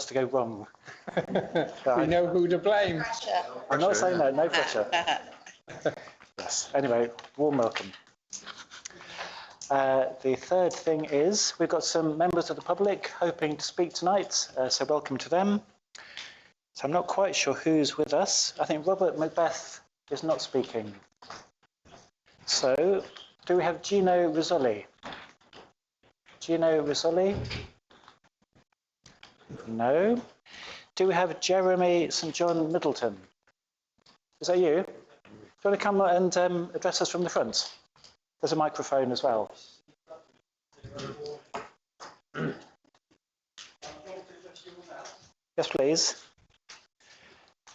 to go wrong. We know who to blame. I'm not saying that, no pressure. Yes, anyway, warm welcome. The third thing is we've got some members of the public hoping to speak tonight, so welcome to them. So I'm not quite sure who's with us. I think Robert Macbeth is not speaking. So do we have Gino Rizzoli? Gino Rizzoli? No. Do we have Jeremy St John Middleton? Is that you? Do you want to come and address us from the front? There's a microphone as well. Yes, please.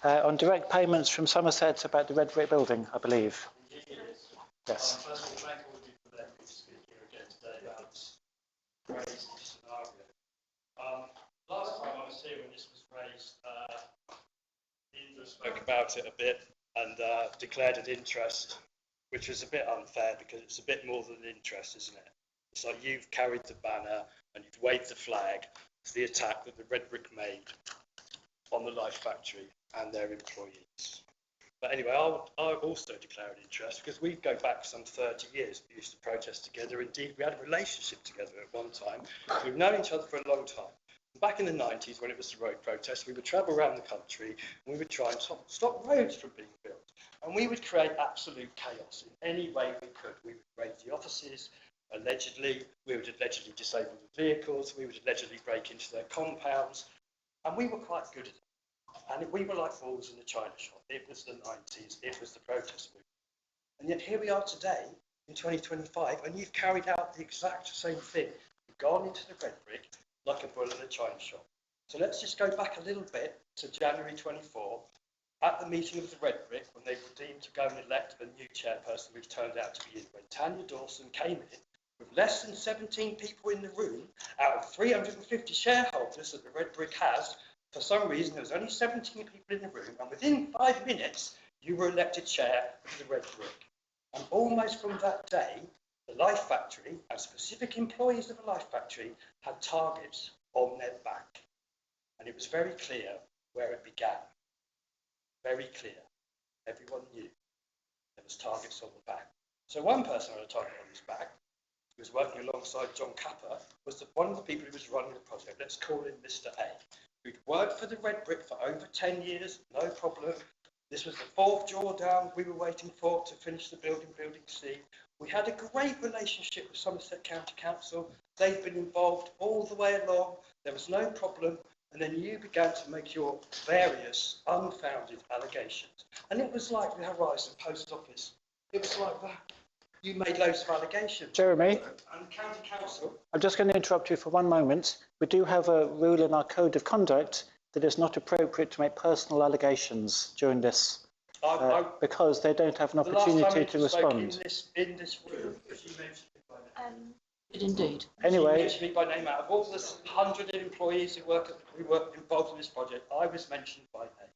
On direct payments from Somerset about the red brick building, I believe. Yes. First of all, thank all of you for letting me speak here again today about this crazy scenario. Last time I was here when this was raised, Indra spoke about it a bit and declared an interest, which was a bit unfair because it's a bit more than an interest, isn't it? It's like you've carried the banner and you've waved the flag to the attack that the red brick made on the Life Factory and their employees. But anyway, I'll also declare an interest because we go back some 30 years. We used to protest together. Indeed, we had a relationship together at one time. We've known each other for a long time. Back in the 90s, when it was the road protest, we would travel around the country and we would try and stop roads from being built. And we would create absolute chaos in any way we could. We would raid the offices, allegedly. We would allegedly disable the vehicles. We would allegedly break into their compounds. And we were quite good at it. And we were like balls in the china shop. It was the 90s. It was the protest movement. And yet here we are today in 2025, and you've carried out the exact same thing. You've gone into the red brick like a bull in a china shop. So let's just go back a little bit to January 24, at the meeting of the red brick, when they were deemed to go and elect a new chairperson, which turned out to be in, when Tanya Dawson came in with less than 17 people in the room out of 350 shareholders that the red brick has. For some reason, there was only 17 people in the room, and within 5 minutes, you were elected chair of the red brick. And almost from that day, the Life Factory and specific employees of the Life Factory had targets on their back. And it was very clear where it began. Very clear. Everyone knew there was targets on the back. So one person had a target on his back, who was working alongside John Capper, was one of the people who was running the project. Let's call him Mr. A. Who'd worked for the red brick for over 10 years, no problem. This was the fourth drawdown we were waiting for to finish the building C. We had a great relationship with Somerset County Council. They've been involved all the way along. There was no problem. And then you began to make your various unfounded allegations. And it was like the Horizon Post Office. It was like that. You made loads of allegations. Jeremy? And County Council. I'm just going to interrupt you for one moment. We do have a rule in our code of conduct that it's not appropriate to make personal allegations during this, because they don't have an opportunity to respond. In this room, you mentioned it by name. Indeed. Anyway, you mentioned me by name. Out of all the 100 employees who were involved in this project, I was mentioned by name.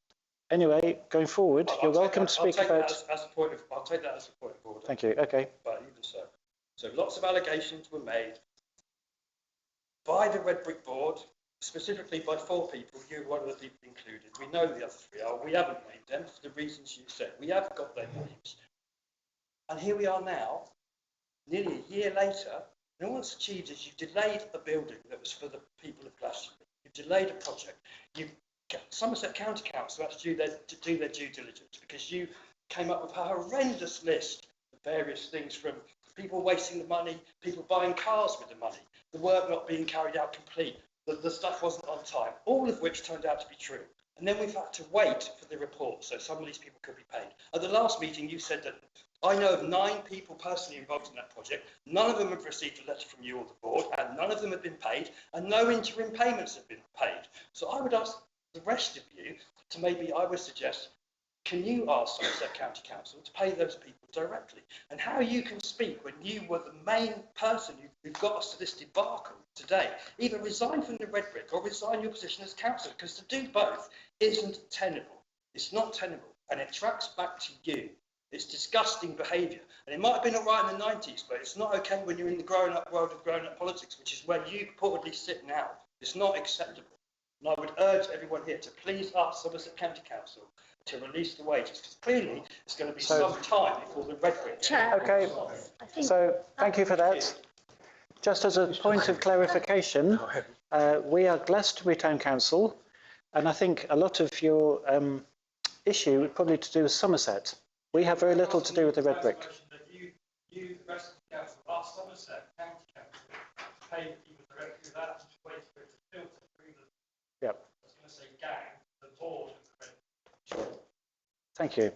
Anyway, going forward, you're welcome to speak about. I'll take that as a point of order. Thank you. Okay. But even so, lots of allegations were made by the Red Brick Board, specifically by 4 people. You were one of the people included. We know the other 3 are. We haven't named them for the reasons you said. We have got their names. And here we are now, nearly a year later, and all that's achieved is you've delayed a building that was for the people of Glastonbury. You've delayed a project. Somerset County Council had to do their due diligence because you came up with a horrendous list of various things, from people wasting the money, people buying cars with the money, the work not being carried out complete, the stuff wasn't on time, all of which turned out to be true. And then we've had to wait for the report so some of these people could be paid. At the last meeting, you said that I know of 9 people personally involved in that project. None of them have received a letter from you or the board, and none of them have been paid, and no interim payments have been paid. So I would ask the rest of you to maybe, I would suggest, can you ask Somerset County Council to pay those people directly? And how you can speak when you were the main person who got us to this debacle today. Either resign from the Red Brick or resign your position as councillor, because to do both isn't tenable. It's not tenable, and it tracks back to you. It's disgusting behaviour. And it might have been all right in the 90s, but it's not okay when you're in the grown-up world of grown-up politics, which is where you purportedly sit now. It's not acceptable. And I would urge everyone here to please ask Somerset County Council to release the wages, because clearly it's going to be some time before the red brick. Okay, so thank you for that. Just as a point of clarification, we are Glastonbury Town Council, and I think a lot of your issue would probably to do with Somerset. We have very little to do with the red brick. You, the rest of the council, ask Somerset County Council to pay people directly without to wait for it to filter through the, yep. I was going to say gang, the board of the red brick. Thank you.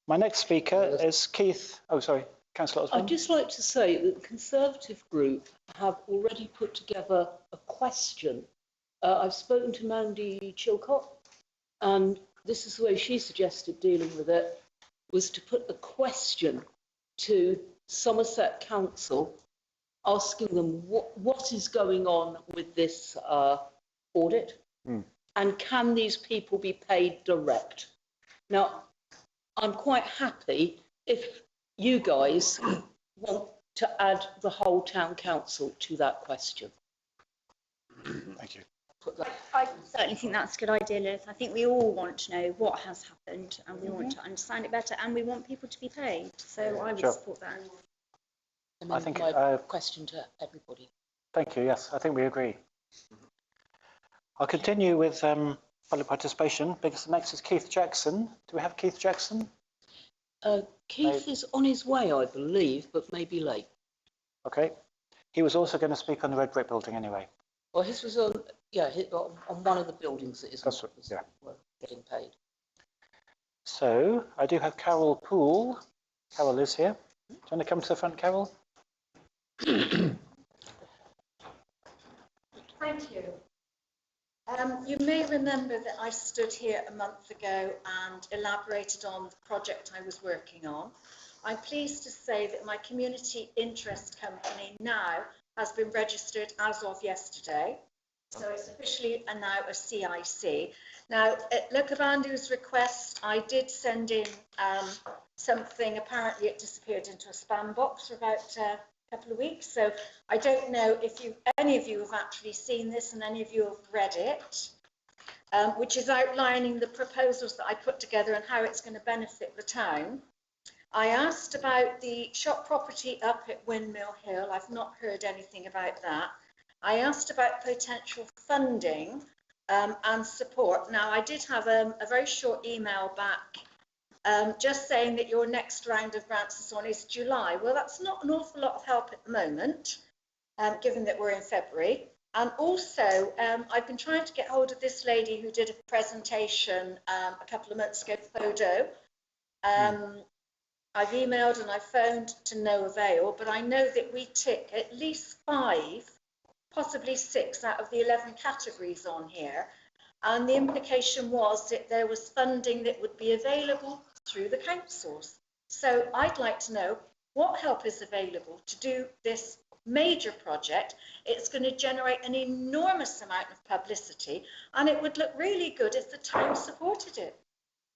My next speaker is Keith. Oh, sorry, Councillor Osborne. I'd just like to say that the Conservative group have already put together a question. I've spoken to Mandy Chilcott, and this is the way she suggested dealing with it, was to put a question to Somerset Council, asking them what is going on with this audit, and can these people be paid direct? Now, I'm quite happy if you guys want to add the whole town council to that question. Thank you. I certainly think that's a good idea, Liz. I think we all want to know what has happened, and we want to understand it better, and we want people to be paid. So I would support that. I think my question to everybody. Thank you. Yes, I think we agree. I'll continue with public participation because next is Keith Jackson. Do we have Keith Jackson? Keith is on his way, I believe, but maybe late. Okay. He was also going to speak on the red brick building anyway. Well, his was on, on one of the buildings that isn't getting paid. So I do have Carol Poole. Carol is here. Do you want to come to the front, Carol? Thank you. You may remember that I stood here a month ago and elaborated on the project I was working on. I'm pleased to say that my community interest company now has been registered as of yesterday. So it's officially now a CIC. Now, at Lukavandu's request, I did send in something. Apparently it disappeared into a spam box for about a couple of weeks. So I don't know if any of you have actually seen this and any of you have read it, which is outlining the proposals that I put together and how it's going to benefit the town. I asked about the shop property up at Windmill Hill. I've not heard anything about that. I asked about potential funding and support. Now, I did have a very short email back just saying that your next round of grants is on is July. Well, that's not an awful lot of help at the moment, given that we're in February. And also, I've been trying to get hold of this lady who did a presentation a couple of months ago, Photo. I've emailed and I've phoned to no avail, but I know that we tick at least 5, possibly 6 out of the 11 categories on here. And the implication was that there was funding that would be available through the councils. So I'd like to know what help is available to do this major project. It's going to generate an enormous amount of publicity, and it would look really good if the town supported it.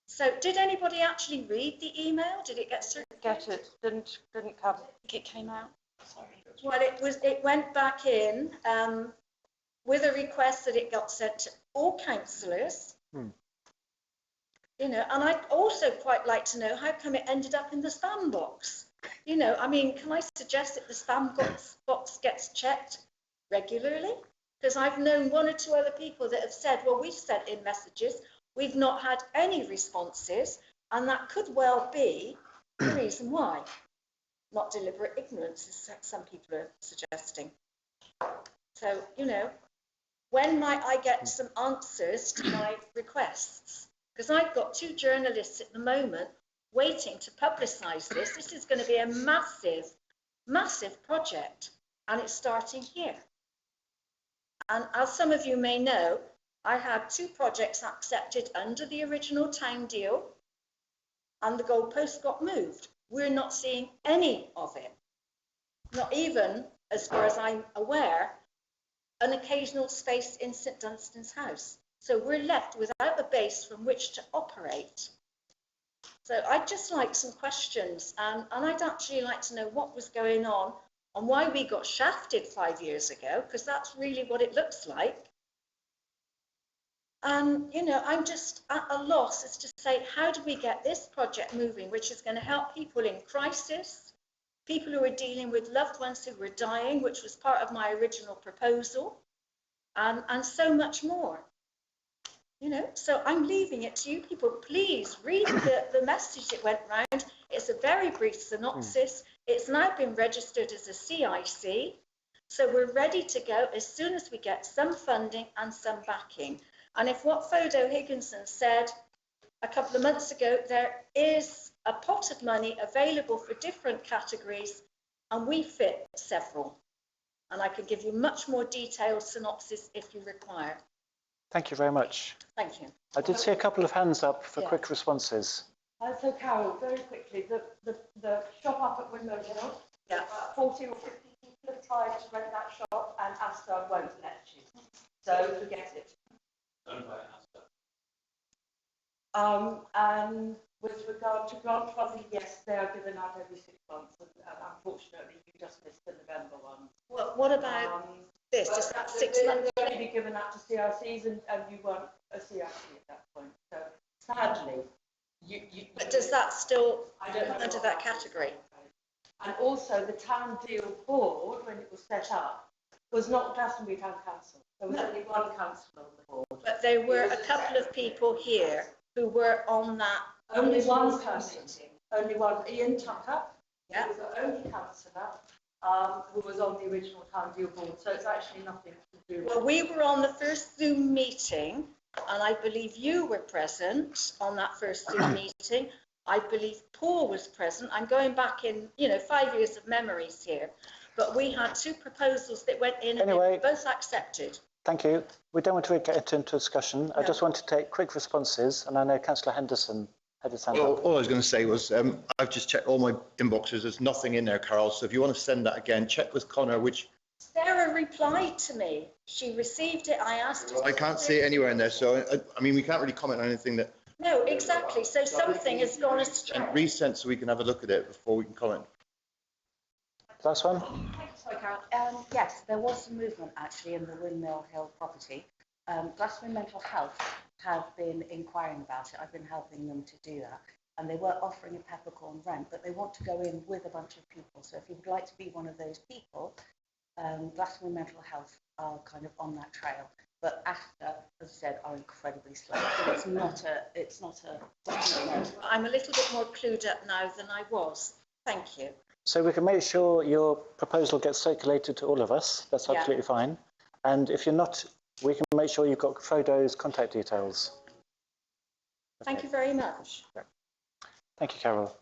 So did anybody actually read the email? Did it get circulated? Get it? Didn't come. It came out. Sorry. Well, it went back in with a request that it got sent to all councillors. You know, and I'd also quite like to know how come it ended up in the spam box. You know, I mean, can I suggest that the spam box gets checked regularly? Because I've known 1 or 2 other people that have said, well, we've sent in messages, we've not had any responses, and that could well be the reason why. Not deliberate ignorance, as some people are suggesting. So, you know, when might I get some answers to my requests? Because I've got 2 journalists at the moment waiting to publicise this. This is going to be a massive, massive project, and it's starting here. And as some of you may know, I had 2 projects accepted under the original town deal, and the goalpost got moved. We're not seeing any of it. Not even, as far as I'm aware, an occasional space in St Dunstan's house. So we're left without a base from which to operate. So I'd just like some questions, and I'd actually like to know what was going on and why we got shafted 5 years ago, because that's really what it looks like. And, you know, I'm just at a loss as to say, how do we get this project moving, which is going to help people in crisis, people who are dealing with loved ones who were dying, which was part of my original proposal, and so much more. You know, so I'm leaving it to you people. Please read the message that went round. It's a very brief synopsis. It's now been registered as a CIC. So we're ready to go as soon as we get some funding and some backing. And if what Fodo Higginson said a couple of months ago, there is a pot of money available for different categories, and we fit several. And I can give you much more detailed synopsis if you require. Thank you very much. Thank you. I did see a couple of hands up for quick responses. So Carol, very quickly, the shop up at Windmill Hill, 40 or 50 people have tried to rent that shop and Astor won't let you. So forget it. Don't buy Astor. And with regard to grant funding, yes, they are given out every 6 months. And unfortunately, you just missed the November one. Well, what about this? Is that 6 months? They're only given out to CRCs, and you weren't a CRC at that point. So sadly, But does that still I don't come know under what that that category? And also, the town deal board, when it was set up, was not Glastonbury Town Council. There was only one councillor on the board. But there were a couple of people here who were on that. Only one person. Only one. Ian Tucker. Yeah. He was the only councillor who was on the original town deal board. So it's actually nothing to do with. Well, we were on the first Zoom meeting, and I believe you were present on that first Zoom meeting. I believe Paul was present. I'm going back in, 5 years of memories here. But we had 2 proposals that went in and they were both accepted. Thank you. We don't want to get into discussion. No. I just want to take quick responses, and I know Councillor Henderson had his hand up. All I was going to say was I've just checked all my inboxes. There's nothing in there, Carol. So if you want to send that again, check with Connor which... Sarah replied to me. She received it. I asked her. I can't see it anywhere in there. So, I mean, we can't really comment on anything that... No, exactly. So something has gone astray. Resent so we can have a look at it before we can comment. Last one. Sorry, Carol. Yes, there was some movement actually in the Windmill Hill property. Glastonbury Mental Health have been inquiring about it. I've been helping them to do that. And they were offering a peppercorn rent, but they want to go in with a bunch of people. So if you would like to be one of those people, Glastonbury Mental Health are kind of on that trail. But Astor, as I said, are incredibly slow. So it's not a. I'm a little bit more clued up now than I was. Thank you. So we can make sure your proposal gets circulated to all of us. That's absolutely fine. And if you're not, we can make sure you've got Frodo's contact details. Okay. Thank you very much. Thank you, Carol.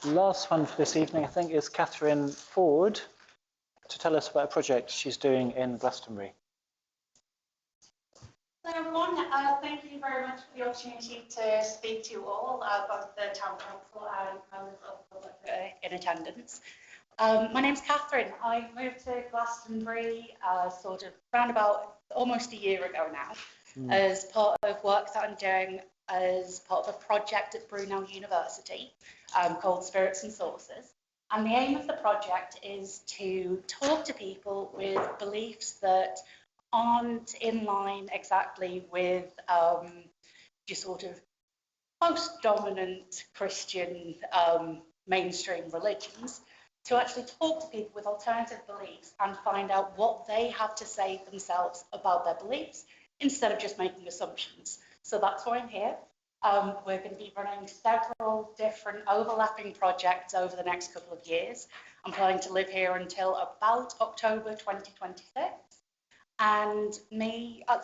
Last one for this evening, I think, is Catherine Ford to tell us about a project she's doing in Glastonbury. Hello everyone, thank you very much for the opportunity to speak to you all, both the Town Council and members of the public in attendance. My name's Catherine. I moved to Glastonbury sort of around about almost a year ago now as part of work that I'm doing as part of a project at Brunel University called Spirits and Sauces. And the aim of the project is to talk to people with beliefs that aren't in line exactly with your sort of most dominant Christian mainstream religions, to actually talk to people with alternative beliefs and find out what they have to say themselves about their beliefs instead of just making assumptions. So that's why I'm here. We're going to be running several different overlapping projects over the next couple of years. I'm planning to live here until about October 2026. And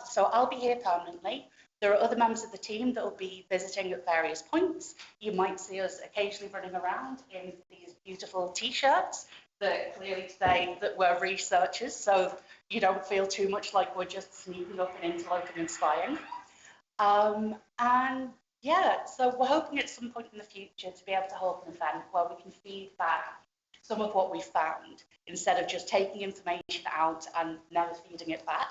so I'll be here permanently. There are other members of the team that will be visiting at various points. You might see us occasionally running around in these beautiful T-shirts that clearly say that we're researchers, so you don't feel too much like we're just sneaking up and interloping and spying. And yeah, so we're hoping at some point in the future to be able to hold an event where we can feed back some of what we found instead of just taking information out and never feeding it back.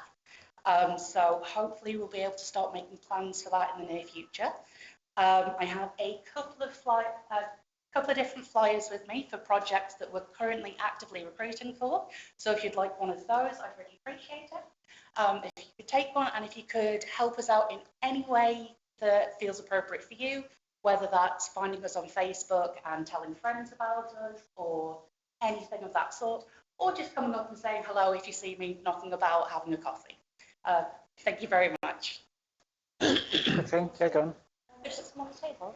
So hopefully we'll be able to start making plans for that in the near future. I have a couple of different flyers with me for projects that we're currently actively recruiting for. So if you'd like one of those, I'd really appreciate it. If you could take one, and if you could help us out in any way that feels appropriate for you, whether that's finding us on Facebook and telling friends about us or anything of that sort, or just coming up and saying hello if you see me knocking about having a coffee. Thank you very much. Okay, yeah, go on. Just a small table.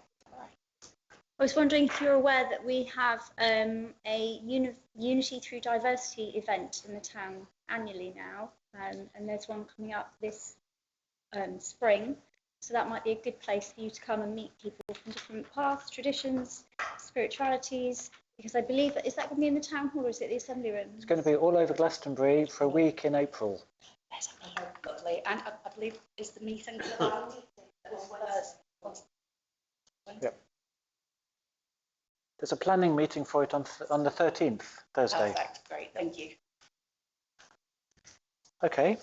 I was wondering if you're aware that we have a Unity Through Diversity event in the town annually now, and there's one coming up this spring. So that might be a good place for you to come and meet people from different paths, traditions, spiritualities, because I believe, is that going to be in the town hall or is it the assembly room? It's going to be all over Glastonbury for a week in April. Lovely. And I believe, is the meeting Yep. There's a planning meeting for it on the 13th, Thursday. Perfect. Great. Thank you. Okay.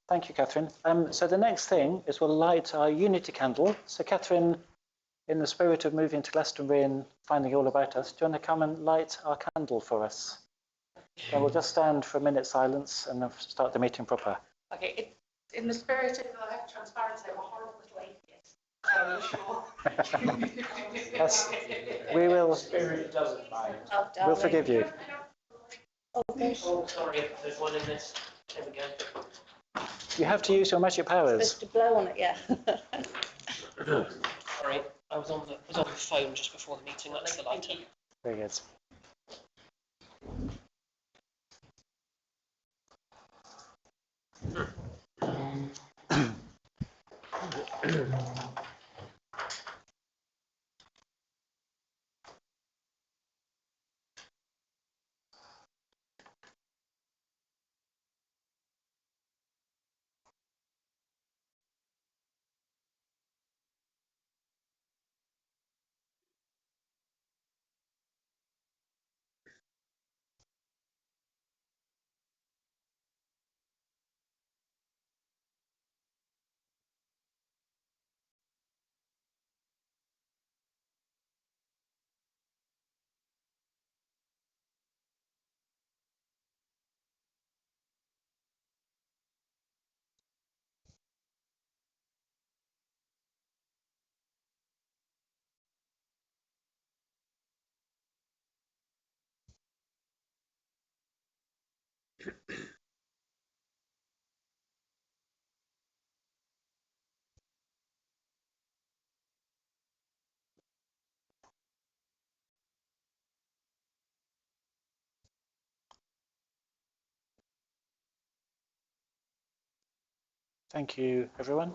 Thank you, Catherine. So the next thing is we'll light our Unity candle. So Catherine, in the spirit of moving to Glastonbury and finding all about us, do you want to come and light our candle for us? So we'll just stand for a minute's silence and then start the meeting proper. Okay. In the spirit of transparency, I'm a horrible little atheist. Yes, we will. Spirit doesn't mind. We'll forgive you. Oh, sorry, there's one in this. There we go. You have to use your magic powers. Supposed to blow on it, yeah. Sorry, I was on the phone just before the meeting. That's the lighter. Very good. Thank you, everyone.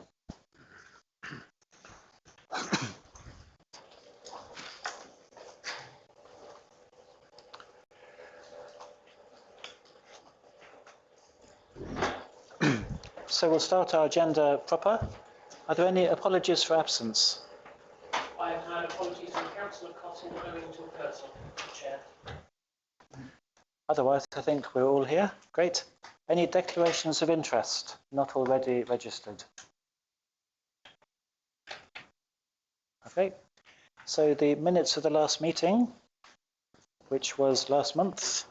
So we'll start our agenda proper. Are there any apologies for absence? I have had apologies from Councillor Cotton owing to a person, Chair. Otherwise, I think we're all here. Great. Any declarations of interest not already registered? Okay. So the minutes of the last meeting, which was last month.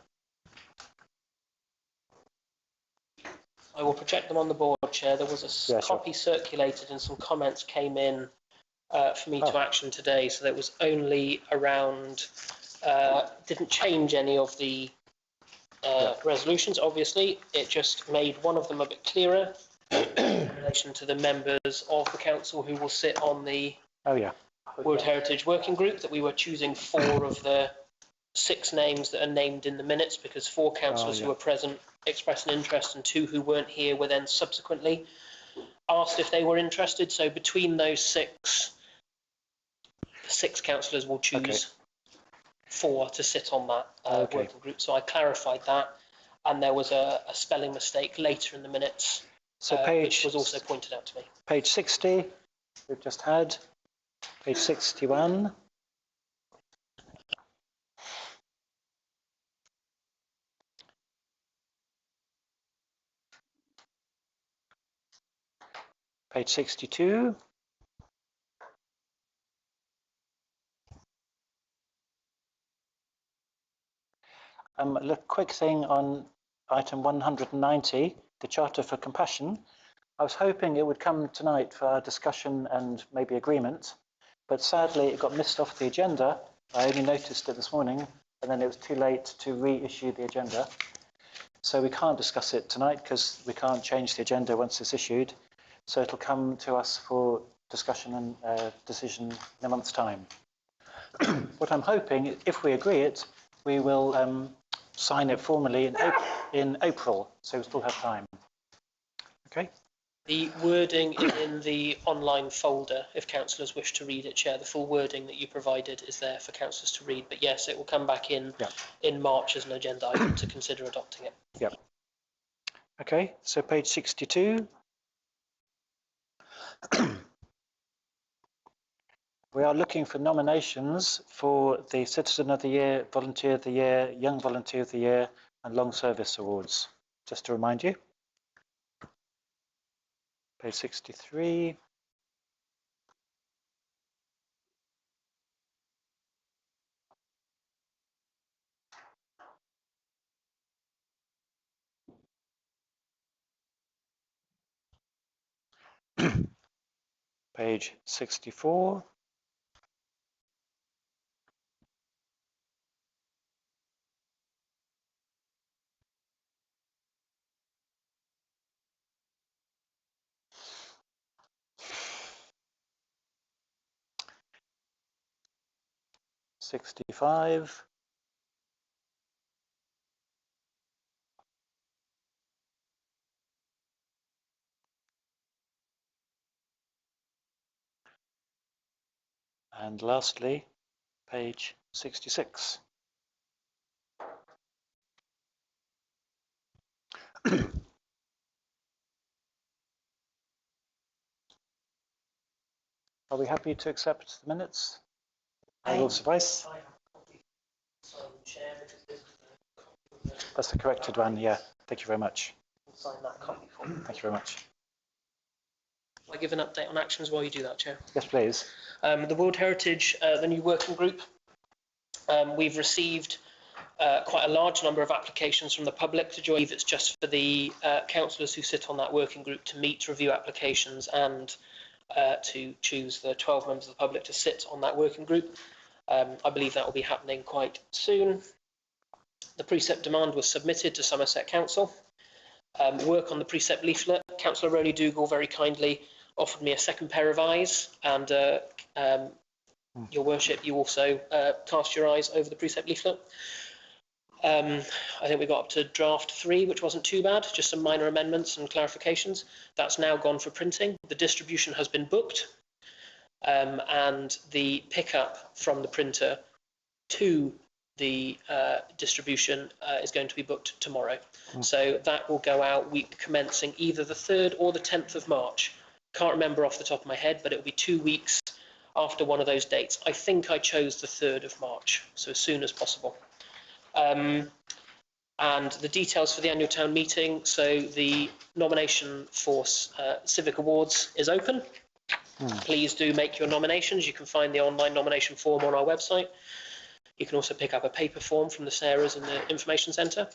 I will project them on the board, Chair. There was a copy circulated and some comments came in for me to action today. So that was only around, didn't change any of the resolutions, obviously. It just made one of them a bit clearer in relation to the members of the council who will sit on the World Heritage Working Group, that we were choosing 4 of the 6 names that are named in the minutes, because 4 councillors who were present expressed an interest and 2 who weren't here were then subsequently asked if they were interested. So between those 6, the 6 councillors will choose 4 to sit on that working group. So I clarified that, and there was a spelling mistake later in the minutes, so which was also pointed out to me. Page 60, we've just had. Page 61. Page 62. Look, quick thing on item 190. the Charter for Compassion. I was hoping it would come tonight for our discussion and maybe agreement, but sadly it got missed off the agenda. I only noticed it this morning, and then it was too late to reissue the agenda. So we can't discuss it tonight because we can't change the agenda once it's issued. So it'll come to us for discussion and decision in a month's time. What I'm hoping, if we agree it, we will sign it formally in April, so we still have time. Okay. The wording is in the online folder if councillors wish to read it, Chair. The full wording that you provided is there for councillors to read, but yes, it will come back in March as an agenda item to consider adopting it. Yep. Okay, so page 62. We are looking for nominations for the Citizen of the Year, Volunteer of the Year, Young Volunteer of the Year and Long Service Awards. Just to remind you. Page 63. Page 64. '65. And lastly, page 66. Are we happy to accept the minutes? I will suffice. That's the corrected one, yeah. Thank you very much. Sign that copy for me. Thank you very much. Will I give an update on actions while you do that, Chair? Yes, please. The World Heritage, the new working group, we've received quite a large number of applications from the public to join. It's just for the councillors who sit on that working group to meet, review applications and to choose the 12 members of the public to sit on that working group. I believe that will be happening quite soon. The precept demand was submitted to Somerset Council. Work on the precept leaflet. Councillor Rowley Dougal very kindly offered me a second pair of eyes, and Your Worship, you also cast your eyes over the precept leaflet. I think we got up to draft 3, which wasn't too bad, just some minor amendments and clarifications. That's now gone for printing. The distribution has been booked, and the pickup from the printer to the distribution is going to be booked tomorrow. So that will go out week commencing either the 3rd or the 10th of March. Can't remember off the top of my head, but it will be 2 weeks after one of those dates. I think I chose the 3rd of March, so as soon as possible. And the details for the annual town meeting. So the nomination for Civic Awards is open. Please do make your nominations. You can find the online nomination form on our website. You can also pick up a paper form from the Sarahs in the information centre.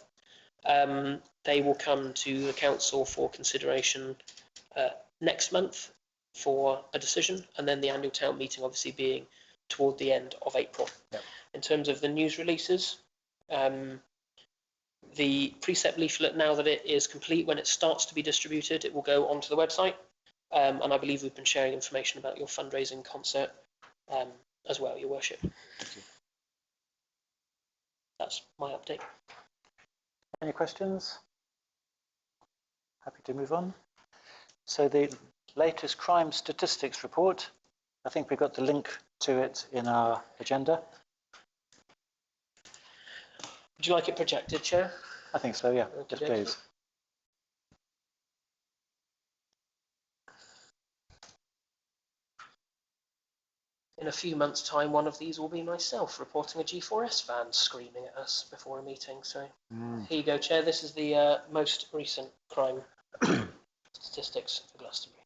They will come to the council for consideration next month for a decision, and then the annual town meeting obviously being toward the end of April. Yep. In terms of the news releases, the precept leaflet, now that it is complete, when it starts to be distributed, it will go onto the website. And I believe we've been sharing information about your fundraising concert as well, Your Worship. Thank you. That's my update. Any questions? Happy to move on. So the latest crime statistics report, I think we got the link to it in our agenda. Would you like it projected, Chair? I think so, yeah. Yes, please. In a few months' time, one of these will be myself reporting a G4S van screaming at us before a meeting. So here you go, Chair. This is the most recent crime statistics for Glastonbury.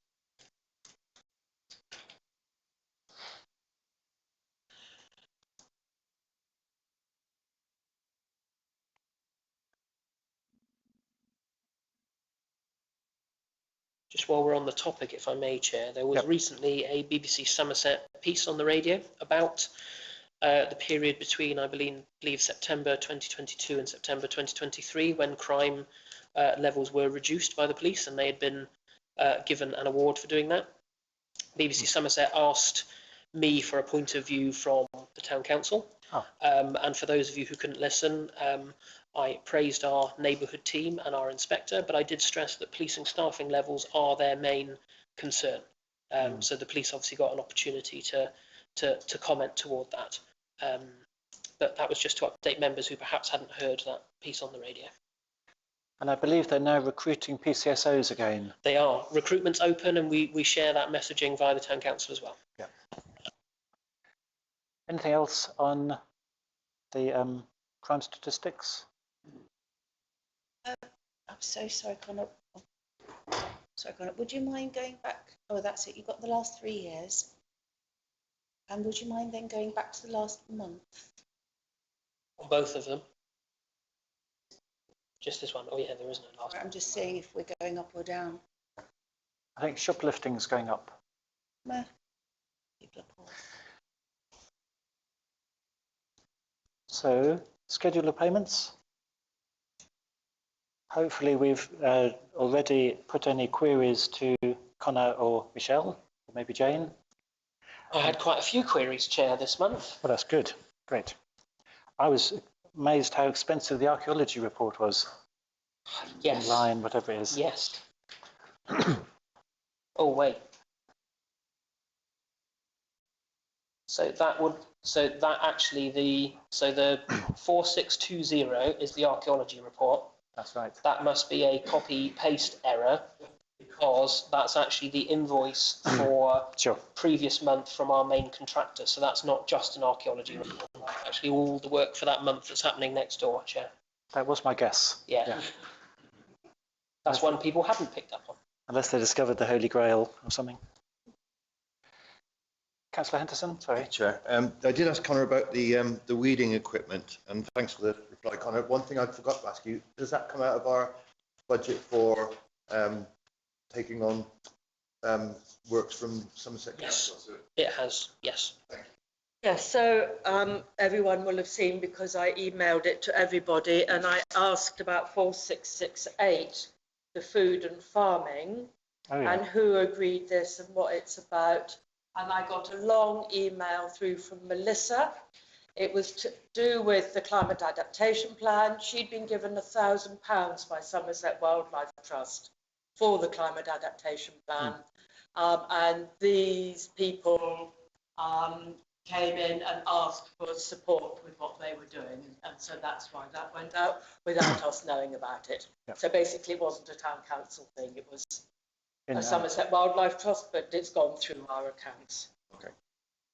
just while we're on the topic, if I may, Chair, there was recently a BBC Somerset piece on the radio about the period between, I believe, September 2022 and September 2023, when crime levels were reduced by the police, and they had been given an award for doing that. BBC Somerset asked me for a point of view from the town council. And for those of you who couldn't listen, I praised our neighbourhood team and our inspector, but I did stress that policing staffing levels are their main concern. So the police obviously got an opportunity to comment toward that. But that was just to update members who perhaps hadn't heard that piece on the radio. And I believe they're now recruiting PCSOs again. They are. Recruitment's open, and we share that messaging via the town council as well. Yeah. Anything else on the crime statistics? I'm so sorry, Connor. Sorry, Connor. Would you mind going back? Oh, that's it. You've got the last 3 years. And would you mind then going back to the last month? On both of them? Just this one? Oh, yeah, there is no last one. I'm just seeing if we're going up or down. I think shoplifting is going up. Meh. People are poor. So, schedule of payments. Hopefully we've already put any queries to Connor or Michelle, or maybe Jane. I had quite a few queries, Chair, this month. Well, that's good. Great. I was amazed how expensive the archaeology report was. Yes. Online, whatever it is. Yes. Oh, wait. So that actually the 4620 is the archaeology report. That's right. That must be a copy paste error, because that's actually the invoice for previous month from our main contractor. So that's not just an archaeology report. Actually, all the work for that month that's happening next door, Chair. That was my guess. Yeah. That's one people haven't picked up on. Unless they discovered the Holy Grail or something. Councillor Henderson, sorry. Chair, I did ask Connor about the weeding equipment, and thanks for the reply, Connor. One thing I forgot to ask you, does that come out of our budget for taking on works from Somerset Council? Yes, it has, yes. Yes, so everyone will have seen, because I emailed it to everybody, and I asked about 4668, the food and farming, and who agreed this and what it's about. And I got a long email through from Melissa. It was to do with the climate adaptation plan. She'd been given £1,000 by Somerset Wildlife Trust for the climate adaptation plan. And these people came in and asked for support with what they were doing. And so that's why that went out without us knowing about it. Yep. So basically it wasn't a town council thing. It was a Somerset Wildlife Trust, but it's gone through our accounts. Okay.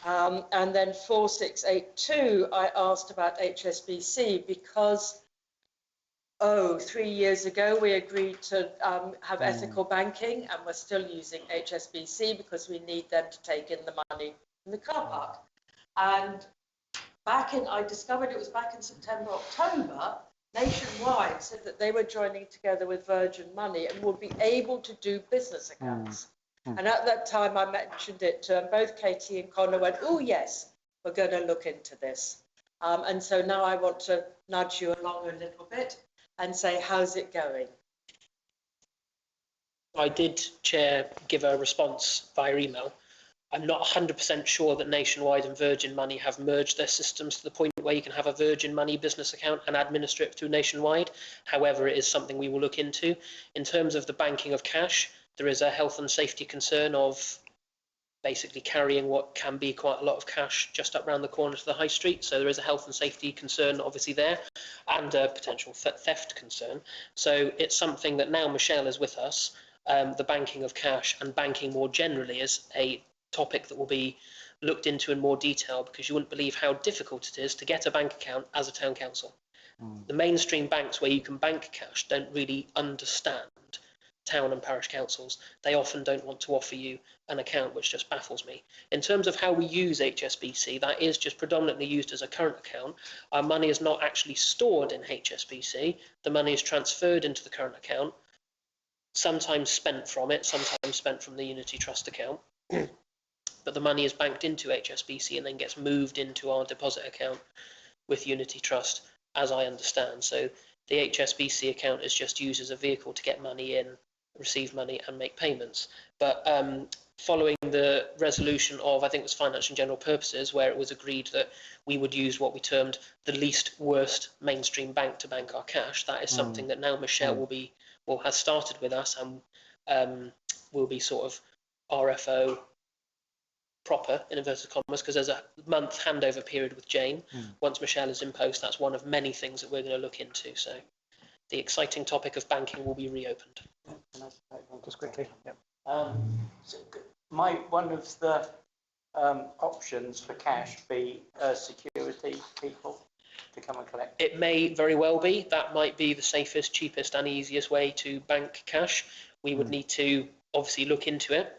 And then 4682, I asked about HSBC because, 3 years ago, we agreed to have ethical banking, and we're still using HSBC because we need them to take in the money from the car park. And I discovered it was back in September, October, Nationwide said that they were joining together with Virgin Money and would be able to do business accounts. And at that time, I mentioned it to both Katie and Connor went, oh, yes, we're going to look into this. And so now I want to nudge you along a little bit and say, how's it going? I did, Chair, give a response via email. I'm not 100% sure that Nationwide and Virgin Money have merged their systems to the point where you can have a Virgin Money business account and administer it through Nationwide. However, it is something we will look into. In terms of the banking of cash, there is a health and safety concern of basically carrying what can be quite a lot of cash just up round the corner to the high street. So there is a health and safety concern obviously there, and a potential theft concern. So it's something that now Michelle is with us, the banking of cash and banking more generally is a topic that will be looked into in more detail, because you wouldn't believe how difficult it is to get a bank account as a town council. The mainstream banks where you can bank cash don't really understand town and parish councils. They often don't want to offer you an account, which just baffles me. In terms of how we use HSBC, that is just predominantly used as a current account. Our money is not actually stored in HSBC. The money is transferred into the current account. sometimes spent from it, sometimes spent from the Unity Trust account. But the money is banked into HSBC and then gets moved into our deposit account with Unity Trust, as I understand. So the HSBC account is just used as a vehicle to get money in, receive money and make payments. But following the resolution of, I think it was Finance and General Purposes, where it was agreed that we would use what we termed the least worst mainstream bank to bank our cash, that is something that now Michelle has started with us and will be sort of RFO proper, in inverted commas, because there's a month handover period with Jane. Once Michelle is in post, that's one of many things that we're going to look into. So the exciting topic of banking will be reopened. Just quickly. Yep. So might one of the options for cash be security people to come and collect? It may very well be. That might be the safest, cheapest and easiest way to bank cash. We would need to obviously look into it.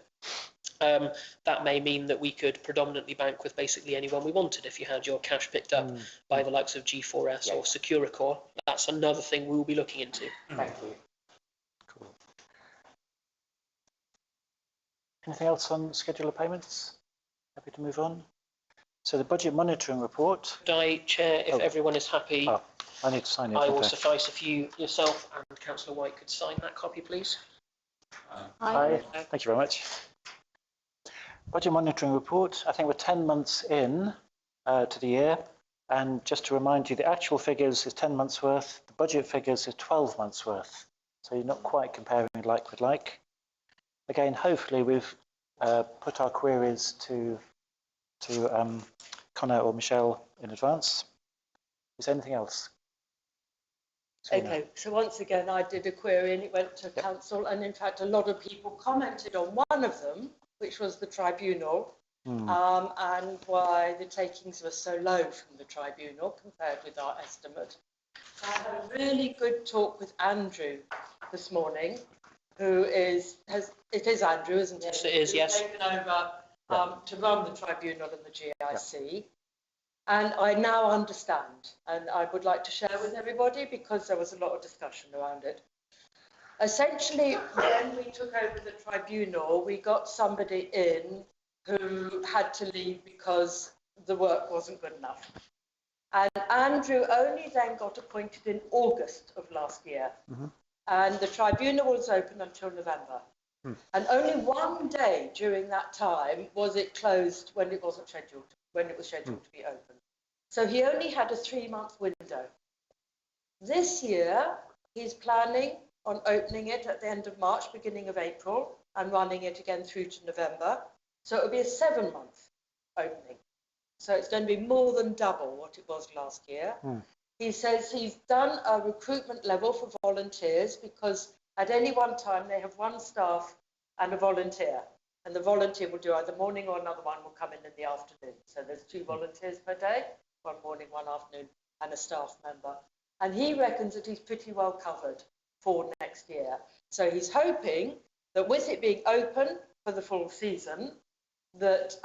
That may mean that we could predominantly bank with basically anyone we wanted. If you had your cash picked up by the likes of G4S or Securicor, that's another thing we will be looking into. Thank you. Cool. Anything else on schedule of payments? Happy to move on. So the budget monitoring report. Could I, Chair, if everyone is happy, I need to sign it. I will suffice if you yourself and Councillor White could sign that copy, please. Hi. Thank you very much. Budget monitoring report. I think we're 10 months in to the year, and just to remind you, the actual figures is 10 months worth, the budget figures is 12 months worth, so you're not quite comparing like with like. Again, hopefully we've put our queries to Connor or Michelle in advance. Is there anything else? Okay, so once again I did a query and it went to council, and in fact a lot of people commented on one of them, which was the tribunal, and why the takings were so low from the tribunal compared with our estimate. I had a really good talk with Andrew this morning, who is Andrew, isn't it? Yes, it is, yes. Taken over to run the tribunal and the GIC. And I now understand, and I would like to share with everybody because there was a lot of discussion around it. Essentially, when we took over the tribunal, we got somebody in who had to leave because the work wasn't good enough. And Andrew only then got appointed in August of last year. And the tribunal was open until November. And only one day during that time was it closed when it wasn't scheduled, when it was scheduled to be open. So he only had a 3-month window. This year, he's planning on opening it at the end of March, beginning of April, and running it again through to November. So it'll be a 7-month opening. So it's going to be more than double what it was last year. He says he's done a recruitment level for volunteers because at any one time they have one staff and a volunteer. And the volunteer will do either morning or another one will come in the afternoon. So there's 2 volunteers per day, one morning, one afternoon, and a staff member. And he reckons that he's pretty well covered for next year. So he's hoping that with it being open for the full season, that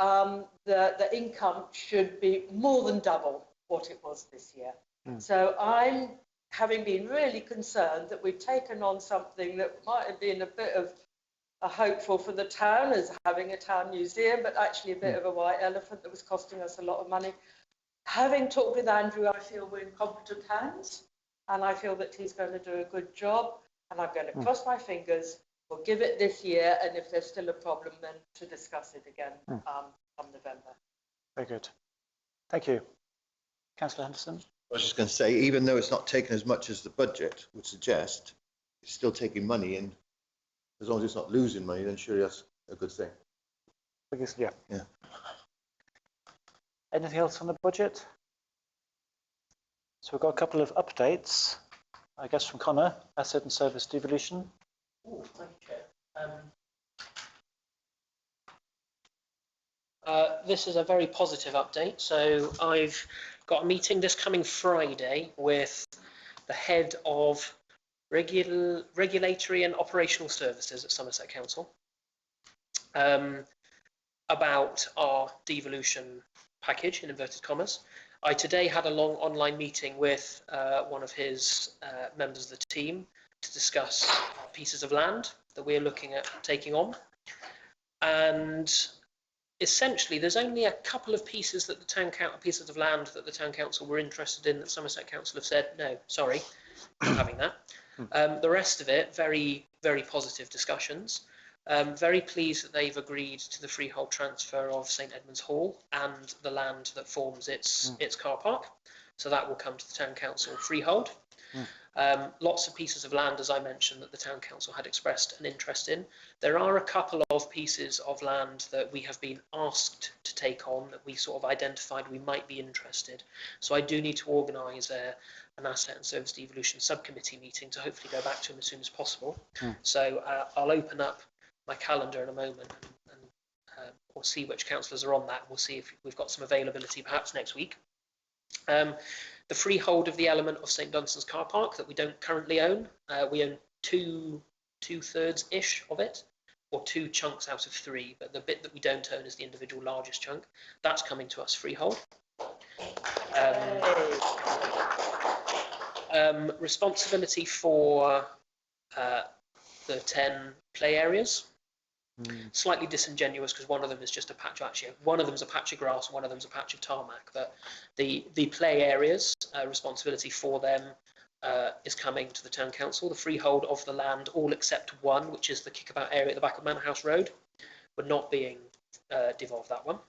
the income should be more than double what it was this year. So I'm having been really concerned that we've taken on something that might have been a bit of a hopeful for the town as having a town museum, but actually a bit of a white elephant that was costing us a lot of money. Having talked with Andrew, I feel we're in competent hands, and I feel that he's going to do a good job, and I'm going to cross my fingers. We'll give it this year, and if there's still a problem, then to discuss it again come November. Very good. Thank you. Councillor Henderson? I was just going to say, even though it's not taken as much as the budget would suggest, it's still taking money in. As long as it's not losing money, then surely that's a good thing. Yeah. Anything else on the budget? So we've got a couple of updates, I guess, from Connor, asset and service devolution. Oh, thank you, Chair. This is a very positive update. So I've got a meeting this coming Friday with the head of regulatory and operational services at Somerset Council about our devolution package, in inverted commas. I today had a long online meeting with one of his members of the team, to discuss pieces of land that we're looking at taking on. And essentially, there's only a couple of pieces of land that the town council were interested in that Somerset Council have said, no, sorry, not having that. The rest of it, very, very positive discussions. Very pleased that they've agreed to the freehold transfer of St Edmund's Hall and the land that forms its car park. So that will come to the town council freehold. Lots of pieces of land, as I mentioned, that the town council had expressed an interest in. There are a couple of pieces of land that we have been asked to take on that we sort of identified we might be interested. So I do need to organise an asset and service devolution subcommittee meeting to hopefully go back to them as soon as possible. So I'll open up my calendar in a moment and we'll see which councillors are on that. We'll see if we've got some availability perhaps next week. The freehold of the element of St Dunstan's car park that we don't currently own. We own two-thirds-ish of it, or 2 chunks out of 3, but the bit that we don't own is the individual largest chunk. That's coming to us freehold. Responsibility for the 10 play areas. Slightly disingenuous because one of them is just a patch, actually one of them is a patch of grass, one of them is a patch of tarmac, but the play areas, responsibility for them is coming to the town council. The freehold of the land, all except one, which is the kickabout area at the back of Manor House Road, we're not being devolved that one.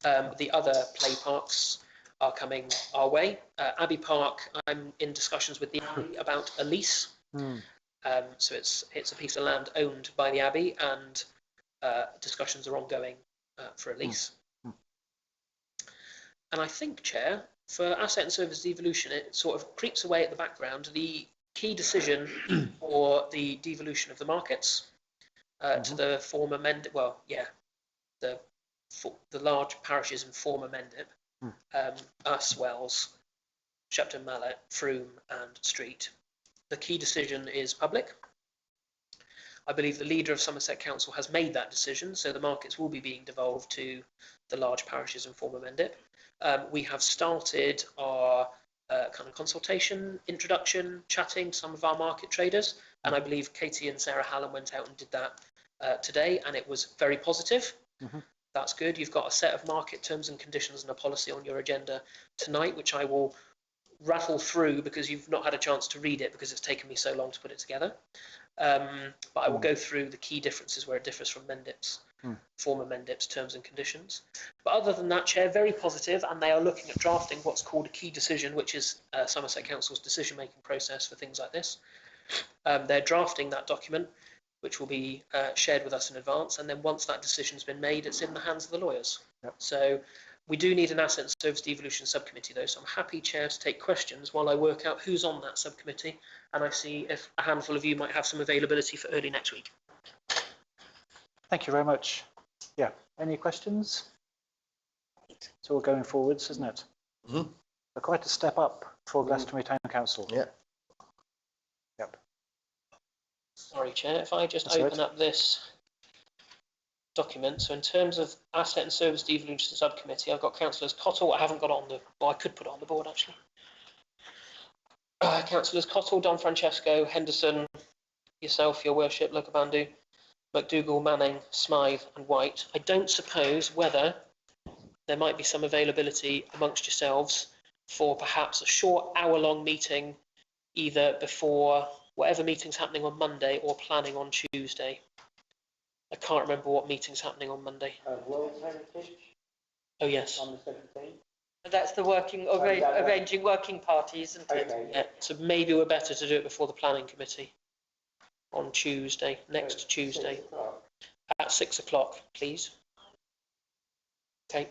The other play parks are coming our way. Abbey Park, I'm in discussions with the Abbey about a lease. So it's a piece of land owned by the Abbey, and discussions are ongoing for a lease. And I think, Chair, for asset and service devolution, it sort of creeps away at the background. The key decision for the devolution of the markets to the former Mendip, the large parishes in former Mendip, Us, Wells, Shepton Mallet, Frome and Street. The key decision is public. I believe the leader of Somerset Council has made that decision, so the markets will be being devolved to the large parishes in former Mendip. We have started our kind of consultation, introduction, chatting to some of our market traders, and I believe Katie and Sarah Hallam went out and did that today, and it was very positive. That's good. You've got a set of market terms and conditions and a policy on your agenda tonight, which I will rattle through because you've not had a chance to read it because it's taken me so long to put it together. But I will go through the key differences where it differs from Mendip's, former Mendip's terms and conditions. But other than that, Chair, very positive, and they are looking at drafting what's called a key decision, which is Somerset Council's decision-making process for things like this. They're drafting that document, which will be shared with us in advance, and then once that decision's been made, it's in the hands of the lawyers. So we do need an asset and service devolution subcommittee, though, so I'm happy, Chair, to take questions while I work out who's on that subcommittee, and I see if a handful of you might have some availability for early next week. Thank you very much. Yeah, any questions? It's all going forwards, isn't it? Quite a step up for Glastonbury Town Council. Yep. Sorry, Chair, if I just open up this document. So in terms of asset and service devolution subcommittee, I've got councillors Cottle. I haven't got it on the, well, I could put it on the board actually. Councillors Cottle, Don Francesco, Henderson, yourself, your worship, Lukabandu, McDougall, Manning, Smythe and White. I don't suppose whether there might be some availability amongst yourselves for perhaps a short hour-long meeting either before whatever meeting's happening on Monday or planning on Tuesday. I can't remember what meeting's happening on Monday. World Heritage? Oh, yes. On the 17th? That's the arranging working parties, isn't it? Yeah, so maybe we're better to do it before the planning committee on Tuesday, next Tuesday. At 6 o'clock, please. Okay.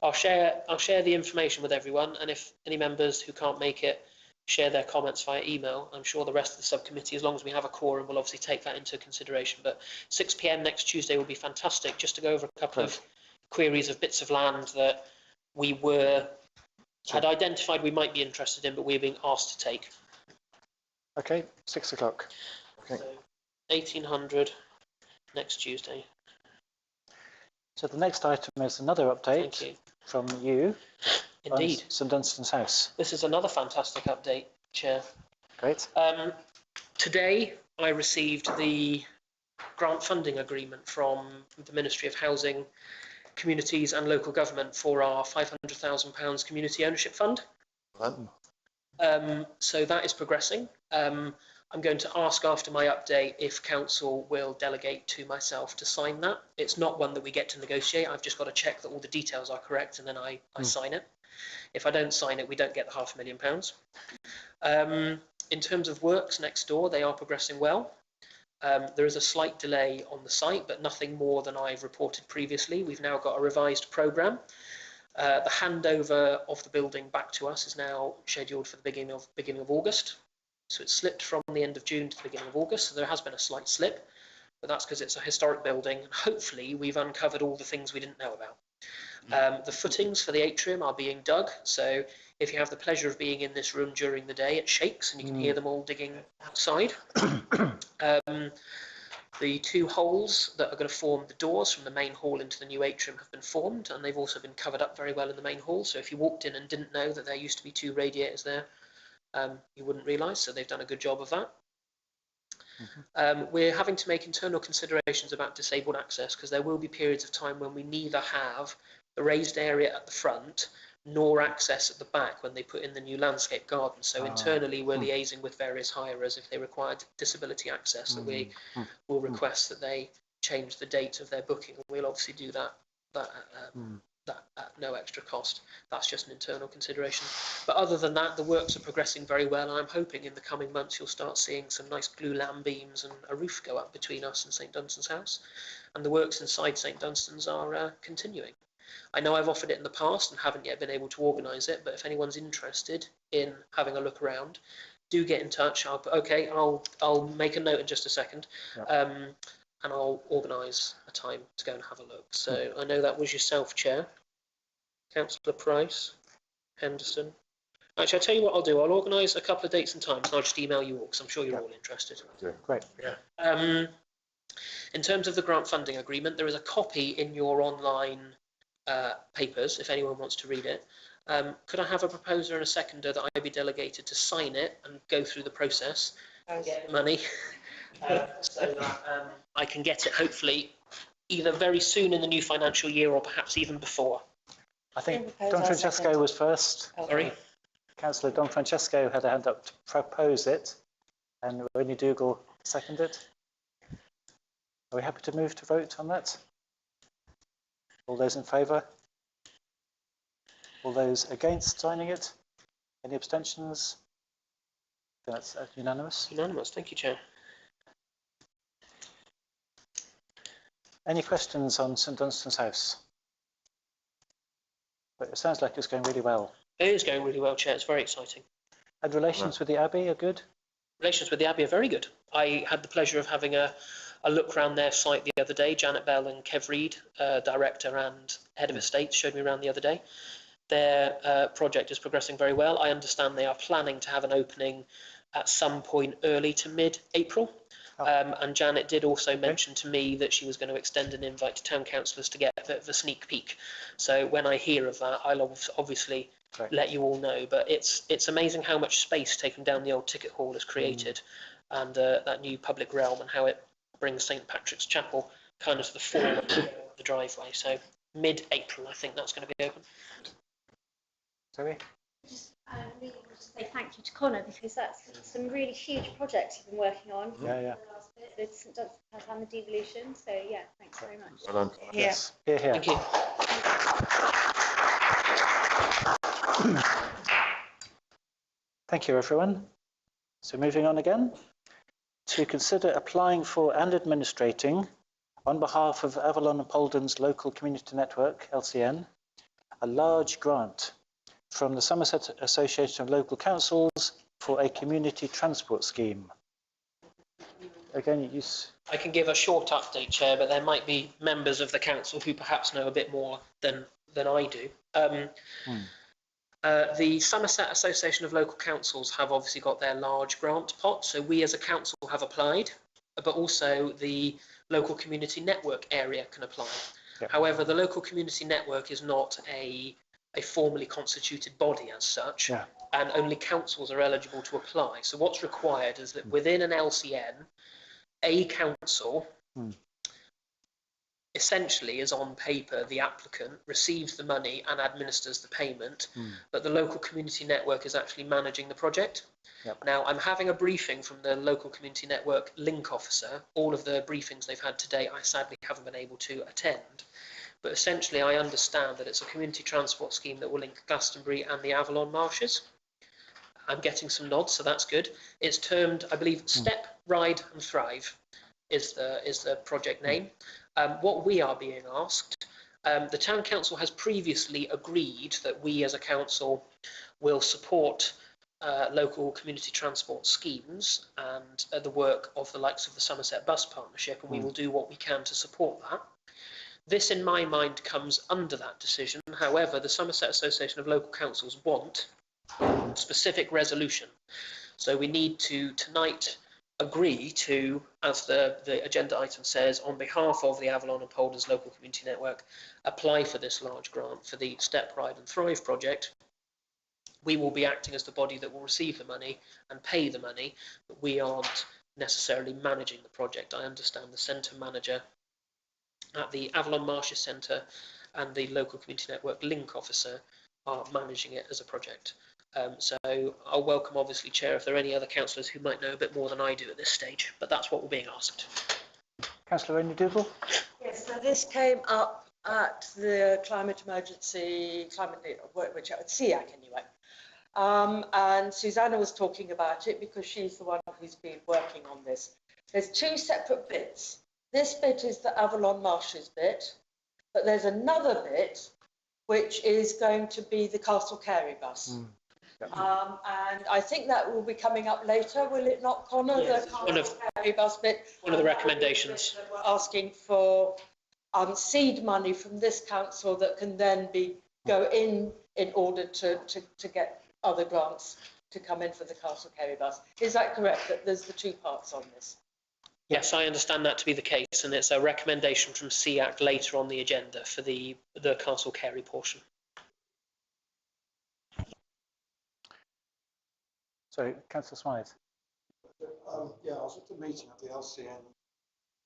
I'll share the information with everyone, and if any members who can't make it share their comments via email, I'm sure the rest of the subcommittee, as long as we have a quorum, will obviously take that into consideration. But 6 PM next Tuesday will be fantastic, just to go over a couple of queries of bits of land that we had identified we might be interested in, but we're being asked to take. Okay, 6 o'clock. Okay. So 1800 next Tuesday. So the next item is another update from you. Indeed. St Dunstan's House. This is another fantastic update. Chair. Great. Today, I received the grant funding agreement from the Ministry of Housing, Communities and Local Government for our £500,000 Community Ownership Fund. So that is progressing. I'm going to ask after my update if Council will delegate to myself to sign that. It's not one that we get to negotiate. I've just got to check that all the details are correct and then I sign it. If I don't sign it, we don't get the £500,000. In terms of works next door, they are progressing well. There is a slight delay on the site, but nothing more than I've reported previously. We've now got a revised programme. The handover of the building back to us is now scheduled for the beginning of August. So it's slipped from the end of June to the beginning of August. So there has been a slight slip, but that's because it's a historic building. And hopefully we've uncovered all the things we didn't know about. The footings for the atrium are being dug. So if you have the pleasure of being in this room during the day, it shakes and you can hear them all digging outside. The 2 holes that are going to form the doors from the main hall into the new atrium have been formed, and they've also been covered up very well in the main hall. So if you walked in and didn't know that there used to be 2 radiators there, you wouldn't realise. So they've done a good job of that. We're having to make internal considerations about disabled access because there will be periods of time when we neither have the raised area at the front nor access at the back when they put in the new landscape garden. So internally we're liaising with various hirers if they require disability access, that we will request that they change the date of their booking. We'll obviously do that at no extra cost. That's just an internal consideration. But other than that, the works are progressing very well, and I'm hoping in the coming months you'll start seeing some nice glulam beams and a roof go up between us and St Dunstan's house. And the works inside St Dunstan's are continuing. I know I've offered it in the past and haven't yet been able to organise it, but if anyone's interested in having a look around, do get in touch. I'll make a note in just a second, and I'll organise a time to go and have a look. So I know that was yourself, Chair, Councillor Price, Henderson. Actually, I'll tell you what I'll do. I'll organise a couple of dates and times, and I'll just email you all because I'm sure you're all interested. Great. In terms of the grant funding agreement, there is a copy in your online papers, if anyone wants to read it. Could I have a proposer and a seconder that I be delegated to sign it and go through the process, get money, so that I can get it hopefully either very soon in the new financial year or perhaps even before? I think Don Francesco was first. Sorry? Councillor Don Francesco had a hand up to propose it, and Rennie Dougal seconded. Are we happy to move to vote on that? All those in favour? All those against signing it? Any abstentions? That's unanimous. Unanimous, thank you, Chair. Any questions on St Dunstan's house? But it sounds like it's going really well. It is going really well, Chair. It's very exciting. And relations with the Abbey are good? Relations with the Abbey are very good. I had the pleasure of having a look around their site the other day. Janet Bell and Kev Reid, Director and Head of Estates, showed me around the other day. Their project is progressing very well. I understand they are planning to have an opening at some point early to mid-April. And Janet did also mention to me that she was going to extend an invite to town councillors to get a bit of a sneak peek. So when I hear of that, I'll obviously let you all know. But it's amazing how much space taken down the old ticket hall has created, and that new public realm, and how it brings St Patrick's Chapel kind of to the fore of the driveway. So mid-April, I think that's going to be open. Sorry? Really want to say thank you to Connor, because that's some really huge projects you've been working on. Yeah. The St Dunstan's House and the devolution. So yeah, thanks very much. Well done. Yes. Here. Thank you. Thank you, everyone. So moving on again, to consider applying for and administrating, on behalf of Avalon and Polden's Local Community Network, LCN, a large grant from the Somerset Association of Local Councils for a community transport scheme. Again, I can give a short update, Chair, but there might be members of the council who perhaps know a bit more than I do. The Somerset Association of Local Councils have obviously got their large grant pot, so we as a council have applied, but also the local community network area can apply. Yep. However, the local community network is not a formally constituted body as such. Yeah. and only councils are eligible to apply. So what's required is that within an LCN, a council essentially is on paper the applicant, receives the money and administers the payment, but the local community network is actually managing the project. Yep. Now, I'm having a briefing from the local community network link officer. All of the briefings they've had today, I sadly haven't been able to attend. But essentially, I understand that it's a community transport scheme that will link Glastonbury and the Avalon Marshes. I'm getting some nods, so that's good. It's termed, I believe, Step, Ride and Thrive is the project name. What we are being asked, the Town Council has previously agreed that we as a council will support local community transport schemes and the work of the likes of the Somerset Bus Partnership, and we will do what we can to support that. This, in my mind, comes under that decision. However, the Somerset Association of Local Councils want specific resolution. So we need to tonight agree to, as the agenda item says, on behalf of the Avalon and Polders Local Community Network, apply for this large grant for the Step, Ride and Thrive project. We will be acting as the body that will receive the money and pay the money, but we aren't necessarily managing the project. I understand the centre manager at the Avalon Marshes Centre and the local community network link officer are managing it as a project. So I'll welcome, obviously, Chair, if there are any other councillors who might know a bit more than I do at this stage, but that's what we're being asked. Councillor Dougal? Yes, so this came up at the climate emergency, which at SEAC anyway. And Susanna was talking about it because she's the one who's been working on this. There's two separate bits. This bit is the Avalon Marshes bit, but there's another bit which is going to be the Castle Carey bus. And I think that will be coming up later, will it not, Connor? Yes, the Castle Carey bus bit. One of the recommendations. We're asking for seed money from this council that can then go in order to get other grants to come in for the Castle Carey bus. Is that correct, that there's the two parts on this? Yes, I understand that to be the case, and it's a recommendation from SEAC later on the agenda for the Castle Carey portion. So, Councillor Smythe. Yeah, I was at the meeting at the LCN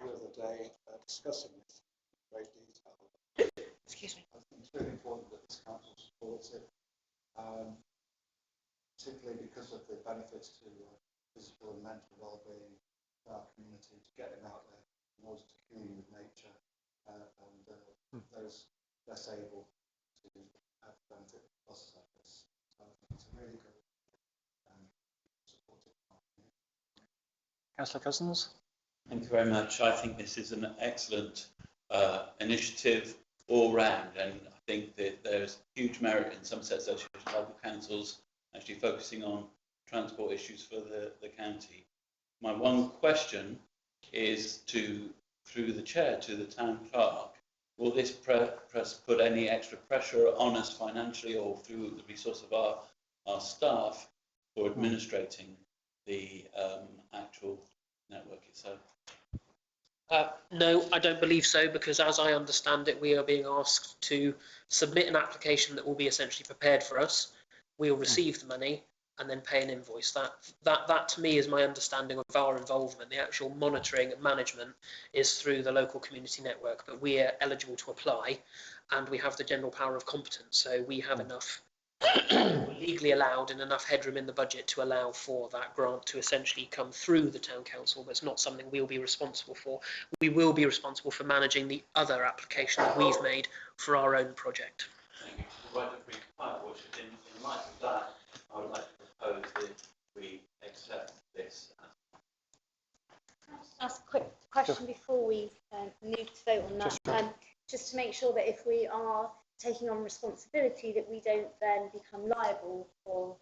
the other day discussing this in great detail. Excuse me. I think it's really important that this council supports it, particularly because of the benefits to physical and mental well-being of our community, to get them out there in order to commune with nature and those less able to have benefit of buses like this. So I think it's a really good supported. Councillor Cousins. Thank you very much. I think this is an excellent initiative all round, and I think that there's huge merit in Somerset Association of Local Councils actually focusing on transport issues for the county. My one question is through the chair to the town clerk, will this put any extra pressure on us financially or through the resource of our staff for administrating the actual network itself? No, I don't believe so, because as I understand it, we are being asked to submit an application that will be essentially prepared for us. We'll receive the money and then pay an invoice. That to me is my understanding of our involvement. The actual monitoring and management is through the local community network, but we are eligible to apply and we have the general power of competence. So we have enough legally allowed and enough headroom in the budget to allow for that grant to essentially come through the town council, but it's not something we'll be responsible for. We will be responsible for managing the other application that we've made for our own project. Thank you. To provide a brief pilot worship in light of that, I would like to propose that we accept this. Can I just ask a quick question before we move to vote on that? Just to make sure that if we are taking on responsibility, that we don't then become liable for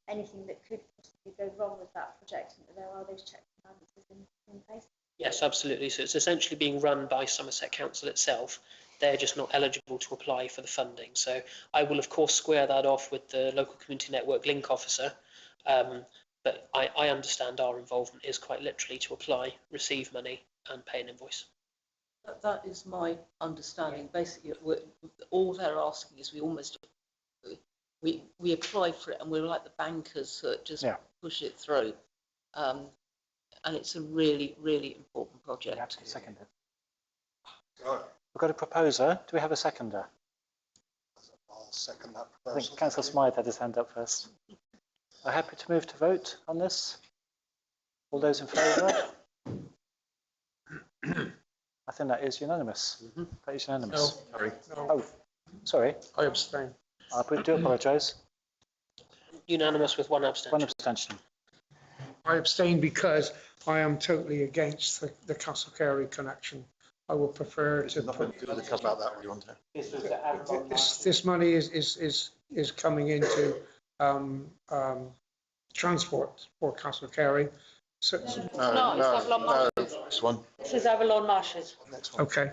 anything that could possibly go wrong with that project, and that there are those checks and balances in place. Yes, absolutely. So it's essentially being run by Somerset Council itself. They're just not eligible to apply for the funding. So I will, of course, square that off with the local community network link officer. But I understand our involvement is quite literally to apply, receive money and pay an invoice. That is my understanding. Basically, all they're asking is we almost we apply for it and we're like the bankers that just push it through. And it's a really, really important project. You have to second it. We've got a proposer. Do we have a seconder? I'll second that I proposal. think Councillor Smythe had his hand up first. Are happy to move to vote on this? All those in favour? I think that is unanimous. That is unanimous. No, sorry. No. Oh, sorry. I abstain. I do apologise. Unanimous with one abstention. One abstention. I abstain because I am totally against the Castle Carey connection. I would prefer to Nothing to do with the about that, you want to? this money is coming into transport for Castle Carey. So, No, this one. This is Avalon Marshes. Next one. Okay.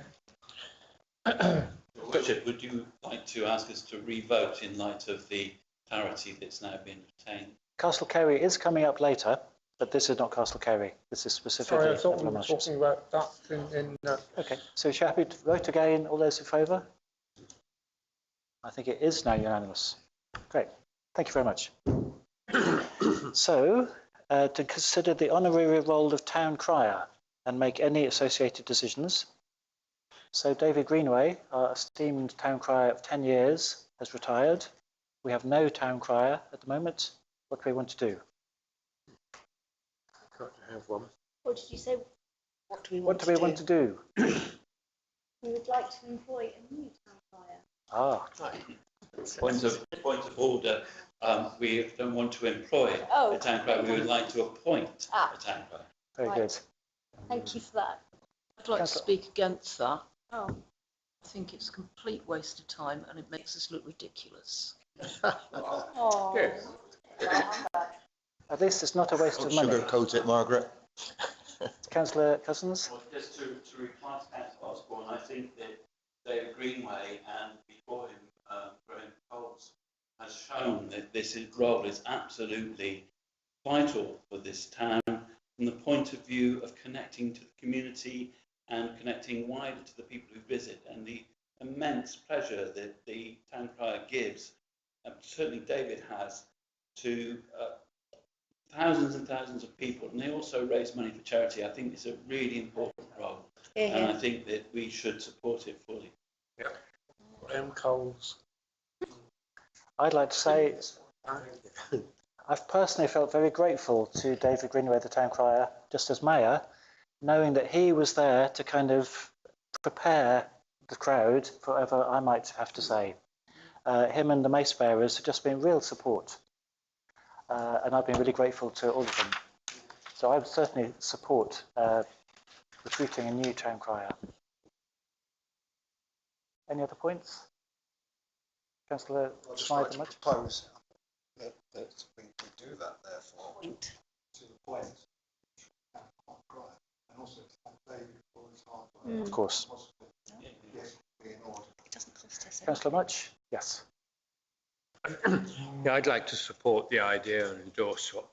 Richard, would you like to ask us to re-vote in light of the clarity that's now been obtained? Castle Carey is coming up later, but this is not Castle Carey. This is specifically. Sorry, I thought we Avalon were Marshes. talking about that in Okay, so is you happy to vote again? All those in favour? I think it is now unanimous. Great, thank you very much. So, to consider the honorary role of town crier and make any associated decisions. So David Greenway, our esteemed town crier of 10 years, has retired. We have no town crier at the moment. What do we want to do? got to have one. What did you say? What do we What do we want to do? We would like to employ a new town crier. Ah, Point of order. We don't want to employ a town crier. We would like to appoint a town crier. very good. Thank you for that. I'd like to speak against that. Oh. I think it's a complete waste of time and it makes us look ridiculous. Oh. Good. At least it's not a waste of money. Sugarcoat it, Margaret. Councillor Cousins? Well, just to reply to Councillor Osborne, I think that David Greenway and before him, Graham Coles, has shown that this role is absolutely vital for this town from the point of view of connecting to the community and connecting wider to the people who visit, and the immense pleasure that the town crier gives, certainly David has, to thousands and thousands of people, and they also raise money for charity. I think it's a really important role, and I think that we should support it fully. Yeah. Graham Coles. I'd like to say I've personally felt very grateful to David Greenway, the town crier, just as mayor, knowing that he was there to kind of prepare the crowd for whatever I might have to say. Him and the mace bearers have just been real support. And I've been really grateful to all of them. So I would certainly support recruiting a new town crier. Any other points? Councillor I'd just like to propose that we do that, therefore, to the point and also to thank David for his hard work. Of course. Yes, be in order. It doesn't cost us Councillor Much? Yes. Yeah, I'd like to support the idea and endorse what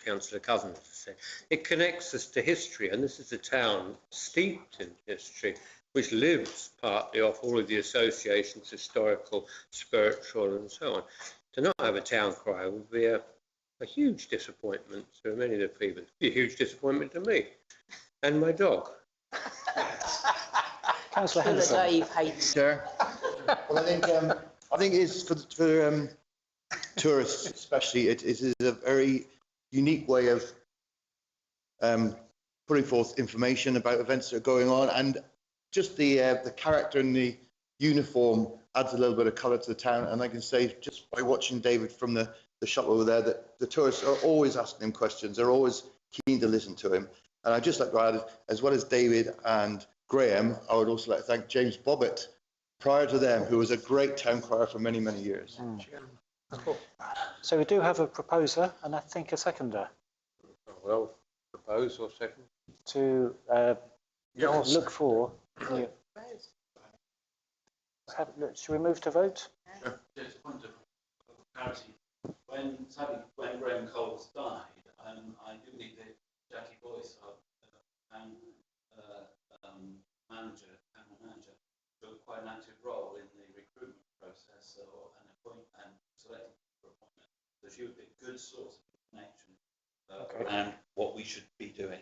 Councillor Cousins has said. It connects us to history, and this is a town steeped in history, which lives partly off all of the associations, historical, spiritual, and so on. To not have a town crier would be a huge disappointment to many of the people. It'd be a huge disappointment to me and my dog. Councillor Henderson. Dave hates. Sure. Well, I think it's for tourists especially. It is a very unique way of putting forth information about events that are going on, and just the character and the uniform adds a little bit of colour to the town. And I can say, just by watching David from the shop over there, that the tourists are always asking him questions. They're always keen to listen to him. And I'd just like to add, as well as David and Graham, I would also like to thank James Bobbitt, prior to them, who was a great town crier for many, many years. So we do have a proposer and I think a seconder. Well, propose or second? To look for. Should we move to vote? Just a point of clarity. When Graham Coles died, I do believe that Jackie Boyce, our town manager, took quite an active role in the recruitment process and selecting you a good source of information around what we should be doing.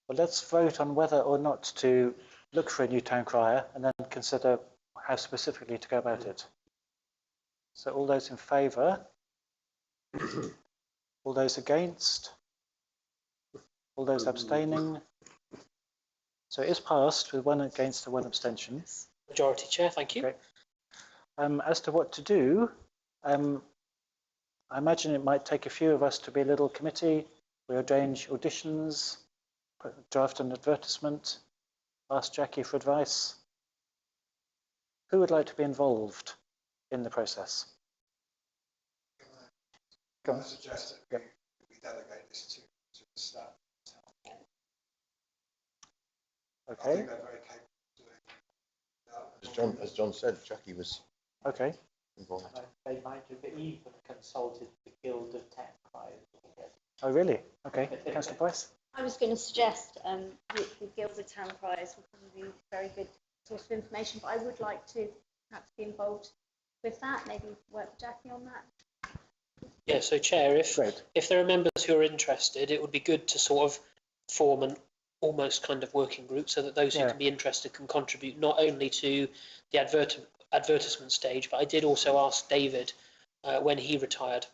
Well, let's vote on whether or not to look for a new town crier and then consider how specifically to go about it. So all those in favour? All those against? All those abstaining? So it is passed with 1 against and 1 abstention. Majority, Chair, thank you. Okay. As to what to do, I imagine it might take a few of us to be a little committee. We arrange auditions, draft an advertisement, ask Jackie for advice. Who would like to be involved in the process? Can I suggest that we delegate this to the staff? Okay. I think they're very capable of doing that. As John said, Jackie was involved. They might have even consulted the Guild of Town Criers. Oh, really? Okay. Councillor Price? I was going to suggest the Guild of Town Criers would probably be a very good source of information, but I would like to perhaps be involved with that, maybe work with Jackie on that. Yeah, so Chair, if there are members who are interested, it would be good to sort of form an almost kind of working group so that those who can be interested can contribute not only to the advertisement stage, but I did also ask David when he retired,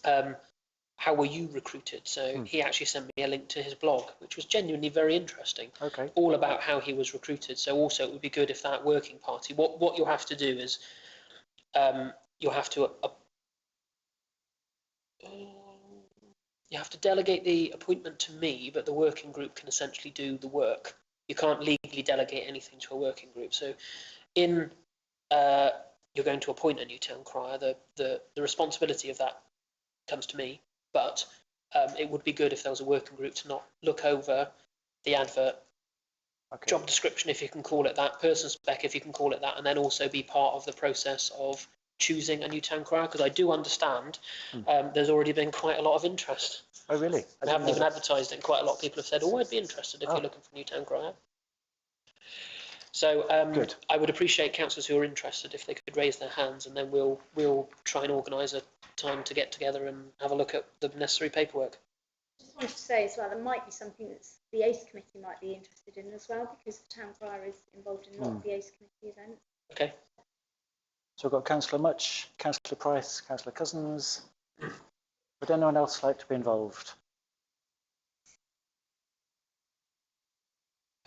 how were you recruited? So he actually sent me a link to his blog, which was genuinely very interesting, all about how he was recruited. So also it would be good if that working party, what you'll have to do is you'll have to delegate the appointment to me, but the working group can essentially do the work. You can't legally delegate anything to a working group. So you're going to appoint a new town crier, the responsibility of that comes to me, but it would be good if there was a working group to not look over the advert, job description, if you can call it that, person spec, if you can call it that, and then also be part of the process of choosing a new town crier, because I do understand there's already been quite a lot of interest. Oh, really? We haven't even advertised it, and quite a lot of people have said, oh, I'd be interested if you're looking for a new town crier. So I would appreciate councillors who are interested if they could raise their hands, and then we'll try and organise a time to get together and have a look at the necessary paperwork. I just wanted to say as well, there might be something that the ACE committee might be interested in as well, because the town crier is involved in a lot of the ACE committee events. Okay. So we've got Councillor Much, Councillor Price, Councillor Cousins. Would anyone else like to be involved?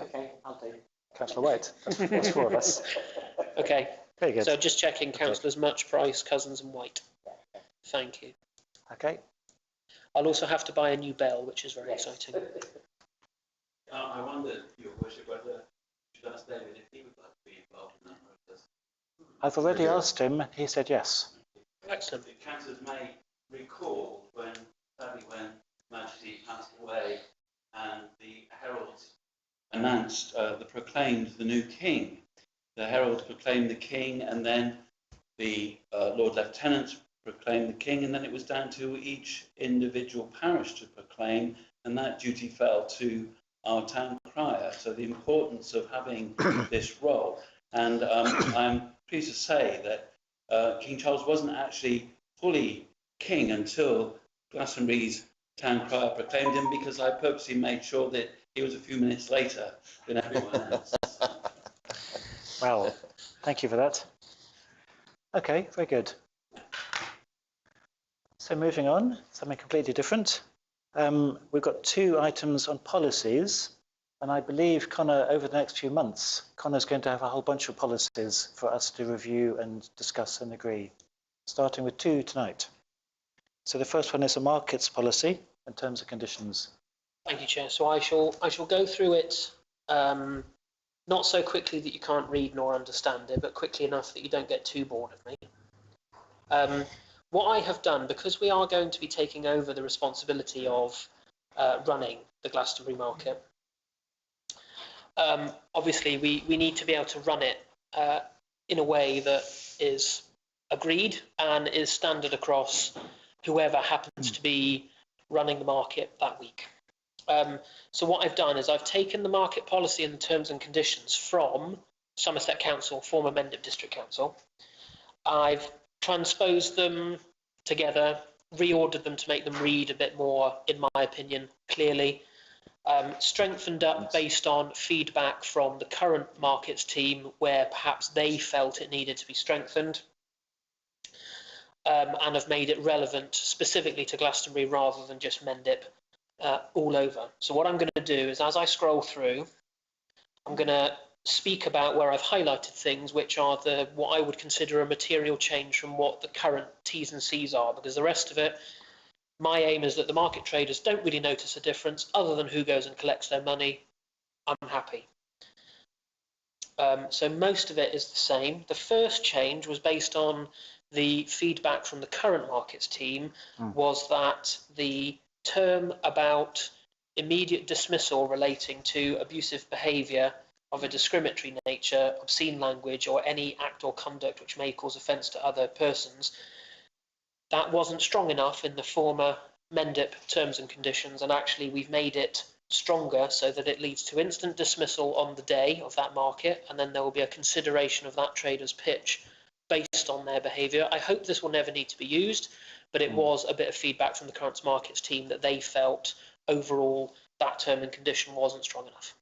Okay, I'll do. Councillor White, that's 4 of us. Okay. Very good. So just checking councillors Much, Price, Cousins and White. Thank you. Okay. I'll also have to buy a new bell, which is very exciting. I wonder, Your Worship, whether you should ask David if he would like to be involved in that process. I've already asked him, he said yes. Excellent. The councillors may recall when Majesty passed away and the heralds announced, proclaimed the new king. The heralds proclaimed the king, and then the Lord Lieutenants proclaimed the king, and then it was down to each individual parish to proclaim, and that duty fell to our town crier. So the importance of having this role, and I'm pleased to say that King Charles wasn't actually fully king until Glastonbury's town crier proclaimed him, because I purposely made sure that he was a few minutes later than everyone else. Well, thank you for that. Okay, very good. So moving on, something completely different. We've got 2 items on policies, and I believe, Connor, over the next few months, Connor's going to have a whole bunch of policies for us to review and discuss and agree, starting with 2 tonight. So the first one is a markets policy and terms and conditions. Thank you, Chair. So I shall go through it not so quickly that you can't read nor understand it, but quickly enough that you don't get too bored of me. What I have done, because we are going to be taking over the responsibility of running the Glastonbury market, obviously we need to be able to run it in a way that is agreed and is standard across whoever happens to be running the market that week. So what I've done is I've taken the market policy and the terms and conditions from Somerset Council, former Mendip District Council. I've transposed them together, reordered them to make them read a bit more, in my opinion, clearly. Strengthened up based on feedback from the current markets team where perhaps they felt it needed to be strengthened, and have made it relevant specifically to Glastonbury rather than just Mendip all over. So what I'm going to do is, as I scroll through, I'm going to speak about where I've highlighted things which are what I would consider a material change from what the current T's and C's are, because the rest of it, my aim is that the market traders don't really notice a difference other than who goes and collects their money. I'm happy. So most of it is the same. The first change was based on the feedback from the current markets team, was that the term about immediate dismissal relating to abusive behaviour of a discriminatory nature, obscene language, or any act or conduct which may cause offence to other persons, that wasn't strong enough in the former Mendip terms and conditions, and actually we've made it stronger so that it leads to instant dismissal on the day of that market, and then there will be a consideration of that trader's pitch based on their behaviour. I hope this will never need to be used, but it was a bit of feedback from the current markets team that they felt overall that term and condition wasn't strong enough.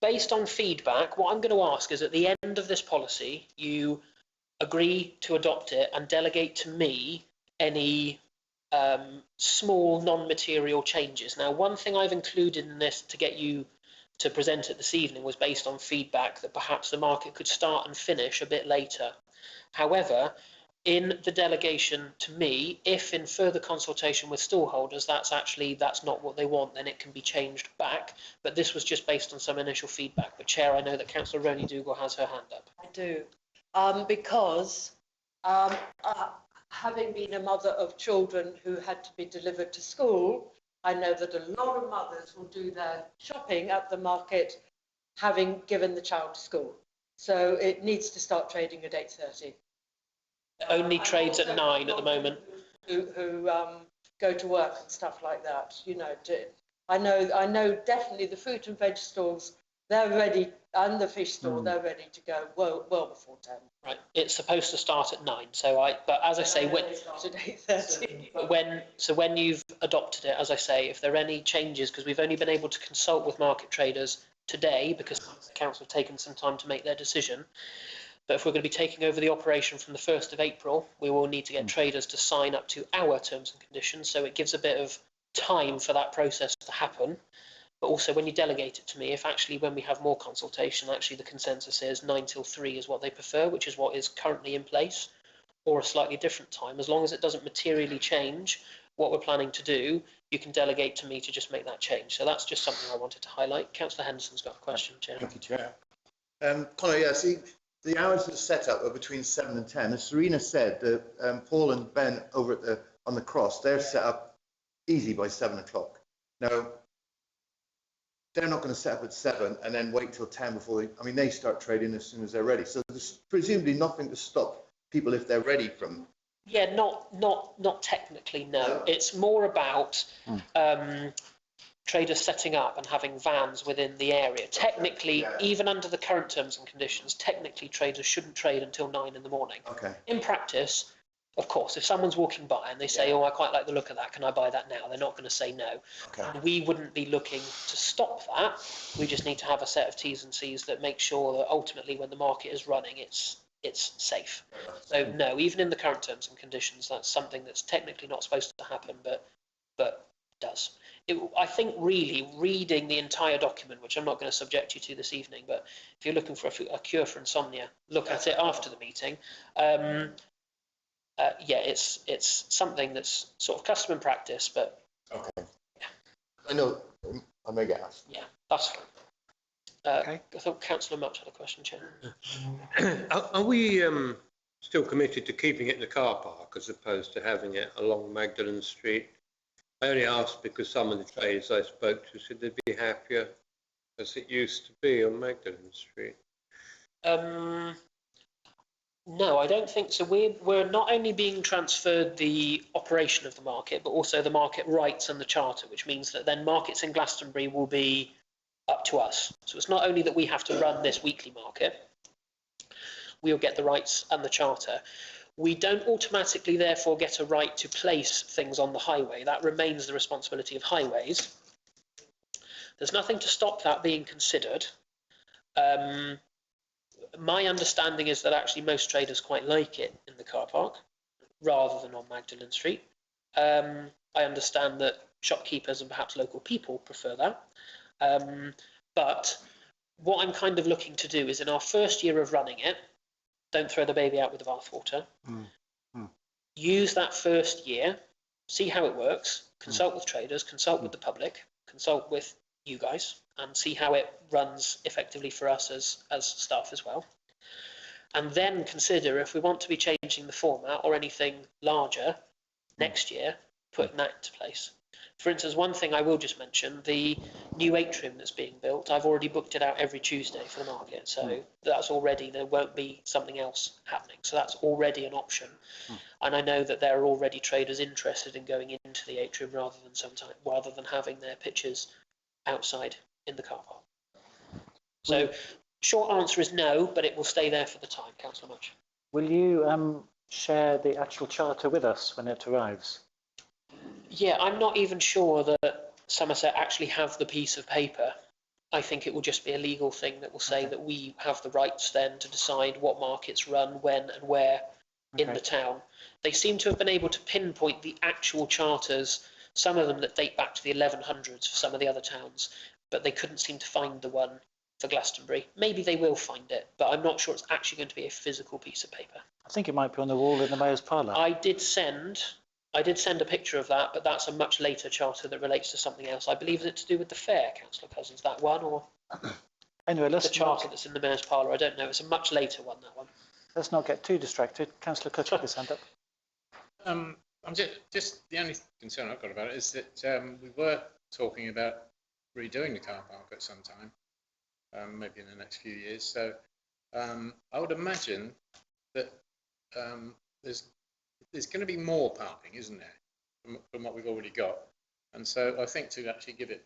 Based on feedback, what I'm going to ask is at the end of this policy, you agree to adopt it and delegate to me any small non-material changes. Now, one thing I've included in this to get you to present it this evening was based on feedback that perhaps the market could start and finish a bit later. However, in the delegation to me, if in further consultation with stallholders that's not what they want, then it can be changed back. But this was just based on some initial feedback. But Chair, I know that Councillor Roni Dougal has her hand up. I do, because having been a mother of children who had to be delivered to school, I know that a lot of mothers will do their shopping at the market having given the child to school. So it needs to start trading at 8:30. It only trades at 9 at the moment. Who go to work and stuff like that, you know. I know definitely the fruit and veg stalls, they're ready, and the fish store, they're ready to go well before 10. Right, it's supposed to start at 9. But as I say, when you've adopted it, as I say, if there are any changes, because we've only been able to consult with market traders today because the council have taken some time to make their decision. But if we're going to be taking over the operation from the 1st of April, we will need to get traders to sign up to our terms and conditions. So it gives a bit of time for that process to happen. But also when you delegate it to me, if actually when we have more consultation, actually the consensus is 9 till 3 is what they prefer, which is what is currently in place, or a slightly different time, as long as it doesn't materially change what we're planning to do, you can delegate to me to just make that change. So that's just something I wanted to highlight. Councillor Henderson's got a question, Chair. Thank you, Chair. Conor, yeah, see, the hours of set-up are between 7 and 10. As Serena said, Paul and Ben over on the cross, they're set up easy by 7 o'clock. Now, they're not going to set up at 7 and then wait till 10 before they start trading as soon as they're ready. So there's presumably nothing to stop people if they're ready from. Yeah, not technically, no. It's more about traders setting up and having vans within the area. Technically, even under the current terms and conditions, technically traders shouldn't trade until 9 in the morning. Okay. In practice, of course, if someone's walking by and they say, oh, I quite like the look of that, can I buy that now? They're not going to say no. Okay. And we wouldn't be looking to stop that. We just need to have a set of T's and C's that make sure that ultimately when the market is running, it's safe. So no, even in the current terms and conditions, that's something that's technically not supposed to happen, but does. I think really reading the entire document, which I'm not going to subject you to this evening, but if you're looking for a cure for insomnia, look at it after the meeting. Yeah, it's something that's sort of custom and practice, but okay. Yeah. I know I may get asked. Yeah, that's fine. Okay. I thought Councillor Much had a question, Chair. Are we still committed to keeping it in the car park as opposed to having it along Magdalen Street? I only asked because some of the traders I spoke to said they'd be happier as it used to be on Magdalen Street. No, I don't think so. We're not only being transferred the operation of the market, but also the market rights and the charter, which means that then markets in Glastonbury will be up to us. So it's not only that we have to run this weekly market, we'll get the rights and the charter. We don't automatically therefore get a right to place things on the highway. That remains the responsibility of highways. There's nothing to stop that being considered. My understanding is that actually most traders quite like it in the car park rather than on Magdalen Street. I understand that shopkeepers and perhaps local people prefer that. But what I'm kind of looking to do is in our first year of running it, don't throw the baby out with the bathwater. Use that first year, see how it works, consult with traders, consult with the public, consult with you guys, and see how it runs effectively for us as staff as well. And then consider if we want to be changing the format or anything larger next year, putting that into place. For instance, one thing I will just mention, the new atrium that's being built, I've already booked it out every Tuesday for the market. So that's already, there won't be something else happening. So that's already an option. And I know that there are already traders interested in going into the atrium rather than having their pitches outside in the car park. So short answer is no, but it will stay there for the time. Councillor Much. Will you share the actual charter with us when it arrives? Yeah, I'm not even sure that Somerset actually have the piece of paper. I think it will just be a legal thing that will say that we have the rights then to decide what markets run when and where in the town. They seem to have been able to pinpoint the actual charters, some of them that date back to the 1100s for some of the other towns, but they couldn't seem to find the one for Glastonbury. Maybe they will find it, but I'm not sure it's actually going to be a physical piece of paper. I think it might be on the wall in the Mayor's Parlour. I did send a picture of that, but that's a much later charter that relates to something else. I believe it's to do with the fair, Councillor Cousins, that one, or anyway, the charter that's in the Mayor's Parlour. I don't know. It's a much later one, that one. Let's not get too distracted. Councillor Cook had his hand up. I'm just the only concern I've got about it is that we were talking about redoing the car park at some time, maybe in the next few years. So I would imagine that there's going to be more parking, isn't there, from what we've already got? And so I think to actually give it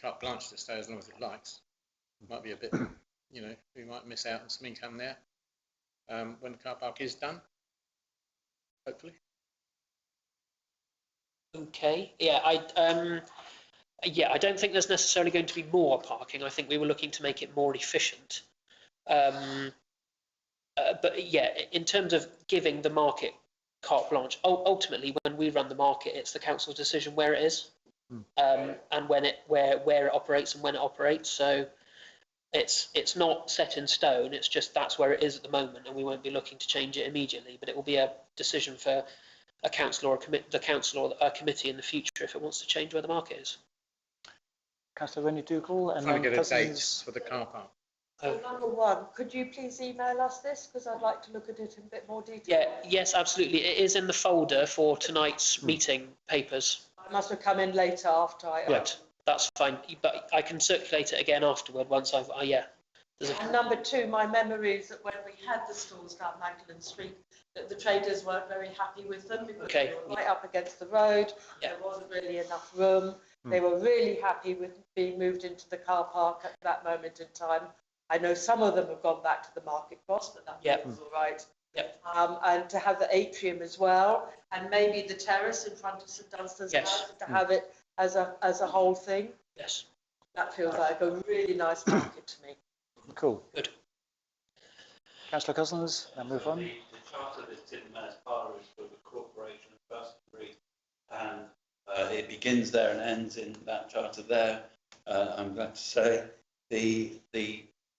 carte blanche to stay as long as it likes might be a bit, we might miss out on some income there when the car park is done, hopefully. Okay, yeah, I don't think there's necessarily going to be more parking. I think we were looking to make it more efficient. But yeah, in terms of giving the market carte blanche, ultimately when we run the market, it's the council's decision where it is, and where it operates and when it operates. So it's not set in stone. It's just that's where it is at the moment, and we won't be looking to change it immediately. But it will be a decision for a council or the council or a committee in the future if it wants to change where the market is. Councillor Rennie Dougal and trying to get Cousins. a date for the car park. Number one, could you please email us this, because I'd like to look at it in a bit more detail. Yeah, yes, absolutely. It is in the folder for tonight's meeting papers. I must have come in later after I. Right, that's fine. But I can circulate it again afterward once I've. Yeah. And number two, my memory is that when we had the stalls down Magdalen Street, that the traders weren't very happy with them because they were right up against the road. Yeah. There wasn't really enough room. They were really happy with being moved into the car park at that moment in time. I know some of them have gone back to the market cross, but that was all right. Yep. And to have the atrium as well, and maybe the terrace in front of St Dunstan's House, to have it as a whole thing. Yes. That feels like a really nice market to me. Cool. Good. Councillor Cousins, then move on. The charter that's in the Mayor's Parlour is for the Corporation of Glastonbury, and it begins there and ends in that charter there. I'm glad to say the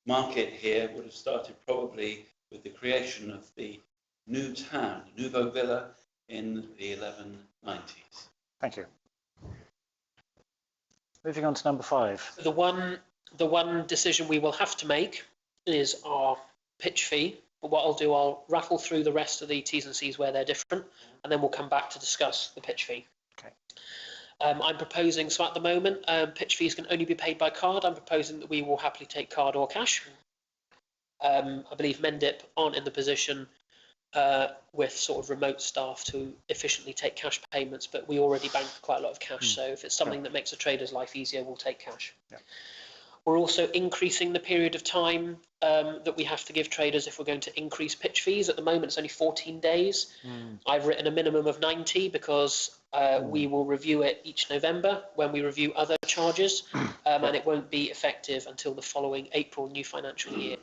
market here would have started probably with the creation of the new town, Nouveau Villa, in the 1190s. Thank you. Moving on to number 5. The one decision we will have to make is our pitch fee. But what I'll do, I'll rattle through the rest of the T's and C's where they're different, and then we'll come back to discuss the pitch fee. Okay. I'm proposing, so at the moment, pitch fees can only be paid by card. I'm proposing that we will happily take card or cash. I believe Mendip aren't in the position with sort of remote staff to efficiently take cash payments, but we already bank quite a lot of cash. So if it's something that makes a trader's life easier, we'll take cash. Yeah. We're also increasing the period of time that we have to give traders if we're going to increase pitch fees. At the moment, it's only 14 days. I've written a minimum of 90 because we will review it each November when we review other charges, and it won't be effective until the following April new financial year.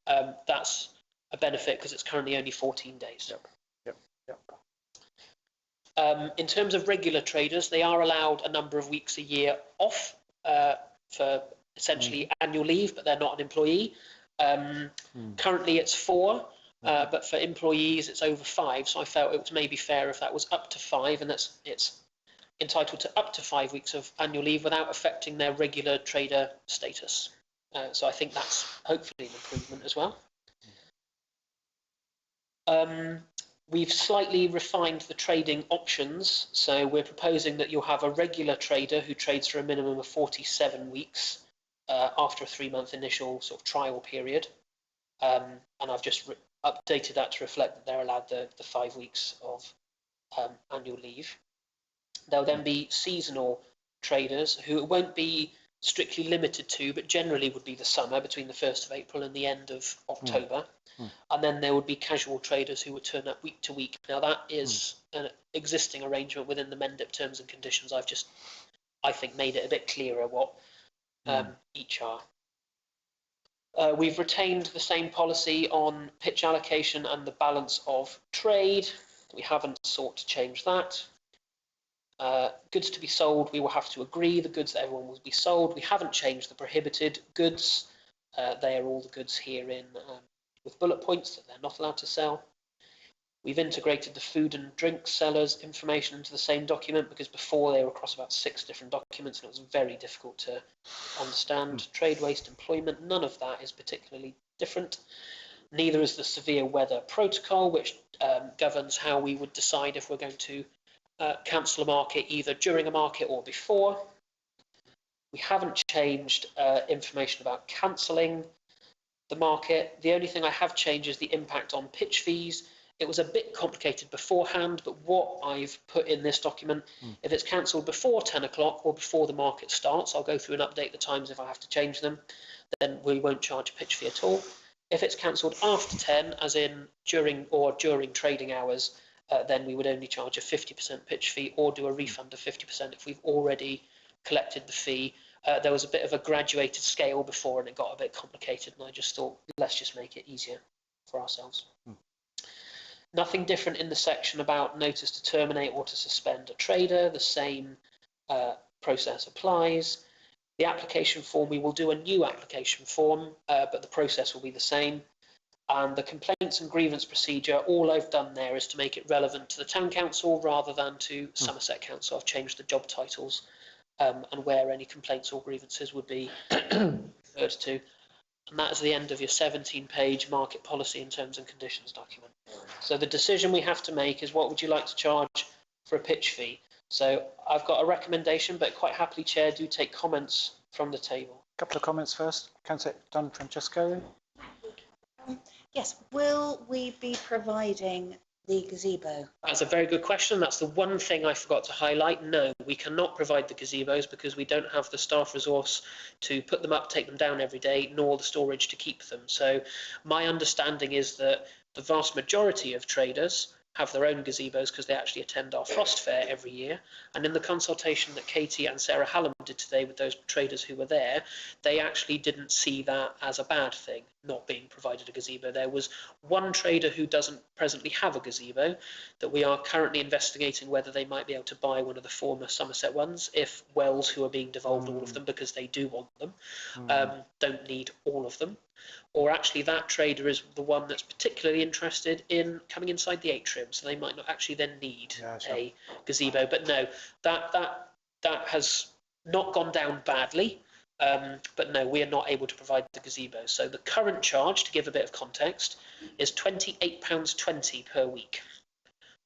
That's a benefit because it's currently only 14 days. In terms of regular traders, they are allowed a number of weeks a year off for essentially annual leave, but they're not an employee. Currently it's 4, but for employees it's over 5, so I felt it was maybe fair if that was up to 5, and it's entitled to up to 5 weeks of annual leave without affecting their regular trader status. So I think that's hopefully an improvement as well. We've slightly refined the trading options, so we're proposing that you'll have a regular trader who trades for a minimum of 47 weeks after a 3-month initial sort of trial period, and I've just updated that to reflect that they're allowed the 5 weeks of annual leave. There'll then be seasonal traders who won't be strictly limited to, but generally would be the summer between the 1st of April and the end of October. And then there would be casual traders who would turn up week to week. Now that is an existing arrangement within the MENDIP terms and conditions. I've just, I think, made it a bit clearer what each are. We've retained the same policy on pitch allocation and the balance of trade. We haven't sought to change that. Goods to be sold, we will have to agree the goods that everyone will be sold. We haven't changed the prohibited goods. They are all the goods herein with bullet points that they're not allowed to sell. We've integrated the food and drink sellers information into the same document because before they were across about 6 different documents and it was very difficult to understand. Trade waste, employment, none of that is particularly different. Neither is the severe weather protocol, which governs how we would decide if we're going to cancel a market either during a market or before. We haven't changed information about cancelling the market. The only thing I have changed is the impact on pitch fees. It was a bit complicated beforehand, but what I've put in this document, if it's cancelled before 10 o'clock or before the market starts, I'll go through and update the times if I have to change them, then we won't charge a pitch fee at all. If it's cancelled after 10, as in during trading hours, then we would only charge a 50% pitch fee or do a refund of 50% if we've already collected the fee. There was a bit of a graduated scale before and it got a bit complicated, and I just thought, let's just make it easier for ourselves. Nothing different in the section about notice to terminate or to suspend a trader. The same process applies. The application form, we will do a new application form, but the process will be the same. And the complaints and grievance procedure, all I've done there is to make it relevant to the Town Council rather than to Somerset Council. I've changed the job titles and where any complaints or grievances would be referred to. And that is the end of your 17-page market policy and terms and conditions document. So the decision we have to make is, what would you like to charge for a pitch fee? So I've got a recommendation, but quite happily, Chair, do take comments from the table. A couple of comments first. Councillor Don Francesco. Yes, will we be providing the gazebo? That's a very good question. That's the one thing I forgot to highlight. No, we cannot provide the gazebos because we don't have the staff resource to put them up, take them down every day, nor the storage to keep them. So my understanding is that the vast majority of traders have their own gazebos because they actually attend our frost fair every year. And in the consultation that Katie and Sarah Hallam did today with those traders who were there, they actually didn't see that as a bad thing, not being provided a gazebo. There was one trader who doesn't presently have a gazebo that we are currently investigating whether they might be able to buy one of the former Somerset ones if Wells, who are being devolved all of them because they do want them, don't need all of them. Or actually that trader is the one that's particularly interested in coming inside the atrium, so they might not actually then need a gazebo. But no, that has not gone down badly, but no, we are not able to provide the gazebo. So the current charge, to give a bit of context, is £28.20 per week.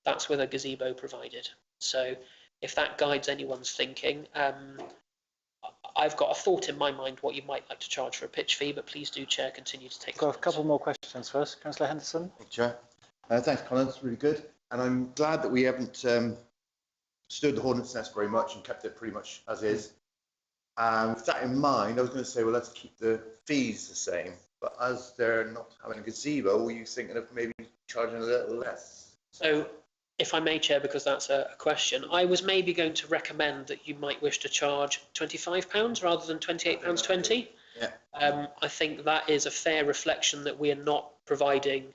That's with a gazebo provided. So if that guides anyone's thinking, I've got a thought in my mind what you might like to charge for a pitch fee, but please do, Chair, continue to take comments. Got a couple more questions first. Councillor Henderson. Chair. Thanks, Colin. That's really good. And I'm glad that we haven't stirred the hornet's nest very much and kept it pretty much as is. And with that in mind, I was going to say, well, let's keep the fees the same. But as they're not having a gazebo, were you thinking of maybe charging a little less? So, if I may, Chair, because that's a question, I was maybe going to recommend that you might wish to charge £25 rather than £28.20. Yeah. I think that is a fair reflection that we are not providing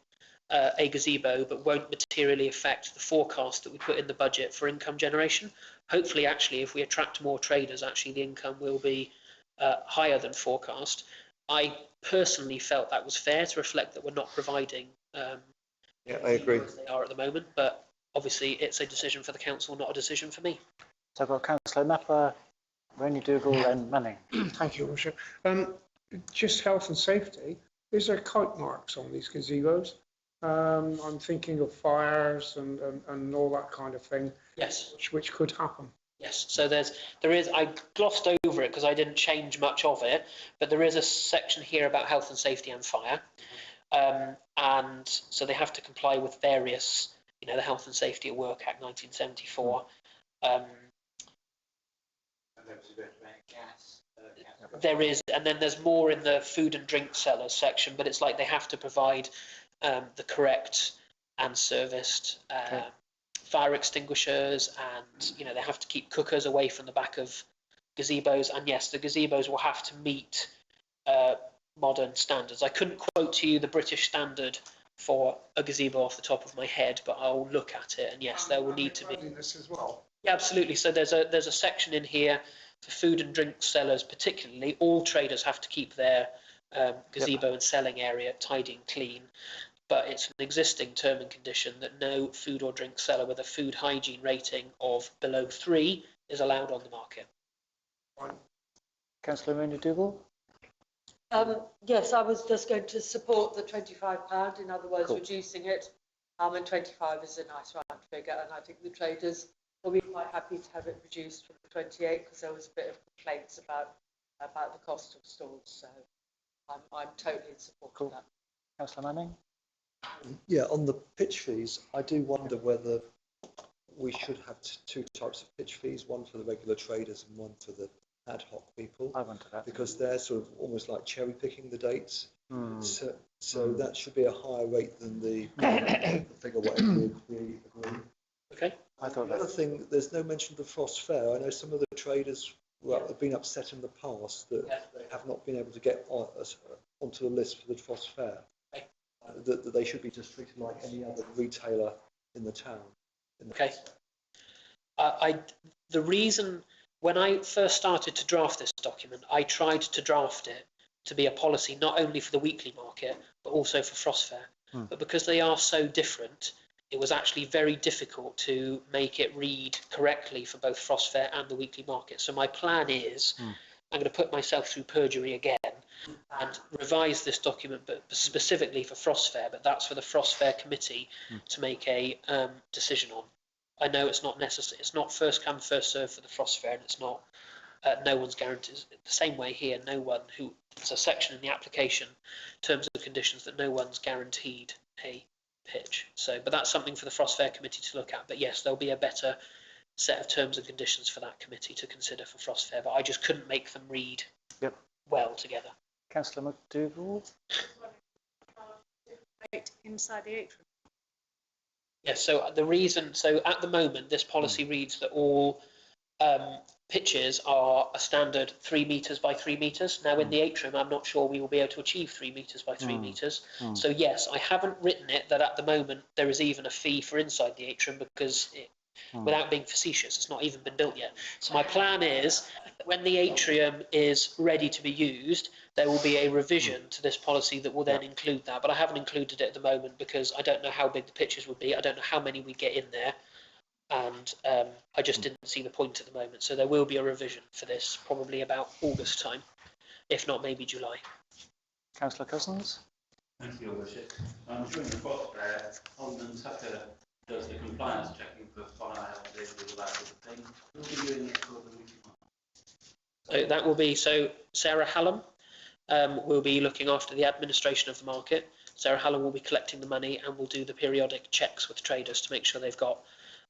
a gazebo, but won't materially affect the forecast that we put in the budget for income generation. Hopefully, actually, if we attract more traders, actually the income will be higher than forecast. I personally felt that was fair to reflect that we're not providing yeah, I agree. as they are at the moment, but obviously it's a decision for the council, not a decision for me. So I've got Councillor Napper, Ronnie Dougal and Manning. Thank you, Worship. Just health and safety, is there kite marks on these gazebos? I'm thinking of fires and all that kind of thing. Yes. Which could happen. Yes, so there is, I glossed over it because I didn't change much of it, but there is a section here about health and safety and fire. And so they have to comply with various, the Health and Safety at Work Act 1974. There is, and then there's more in the food and drink sellers section, but it's like they have to provide the correct and serviced fire extinguishers, and they have to keep cookers away from the back of gazebos. And yes, the gazebos will have to meet modern standards. I couldn't quote to you the British standard for a gazebo off the top of my head, but I'll look at it, and yes, there will need to be this as well. Yeah, absolutely. So there's a section in here for food and drink sellers, particularly. All traders have to keep their gazebo and selling area tidy and clean, but it's an existing term and condition that no food or drink seller with a food hygiene rating of below 3 is allowed on the market. Councillor Ronnie Dougal? Yes, I was just going to support the £25, in other words, reducing it. And 25 is a nice round figure, and I think the traders will be quite happy to have it reduced from the 28 because there was a bit of complaints about the cost of stalls. So I'm totally in support of that. Councillor Manning? Yeah, on the pitch fees, I do wonder whether we should have two types of pitch fees, one for the regular traders and one for the ad hoc people. I wonder that. Because they're sort of almost like cherry picking the dates. So that should be a higher rate than the figure whatever we agree. Okay. I thought the other thing, there's no mention of the Frost Fair. I know some of the traders have been upset in the past that they have not been able to get onto the list for the Frost Fair. That they should be just treated like any other retailer in the town. Okay. The reason, when I first started to draft this document, I tried to draft it to be a policy not only for the weekly market, but also for Frost Fair. But because they are so different, it was actually very difficult to make it read correctly for both Frost Fair and the weekly market. So my plan is, I'm going to put myself through perjury again and revise this document, but specifically for Frost Fair, but that's for the Frost Fair committee to make a decision on. I know it's not necessary, it's not first come, first serve for the Frost Fair, and it's not, no one's guaranteed. The same way here, no one who, there's a section in the application, terms and conditions, that no one's guaranteed a pitch. So, but that's something for the Frost Fair committee to look at. But yes, there'll be a better set of terms and conditions for that committee to consider for Frost Fair, but I just couldn't make them read well together. Councillor McDougall? Inside the atrium. Yes, so the reason, so at the moment, this policy reads that all pitches are a standard 3 metres by 3 metres. Now in the atrium, I'm not sure we will be able to achieve 3 metres by 3 metres. So yes, I haven't written it that at the moment there is even a fee for inside the atrium because without being facetious, it's not even been built yet. So my plan is that when the atrium is ready to be used, there will be a revision to this policy that will then include that. But I haven't included it at the moment because I don't know how big the pitches would be. I don't know how many we get in there. And I just didn't see the point at the moment. So there will be a revision for this, probably about August time, if not maybe July. Councillor Cousins? Thank you, Your Worship. During the Frost Fair, Alderman Tucker does the compliance checking for fire, all that sort of thing. We'll be doing it for the weekly market. So that will be, so Sarah Hallam will be looking after the administration of the market. Sarah Hallam will be collecting the money and will do the periodic checks with traders to make sure they've got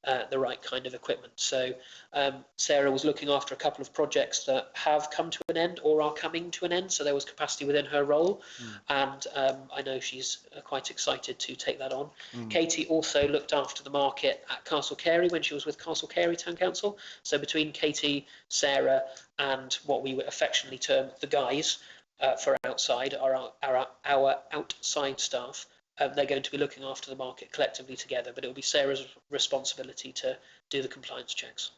the right kind of equipment. So Sarah was looking after a couple of projects that have come to an end or are coming to an end, so there was capacity within her role, and I know she's quite excited to take that on. Katie also looked after the market at Castle Carey when she was with Castle Carey Town Council. So between Katie, Sarah, and what we would affectionately term the guys for outside, our outside staff, they're going to be looking after the market collectively together, but it will be Sarah's responsibility to do the compliance checks.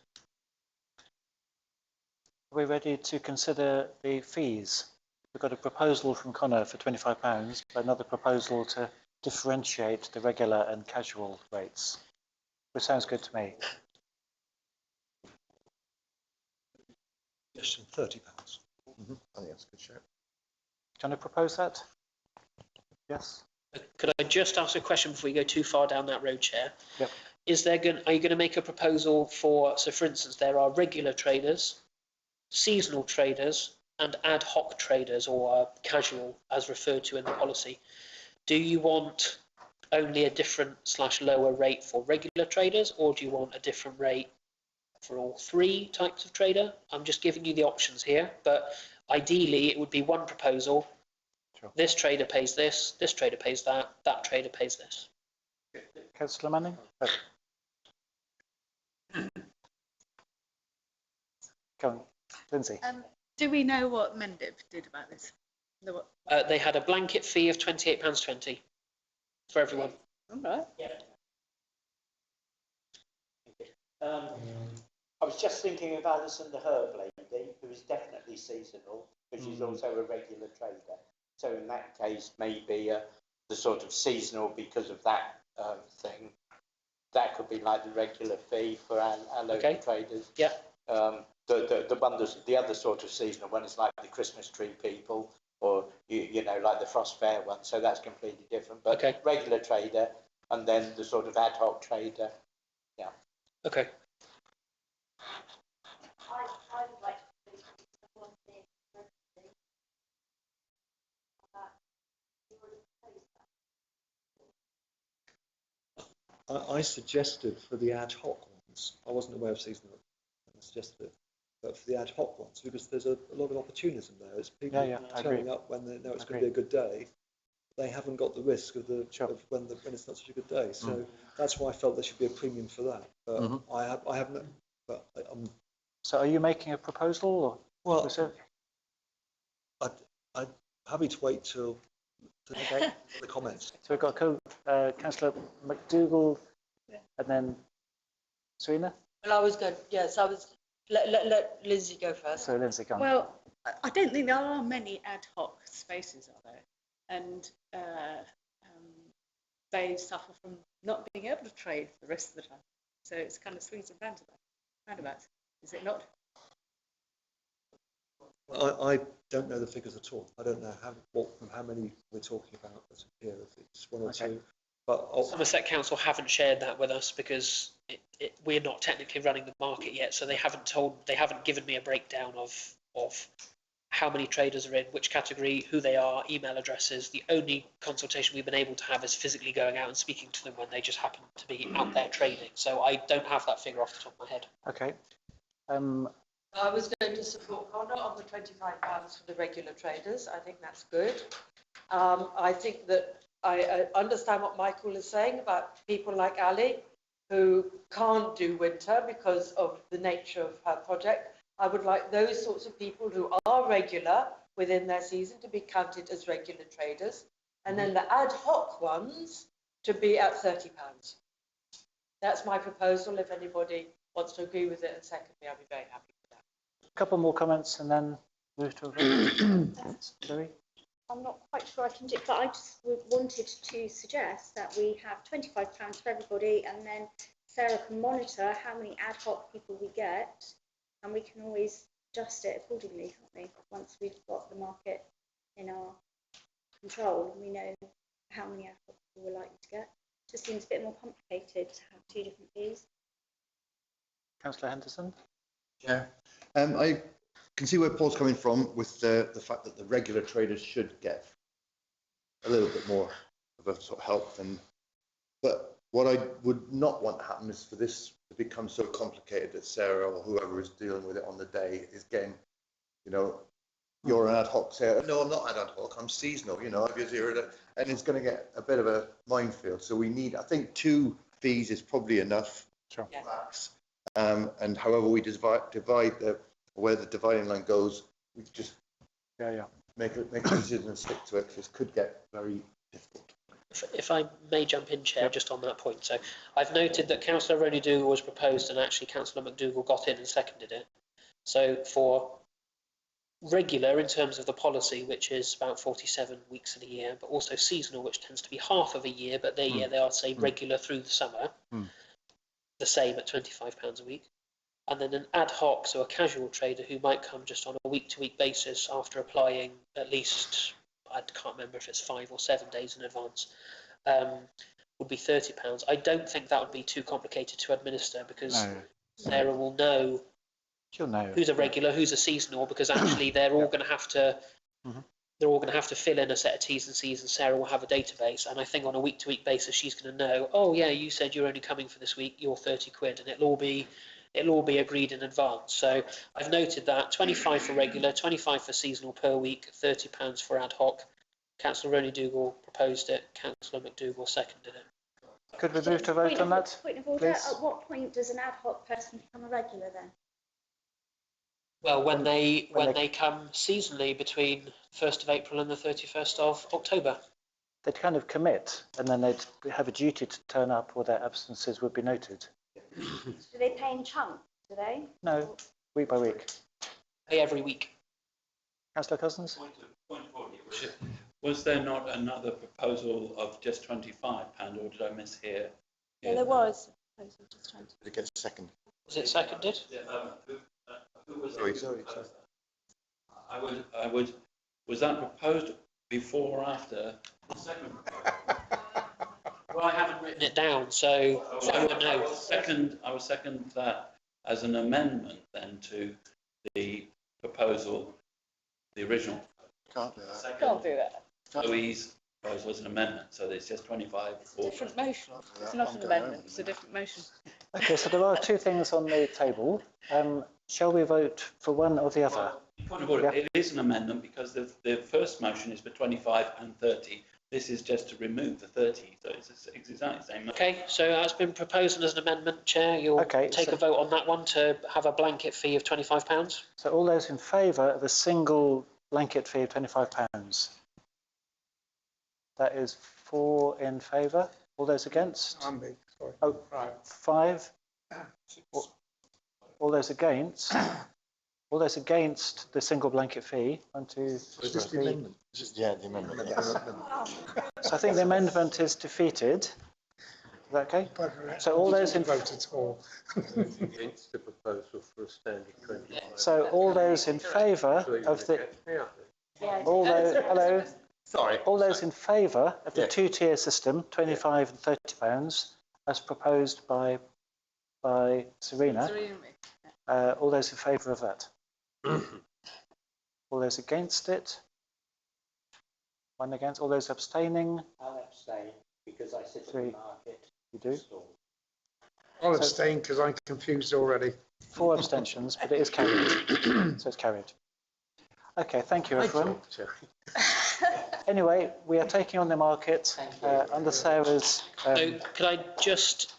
Are we ready to consider the fees? We've got a proposal from Connor for £25, but another proposal to differentiate the regular and casual rates, which sounds good to me. Yes, £30. I think that's a good shout. Can I propose that? Yes. Could I just ask a question before you go too far down that road, Chair? Yep. Are you going to make a proposal for, so for instance, there are regular traders, seasonal traders, and ad hoc traders, or casual, as referred to in the policy. Do you want only a different / lower rate for regular traders, or do you want a different rate for all three types of trader? I'm just giving you the options here, but ideally it would be one proposal. Sure. This trader pays this trader pays that, that trader pays this. Councillor Manning? Come on, Lindsay. Do we know what Mendip did about this? They had a blanket fee of £28.20 for everyone. All right. Yeah. I was just thinking of Alison the herb lady, who is definitely seasonal, but she's also a regular trader. So in that case, maybe the sort of seasonal, because of that thing, that could be like the regular fee for our local traders. Yeah. The other sort of seasonal one is like the Christmas tree people, or you know, like the Frost Fair one. So that's completely different. But regular trader, and then the sort of ad hoc trader. Yeah. Okay. I would like to I suggested for the ad hoc ones, I wasn't aware of seasonal, I suggested it, but for the ad hoc ones, because there's a lot of opportunism there. It's people turning up when they know it's going to be a good day. They haven't got the risk of when it's not such a good day. So that's why I felt there should be a premium for that. But I have no. But so are you making a proposal? Or I'm happy to wait till the comments. So we've got Councillor McDougall and then Serena? Well, I was good. Yes, I was. Let Lindsay go first. So Lindsay, go on. Well, I don't think there are many ad hoc spaces, are there? And they suffer from not being able to trade the rest of the time. So it's kind of swings and roundabouts, is it not? I don't know the figures at all. I don't know how many we're talking about here, if it's one or two. But Somerset Council haven't shared that with us because we're not technically running the market yet, so they haven't given me a breakdown of how many traders are in, which category, who they are, email addresses. The only consultation we've been able to have is physically going out and speaking to them when they just happen to be out there trading. So I don't have that figure off the top of my head. Okay. I was going to support Connor on the £25 for the regular traders. I think that's good. I think that I understand what Michael is saying about people like Ali who can't do winter because of the nature of her project. I would like those sorts of people who are regular within their season to be counted as regular traders, and then the ad hoc ones to be at £30. That's my proposal. If anybody wants to agree with it and second me, I'll be very happy with that. A couple more comments and then move to a vote. Zoe? I'm not quite sure I can do it, but I just wanted to suggest that we have £25 for everybody, and then Sarah can monitor how many ad hoc people we get, and we can always adjust it accordingly, can't we? Once we've got the market in our control and we know how many ad hoc people we're likely to get. It just seems a bit more complicated to have two different fees. Councillor Henderson? Yeah. I can see where Paul's coming from with the fact that the regular traders should get a little bit more of a sort of help than, but What I would not want to happen is for this to become so complicated that Sarah or whoever is dealing with it on the day is getting, you know, you're an ad hoc, Sarah. No, I'm not an ad hoc, I'm seasonal, you know, I've just heard it. And it's going to get a bit of a minefield. So we need, I think 2 fees is probably enough. Sure. Max. And however we divide where the dividing line goes, we could just make a decision and stick to it, because it could get very difficult. If I may jump in, Chair, just on that point. So I've noted that Councillor Ronnie Dougal was proposed and actually Councillor McDougall got in and seconded it. So for regular in terms of the policy, which is about 47 weeks in a year, but also seasonal, which tends to be half of a year, but they are, say, regular through the summer, the same at £25 a week. And then an ad hoc, so a casual trader who might come just on a week-to-week basis after applying at least, I can't remember if it's 5 or 7 days in advance, would be £30. I don't think that would be too complicated to administer, because Sarah will know, she'll know who's a regular, who's a seasonal, because actually they're all going to have to they're all going to have to fill in a set of T's and C's, and Sarah will have a database. And I think on a week-to-week basis, she's going to know, oh yeah, you said you're only coming for this week, you're 30 quid, and it'll all be agreed in advance. So I've noted that 25 for regular, 25 for seasonal per week, £30 for ad hoc. Councillor Ronnie Dougal proposed it, Councillor McDougall seconded it. Could we move to vote on that? Point of order, at what point does an ad hoc person become a regular then? Well, when they come seasonally between 1st of April and the 31st of October. They'd kind of commit, and then they'd have a duty to turn up, or their absences would be noted. Do they pay in chunks, do they? No, week by week. Pay every week. Councillor Cousins? Point of order. Was there not another proposal of just £25, or did I mishear? Yeah, there was. Just trying to... Did it get seconded? Was it seconded? Who was Sorry. Was that proposed before or after the second proposal? Well, I haven't written it down, so I wouldn't know. I would second that as an amendment then to the proposal, the original. Can't do that. Louise proposal was an amendment, so there's just 25. Different motion. It's not an amendment, it's a different motion. Okay, so there are 2 things on the table. Shall we vote for one or the other? Point of order, it is an amendment because the first motion is for 25 and 30. This is just to remove the 30, so it's exactly the same motion. Okay, so that's been proposed as an amendment, Chair. You'll take a vote on that one to have a blanket fee of £25. So all those in favour of a single blanket fee of £25? That is 4 in favour. All those against? I'm big, sorry. Oh, 5. All those against? All those against the single blanket fee? 1, 2, 3. Just the amendment. The amendment. Yes. So I think the amendment is defeated. Is that okay? So all those in vote at all. Against the proposal for a standard 25. So all those in favour of the all those in favour of the 2-tier system, £25 and £30, as proposed by Serena. All those in favour of that? All those against it? 1 against. All those abstaining? I'll abstain because I sit Three. in the market. You do? I'll abstain because I'm confused already. 4 abstentions, but it is carried. So it's carried. Okay, thank you, everyone. Anyway, we are taking on the market under Sarah's... So could I just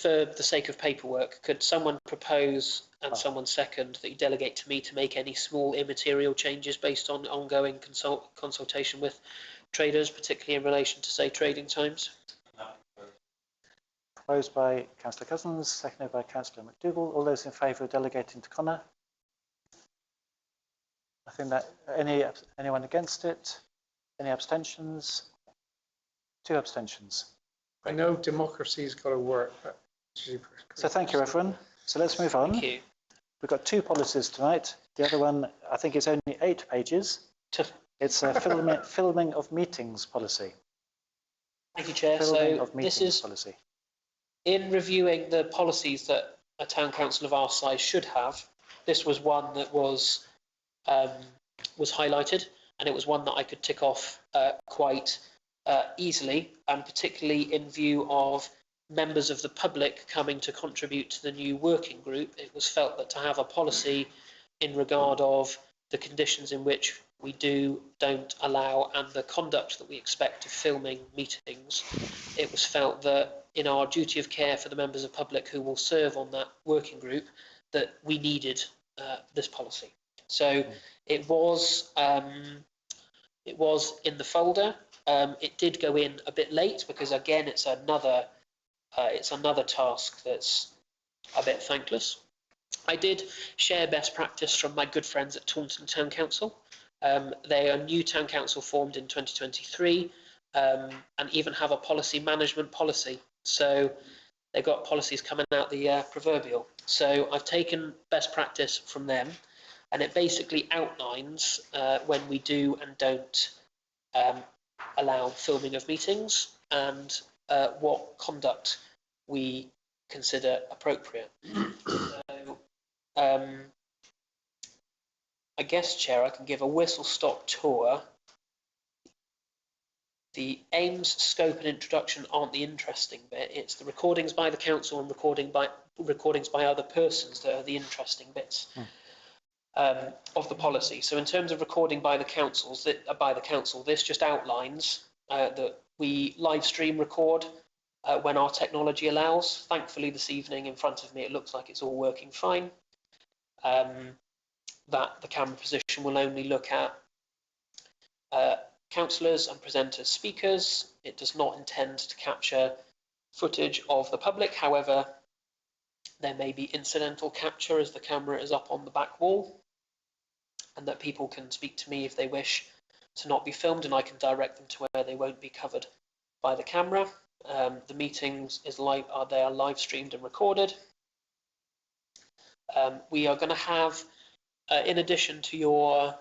for the sake of paperwork, could someone propose and someone second that you delegate to me to make any small immaterial changes based on ongoing consultation with traders, particularly in relation to, say, trading times? Proposed by Councillor Cousins, seconded by Councillor McDougall. All those in favour of delegating to Connor? I think that anyone against it? Any abstentions? 2 abstentions. I know democracy's got to work. But... So thank you, everyone. So let's move on. Thank you. We've got 2 policies tonight. The other one, I think, is only 8 pages. It's a filming of meetings policy. Thank you, Chair. Filming So of meetings this is policy. in reviewing the policies that a town council of our size should have. This was one that was highlighted, and it was one that I could tick off quite easily, and particularly in view of members of the public coming to contribute to the new working group, it was felt that to have a policy in regard of the conditions in which we don't allow and the conduct that we expect of filming meetings, it was felt that in our duty of care for the members of public who will serve on that working group, that we needed this policy. So it was in the folder. It did go in a bit late because, again, it's another task that's a bit thankless. I did share best practice from my good friends at Taunton Town Council. They are a new town council formed in 2023 and even have a policy management policy. So they've got policies coming out the proverbial. So I've taken best practice from them, and it basically outlines when we do and don't allow filming of meetings and what conduct we consider appropriate. So, I guess, Chair, I can give a whistle-stop tour. The aims, scope and introduction aren't the interesting bit. It's the recordings by the council and recordings by other persons that are the interesting bits of the policy. So in terms of recording by the council, this just outlines that we live stream record when our technology allows. Thankfully, this evening in front of me, it looks like it's all working fine. That the camera position will only look at councillors and presenters, speakers. It does not intend to capture footage of the public. However, there may be incidental capture as the camera is up on the back wall, and that people can speak to me if they wish to not be filmed, and I can direct them to where they won't be covered by the camera. The meetings they are live streamed and recorded. We are going to have, in addition to your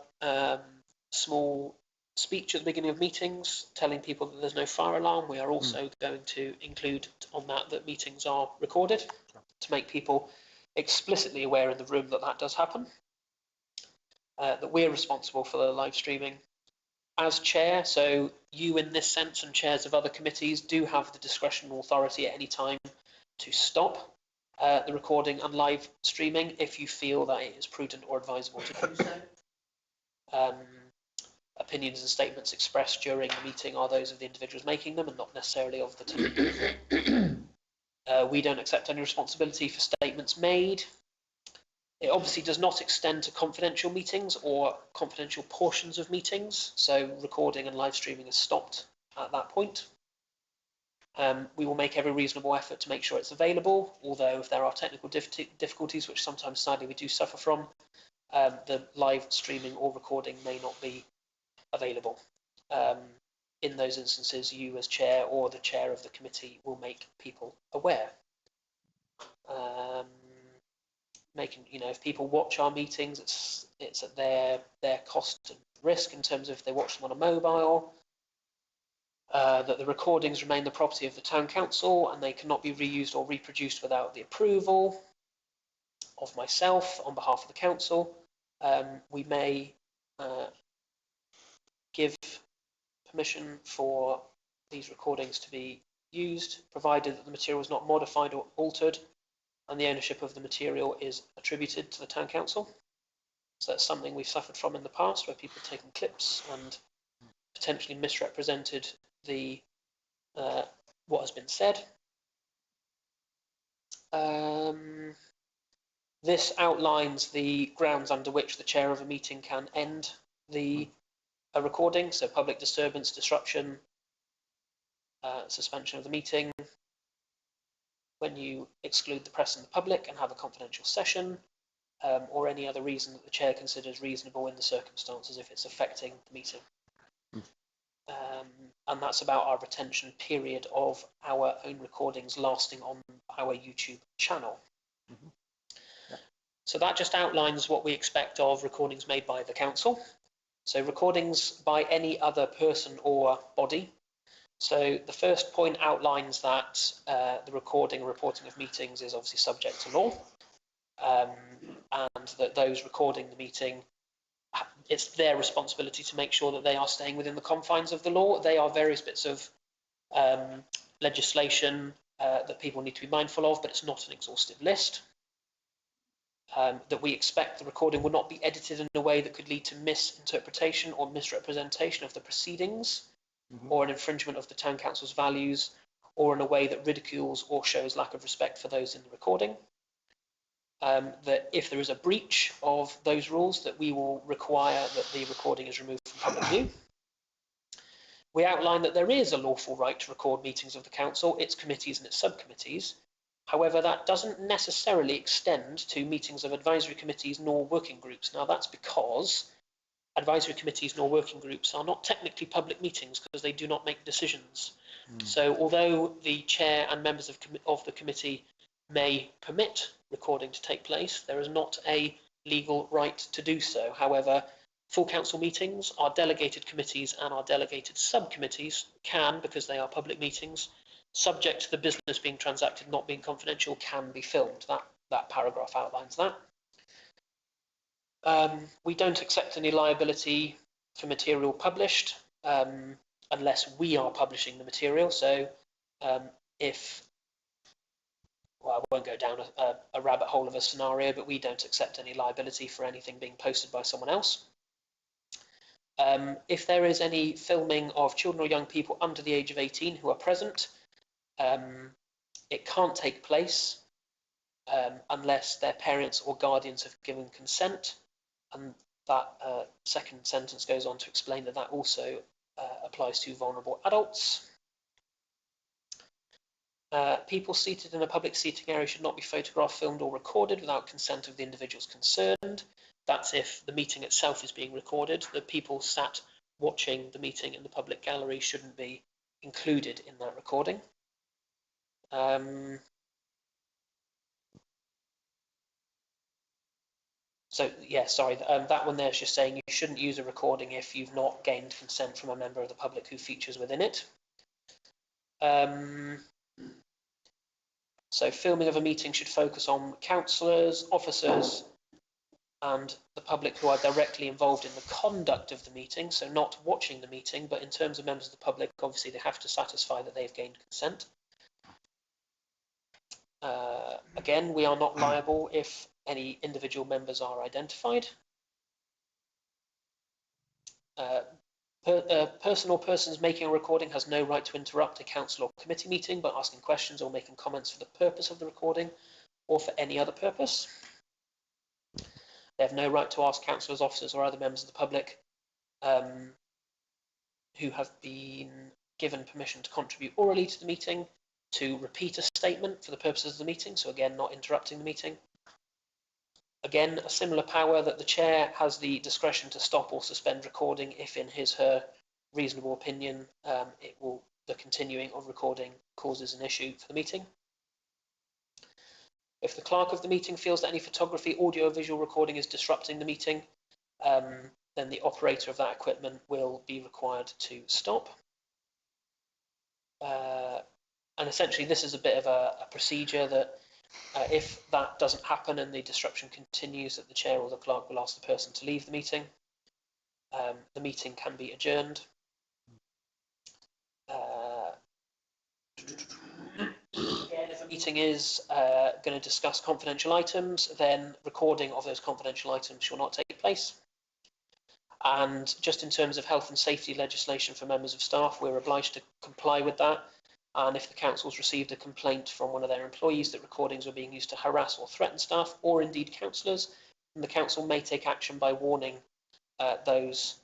small speech at the beginning of meetings telling people that there's no fire alarm, we are also going to include on that meetings are recorded to make people explicitly aware in the room that that does happen, that we're responsible for the live streaming. As chair, so you in this sense and chairs of other committees do have the discretion and authority at any time to stop the recording and live streaming if you feel that it is prudent or advisable to do so. Opinions and statements expressed during the meeting are those of the individuals making them and not necessarily of the team. We don't accept any responsibility for statements made. It obviously does not extend to confidential meetings or confidential portions of meetings, so recording and live streaming is stopped at that point. We will make every reasonable effort to make sure it's available, although if there are technical difficulties, which sometimes sadly we do suffer from, the live streaming or recording may not be available. In those instances, you as chair or the chair of the committee will make people aware. If people watch our meetings, it's at their cost and risk in terms of if they watch them on a mobile. That the recordings remain the property of the town council and they cannot be reused or reproduced without the approval of myself on behalf of the council. We may give permission for these recordings to be used, provided that the material is not modified or altered and the ownership of the material is attributed to the town council. So that's something we've suffered from in the past, where people have taken clips and potentially misrepresented what has been said. This outlines the grounds under which the chair of a meeting can end a recording, so public disturbance, disruption, suspension of the meeting, when you exclude the press and the public and have a confidential session, or any other reason that the chair considers reasonable in the circumstances if it's affecting the meeting. And that's about our retention period of our own recordings lasting on our YouTube channel. So that just outlines what we expect of recordings made by the council. So recordings by any other person or body. So the first point outlines that the recording and reporting of meetings is obviously subject to law, and that those recording the meeting it's their responsibility to make sure that they are staying within the confines of the law. They are various bits of legislation that people need to be mindful of, but it's not an exhaustive list. That we expect the recording will not be edited in a way that could lead to misinterpretation or misrepresentation of the proceedings, or an infringement of the town council's values, or in a way that ridicules or shows lack of respect for those in the recording. That if there is a breach of those rules, that we will require that the recording is removed from public view. We outline that there is a lawful right to record meetings of the council, its committees and its subcommittees. However, that doesn't necessarily extend to meetings of advisory committees nor working groups. Now, that's because advisory committees nor working groups are not technically public meetings because they do not make decisions. So although the chair and members of the committee may permit recording to take place, there is not a legal right to do so. However, full council meetings, our delegated committees and our delegated subcommittees can, because they are public meetings, subject to the business being transacted not being confidential, can be filmed. That paragraph outlines that. We don't accept any liability for material published unless we are publishing the material. So well, I won't go down a rabbit hole of a scenario, but we don't accept any liability for anything being posted by someone else. If there is any filming of children or young people under the age of 18 who are present, it can't take place unless their parents or guardians have given consent, and that second sentence goes on to explain that that also applies to vulnerable adults. People seated in a public seating area should not be photographed, filmed or recorded without consent of the individuals concerned. That's if the meeting itself is being recorded. The people sat watching the meeting in the public gallery shouldn't be included in that recording. So, yeah, sorry, that one there is just saying you shouldn't use a recording if you've not gained consent from a member of the public who features within it. So filming of a meeting should focus on councillors, officers, and the public who are directly involved in the conduct of the meeting. So not watching the meeting, but in terms of members of the public, obviously they have to satisfy that they've gained consent. Again, we are not liable if any individual members are identified. A person or persons making a recording has no right to interrupt a council or committee meeting by asking questions or making comments for the purpose of the recording or for any other purpose. They have no right to ask councillors, officers or other members of the public who have been given permission to contribute orally to the meeting to repeat a statement for the purposes of the meeting, so again, not interrupting the meeting. Again, a similar power that the chair has the discretion to stop or suspend recording if, in his/her reasonable opinion, the continuing of recording causes an issue for the meeting. If the clerk of the meeting feels that any photography, audio, or visual recording is disrupting the meeting, then the operator of that equipment will be required to stop. And essentially, this is a bit of a procedure that if that doesn't happen and the disruption continues, that the chair or the clerk will ask the person to leave the meeting. The meeting can be adjourned. Again, if a meeting is going to discuss confidential items, then recording of those confidential items shall not take place. And just in terms of health and safety legislation for members of staff, we're obliged to comply with that. And if the council's received a complaint from one of their employees that recordings are being used to harass or threaten staff, or indeed councillors, then the council may take action by warning those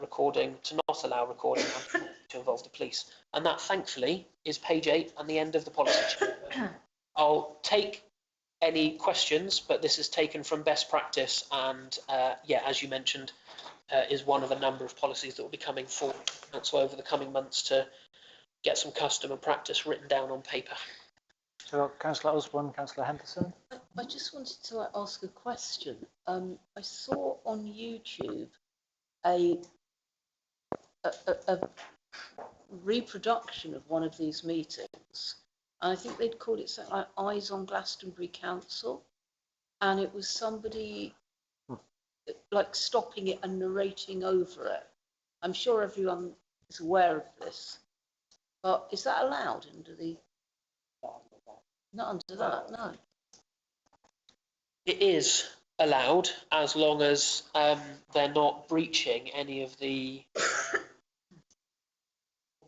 recording to not allow recording and to involve the police. And that, thankfully, is page 8 and the end of the policy. I'll take any questions, but this is taken from best practice and, yeah, as you mentioned, is one of a number of policies that will be coming forward to the council over the coming months to get some custom and practice written down on paper. So, Councillor Osborne, Councillor Henderson. I just wanted to ask a question. I saw on YouTube a reproduction of one of these meetings, and I think they'd called it something like Eyes on Glastonbury Council, and it was somebody like stopping it and narrating over it. I'm sure everyone is aware of this, but is that allowed under the? Not under that, no. It is allowed as long as they're not breaching any of the.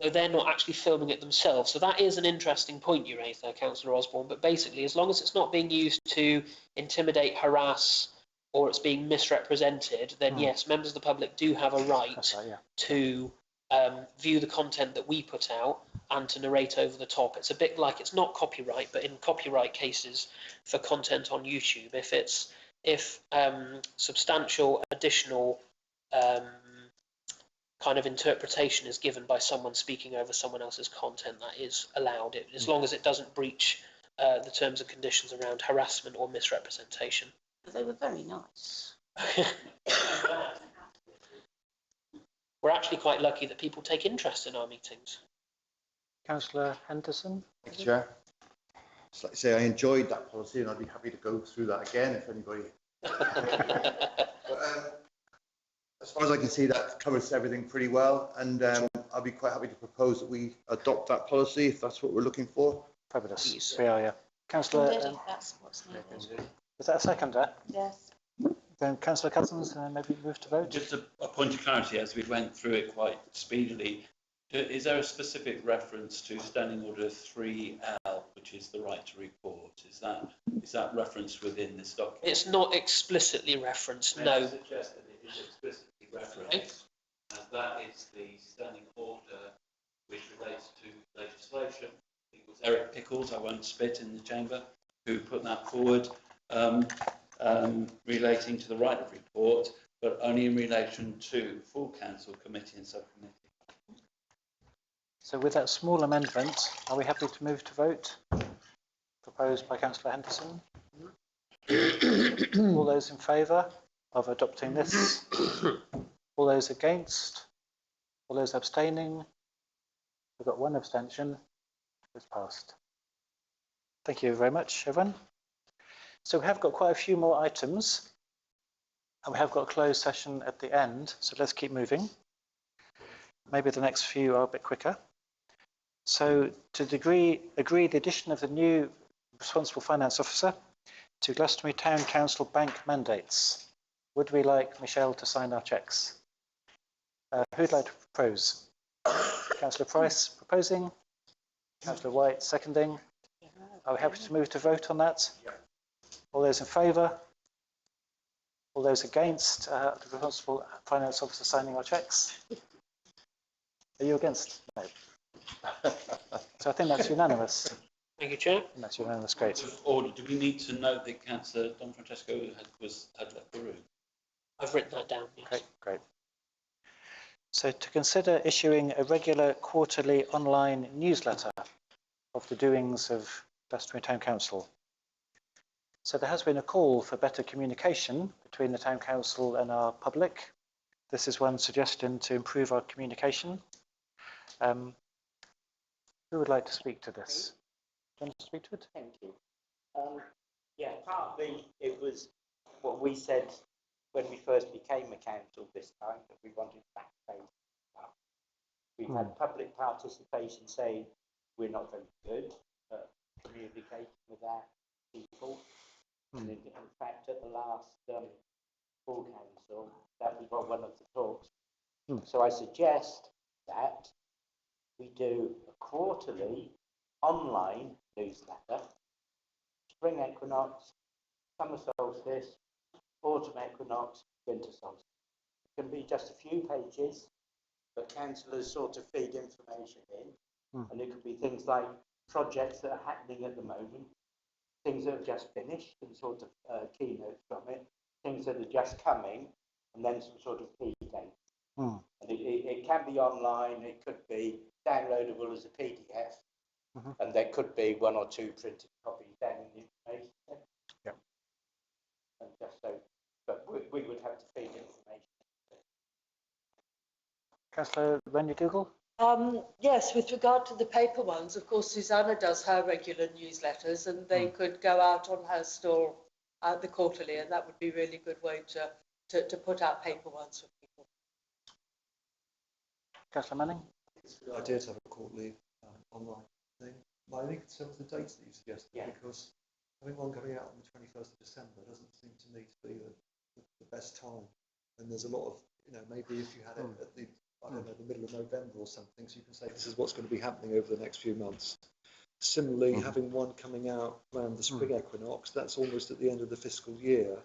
Though they're not actually filming it themselves. So that is an interesting point you raised there, Councillor Osborne. But basically, as long as it's not being used to intimidate, harass, or it's being misrepresented, then yes, members of the public do have a right to view the content that we put out and to narrate over the top. It's a bit like, it's not copyright, but in copyright cases for content on YouTube, if substantial additional kind of interpretation is given by someone speaking over someone else's content, that is allowed, as long as it doesn't breach the terms and conditions around harassment or misrepresentation. They were very nice. We're actually quite lucky that people take interest in our meetings. Councillor Henderson? Thanks, Chair. Just like to say, I enjoyed that policy and I'd be happy to go through that again if anybody... As far as I can see, that covers everything pretty well, and I'll be quite happy to propose that we adopt that policy if that's what we're looking for. Fabulous. We are, yeah. Councillor, That's what's needed. is that a seconder? Yes. Then Councillor Cousins, maybe move to vote. Just a point of clarity, as we went through it quite speedily, is there a specific reference to Standing Order 3L, which is the right to report? Is that referenced within this document? It's not explicitly referenced, no. I suggest that it is explicitly referenced, as that is the standing order which relates to legislation. I think it was Eric Pickles, I won't spit in the chamber, who put that forward, relating to the right of report, but only in relation to full council, committee and subcommittee. So with that small amendment, are we happy to move to vote? Proposed by Councillor Henderson. All those in favour of adopting this? All those against? All those abstaining? We've got one abstention. It's passed. Thank you very much, everyone. So we have got quite a few more items, and we have got a closed session at the end, so let's keep moving. Maybe the next few are a bit quicker. So to agree the addition of the new responsible finance officer to Glastonbury Town Council bank mandates. Would we like Michelle to sign our cheques? Who'd like to propose? Councillor Price proposing. Councillor White seconding. Are we happy to move to vote on that? Yeah. All those in favour? All those against the responsible finance officer signing our cheques? Are you against? No. So I think that's unanimous. Thank you, Chair. That's unanimous, great. Order. Do we need to note that Councillor Don Francesco had left the room? I've written that down. Yes. Okay, great. So to consider issuing a regular quarterly online newsletter of the doings of Glastonbury Town Council. So there has been a call for better communication between the Town Council and our public. This is one suggestion to improve our communication. Who would like to speak to this? Do you want to speak to it? Thank you. Yeah, partly it was what we said when we first became a council this time, that we wanted back-based stuff. We've had public participation saying we're not very good at communicating with our people. And in fact, at the last full council, that was one of the talks. So I suggest that we do a quarterly online newsletter, spring equinox, summer solstice, autumn equinox, winter solstice. It can be just a few pages, but councillors sort of feed information in, and it could be things like projects that are happening at the moment, things that have just finished and sort of keynotes from it, things that are just coming, and then some sort of key dates. And it can be online, it could be downloadable as a PDF, and there could be one or two printed copies down in the information. Yep. And just so, but we would have to feed information. Councillor Rennie-Google? Yes, with regard to the paper ones, of course, Susanna does her regular newsletters, and they could go out on her store, the quarterly, and that would be a really good way to to put out paper ones for people. Councillor Manning? It's a good idea to have a quarterly online thing. But I think some of the dates that you suggested, because having one coming out on the 21st of December doesn't seem to me to be the best time. And there's a lot of, maybe if you had it at the, I don't know, the middle of November or something, so you can say this is what's going to be happening over the next few months. Similarly, having one coming out around the spring equinox, that's almost at the end of the fiscal year,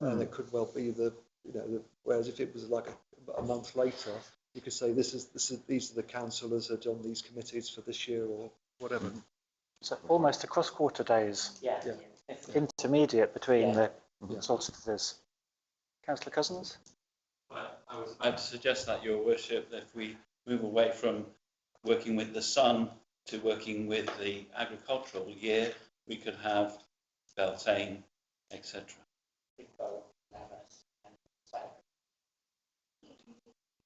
and it could well be whereas if it was like a month later, you could say these are the councillors that are on these committees for this year or whatever. So almost across quarter days. Yeah. Intermediate between the solstices. Councillor Cousins? I was about to suggest that, Your Worship, that if we move away from working with the sun to working with the agricultural year, we could have Beltane, etc.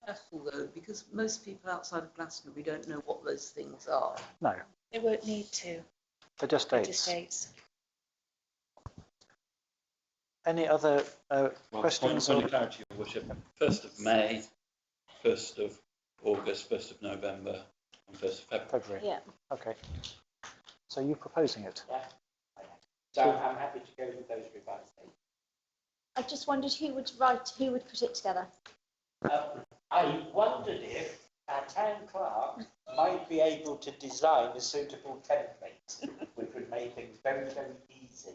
Careful though, because most people outside of Glastonbury don't know what those things are. No. They won't need to. They're just dates. Just dates. Any other questions? Point of clarity, Your Worship. 1st of May, 1st of August, 1st of November, and 1st of February. Yeah. Okay. So you're proposing it? Yeah. So I'm happy to go with those revised dates. I just wondered who would put it together. I wondered if our town clerk might be able to design a suitable template, which would make things very, very easy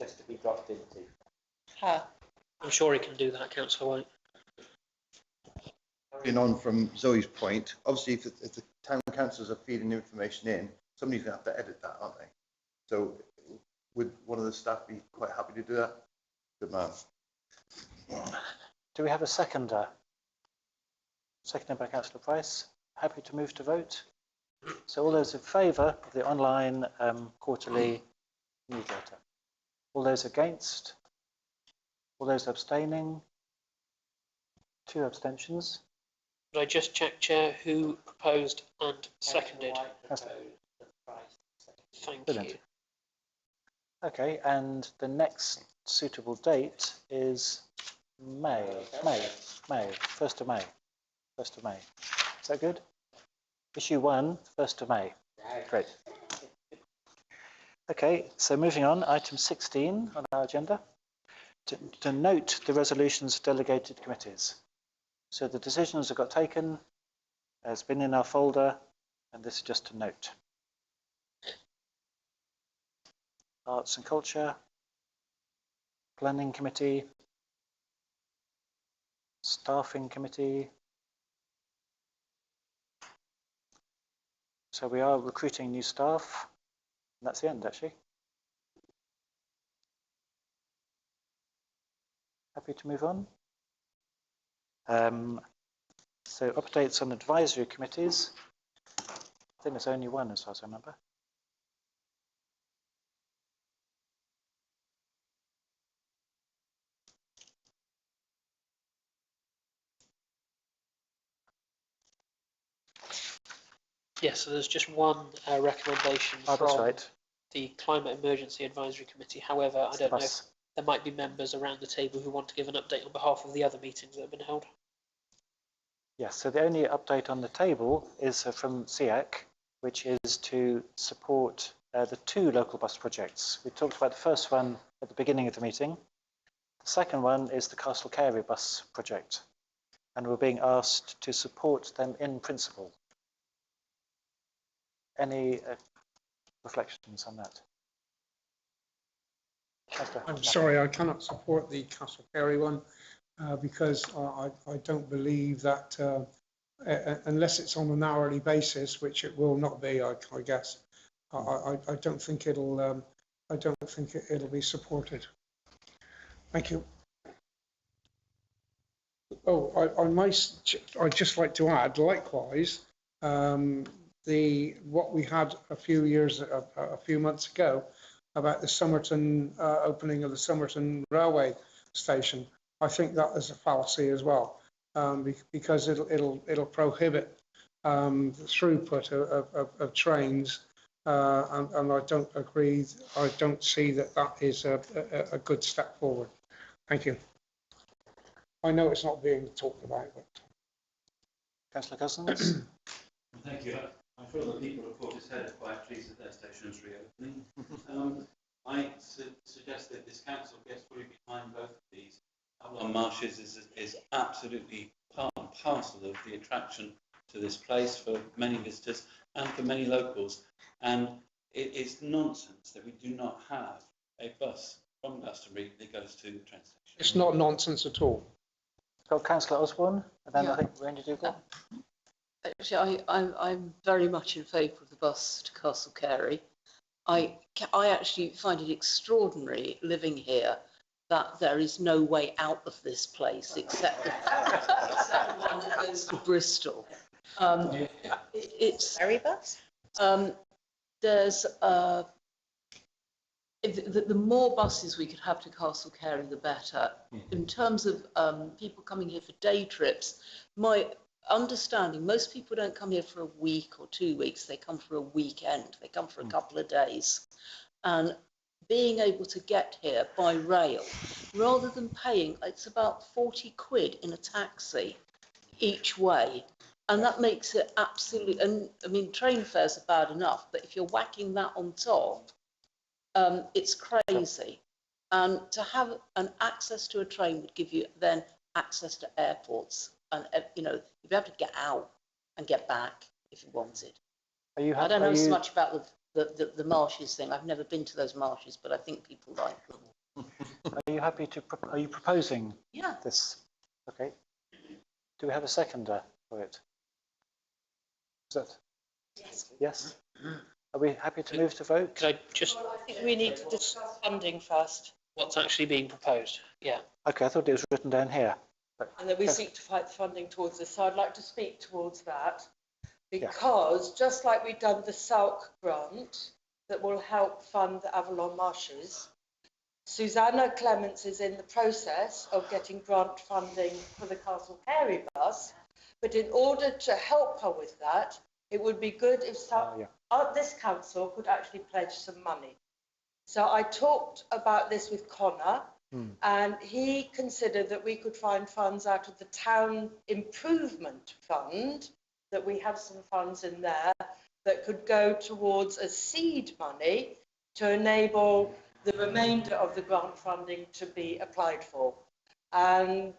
just to be dropped into. I'm sure he can do that, Councillor White. Carrying on from Zoe's point, obviously if the town councillors are feeding information in, somebody's going to have to edit that, aren't they? So would one of the staff be quite happy to do that? Good man. Do we have a seconder? Seconded by Councillor Price. Happy to move to vote? So all those in favour of the online quarterly newsletter? All those against? All those abstaining? 2 abstentions. Could I just check, Chair, who proposed and seconded? Thank you. Okay, and the next suitable date is May, 1st of May. 1st of May. Is that good? Issue 1, 1st of May. Great. Okay, so moving on, item 16 on our agenda. To note the resolutions of delegated committees. So the decisions that got taken has been in our folder, and this is just a note. Arts and Culture, Planning Committee, Staffing Committee. So we are recruiting new staff, and that's the end actually. Happy to move on. So updates on advisory committees. I think there's only one as far as I remember. Yes, so there's just one recommendation from the Climate Emergency Advisory Committee. However, I don't know if there might be members around the table who want to give an update on behalf of the other meetings that have been held. Yes, so the only update on the table is from SEAC, which is to support the 2 local bus projects. We talked about the first one at the beginning of the meeting. The second one is the Castle Carey bus project, and we're being asked to support them in principle. Any reflections on that? I'm sorry, I cannot support the Castle Carey one because I don't believe that unless it's on an hourly basis, which it will not be, I guess. I don't think it'll be supported. Thank you. Oh, I'd just like to add, likewise, what we had a few months ago about the Somerton opening of the Somerton railway station. I think that is a fallacy as well, because it'll prohibit the throughput of trains, and I don't agree. I don't see that is a good step forward. Thank you. I know it's not being talked about, but. Councillor Cousins? Thank you. I feel that people at Portishead are quite pleased that their station is reopening. I suggest that this council gets fully behind both of these. Avalon Marshes is absolutely part and parcel of the attraction to this place for many visitors and for many locals. And it is nonsense that we do not have a bus from Glastonbury that goes to the train station. It's not nonsense at all. Got Councillor Osborne, and then Yeah. I think Randy Dougal. Actually, I'm very much in favour of the bus to Castle Carey. I actually find it extraordinary living here that there is no way out of this place except the one that goes to Bristol. It's ferry bus. There's the more buses we could have to Castle Carey, the better. In terms of people coming here for day trips, my understanding, most people don't come here for a week or 2 weeks, they come for a weekend, they come for a couple of days. And being able to get here by rail, rather than paying, it's about 40 quid in a taxi each way. And that makes it absolutely, and I mean, train fares are bad enough, but if you're whacking that on top, it's crazy. And to have an access to a train would give you then access to airports. And, you know, you'd be able to get out and get back if you wanted. I don't know so much about the marshes thing. I've never been to those marshes, but I think people like them. Are you happy to, are you proposing Yeah. this? Okay. Do we have a seconder for it? Is that? Yes. Yes? Are we happy to move to vote? Could I just... Well, I think we need to discuss funding first. What's actually being proposed? Yeah. Okay, I thought it was written down here. And then we seek to fight the funding towards this. So I'd like to speak towards that because just like we've done the SALC grant that will help fund the Avalon Marshes, Susanna Clements is in the process of getting grant funding for the Castle Carey bus. But in order to help her with that, it would be good if this council could actually pledge some money. So I talked about this with Connor. And he considered that we could find funds out of the town improvement fund, that we have some funds in there that could go towards a seed money to enable the remainder of the grant funding to be applied for. And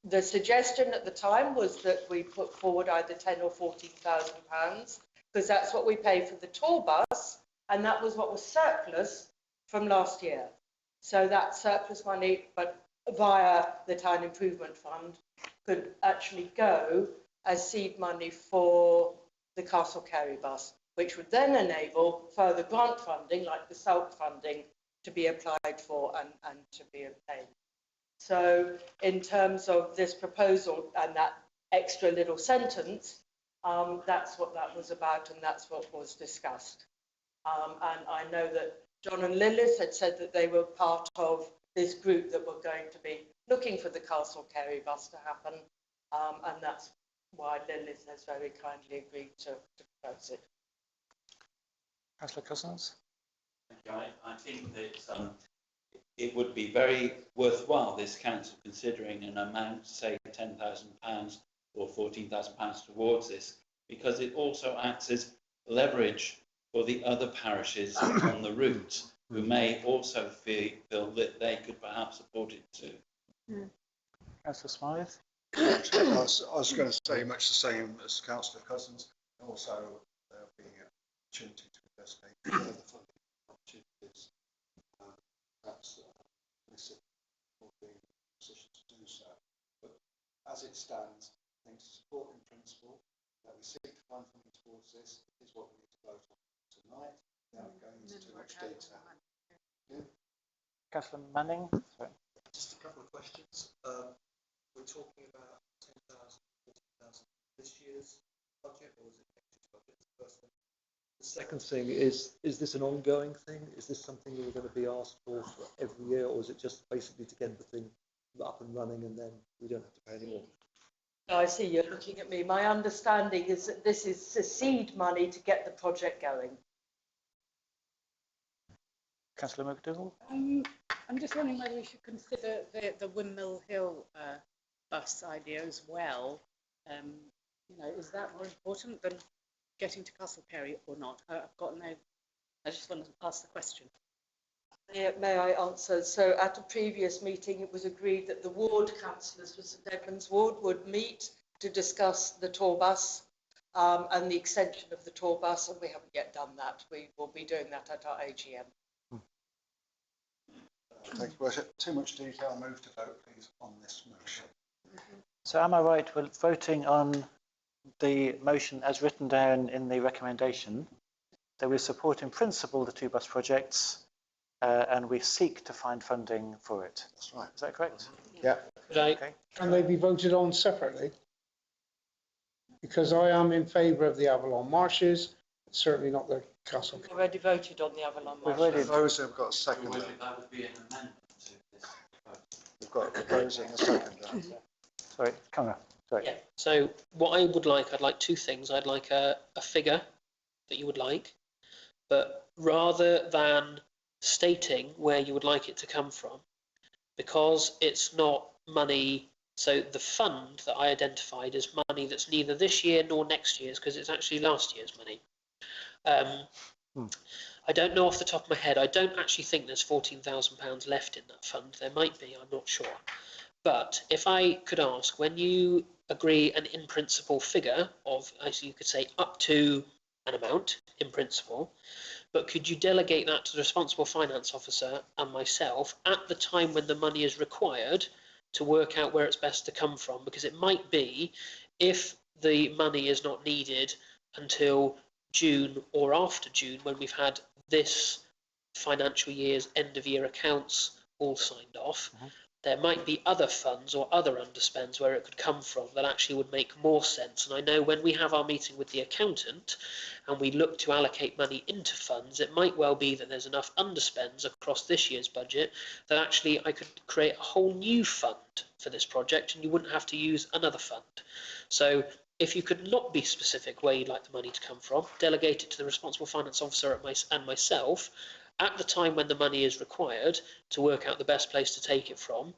the suggestion at the time was that we put forward either 10 or 14,000 pounds, because that's what we pay for the tour bus, and that was what was surplus from last year. So that surplus money, but via the town improvement fund, could actually go as seed money for the Castle Carey bus, which would then enable further grant funding, like the SALC funding, to be applied for and to be obtained. So in terms of this proposal and that extra little sentence, that's what that was about and that's what was discussed. And I know that John and Lilith had said that they were part of this group that were going to be looking for the Castle Carey bus to happen. And that's why Lilith has very kindly agreed to propose it. Councillor Cousins? I think that it would be very worthwhile, this council, considering an amount, say £10,000 or £14,000 towards this, because it also acts as leverage for the other parishes on the route who may also feel that they could perhaps support it too. Councillor Smythe? I was going to say much the same as Councillor Cousins, and also being an opportunity to investigate further funding opportunities. Perhaps will be in a position to do so. But as it stands, I think to support in principle that we seek to find funding towards this is what we need to vote on tonight, without going into too much detail. Councillor Manning? Sorry. Just a couple of questions. We're talking about 10,000, 14,000 this year's budget, or is it next year's budget? The first thing. The second thing is this an ongoing thing? Is this something that we're going to be asked for every year, or is it just basically to get the thing up and running and then we don't have to pay any more? I see you're looking at me. My understanding is that this is a seed money to get the project going. Councillor McDougall? I'm just wondering whether we should consider the Windmill Hill bus idea as well, you know, is that more important than getting to Castle Perry or not? I've got no, I just want to ask the question. Yeah, may I answer? So at a previous meeting, it was agreed that the ward councillors for St Edmunds Ward would meet to discuss the tour bus and the extension of the tour bus, and we haven't yet done that. We will be doing that at our AGM. Thank you, Worship. Too much detail. Move to vote, please, on this motion. So am I right, we're voting on the motion as written down in the recommendation, that we support in principle the two bus projects and we seek to find funding for it? That's right. Is that correct? Yeah. Okay. Can they be voted on separately? Because I am in favour of the Avalon Marshes, certainly not the Castle. We've already voted on the Avalon We've Marshes. Those have got a second. That would be an amendment to this. We've got a proposing a second. Sorry, Conor. Sorry. Yeah. So what I would like, I'd like two things. I'd like a figure that you would like, but rather than stating where you would like it to come from, because it's not money. So the fund that I identified is money that's neither this year nor next year's, because it's actually last year's money. I don't know off the top of my head. I don't actually think there's £14,000 left in that fund. There might be, I'm not sure. But if I could ask, when you agree an in principle figure of, as you could say, up to an amount in principle, but could you delegate that to the responsible finance officer and myself at the time when the money is required to work out where it's best to come from? Because it might be, if the money is not needed until June or after June, when we've had this financial year's end of year accounts all signed off, there might be other funds or other underspends where it could come from that actually would make more sense. And I know when we have our meeting with the accountant and we look to allocate money into funds, it might well be that there's enough underspends across this year's budget that actually I could create a whole new fund for this project and you wouldn't have to use another fund. So if you could not be specific where you'd like the money to come from, delegate it to the responsible finance officer and myself at the time when the money is required to work out the best place to take it from,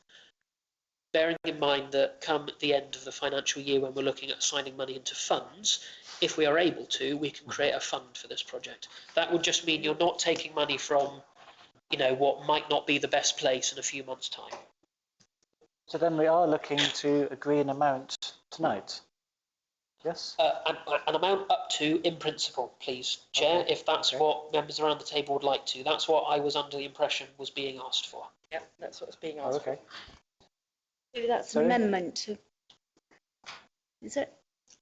bearing in mind that come the end of the financial year when we're looking at assigning money into funds, if we are able to, we can create a fund for this project. That would just mean you're not taking money from, you know, what might not be the best place in a few months' time. So then we are looking to agree an amount tonight? Yes? An amount up to, in principle, please, Chair, if that's what members around the table would like to. That's what I was under the impression was being asked for. Yep, that's what's being asked for. Maybe that's an amendment to, is it?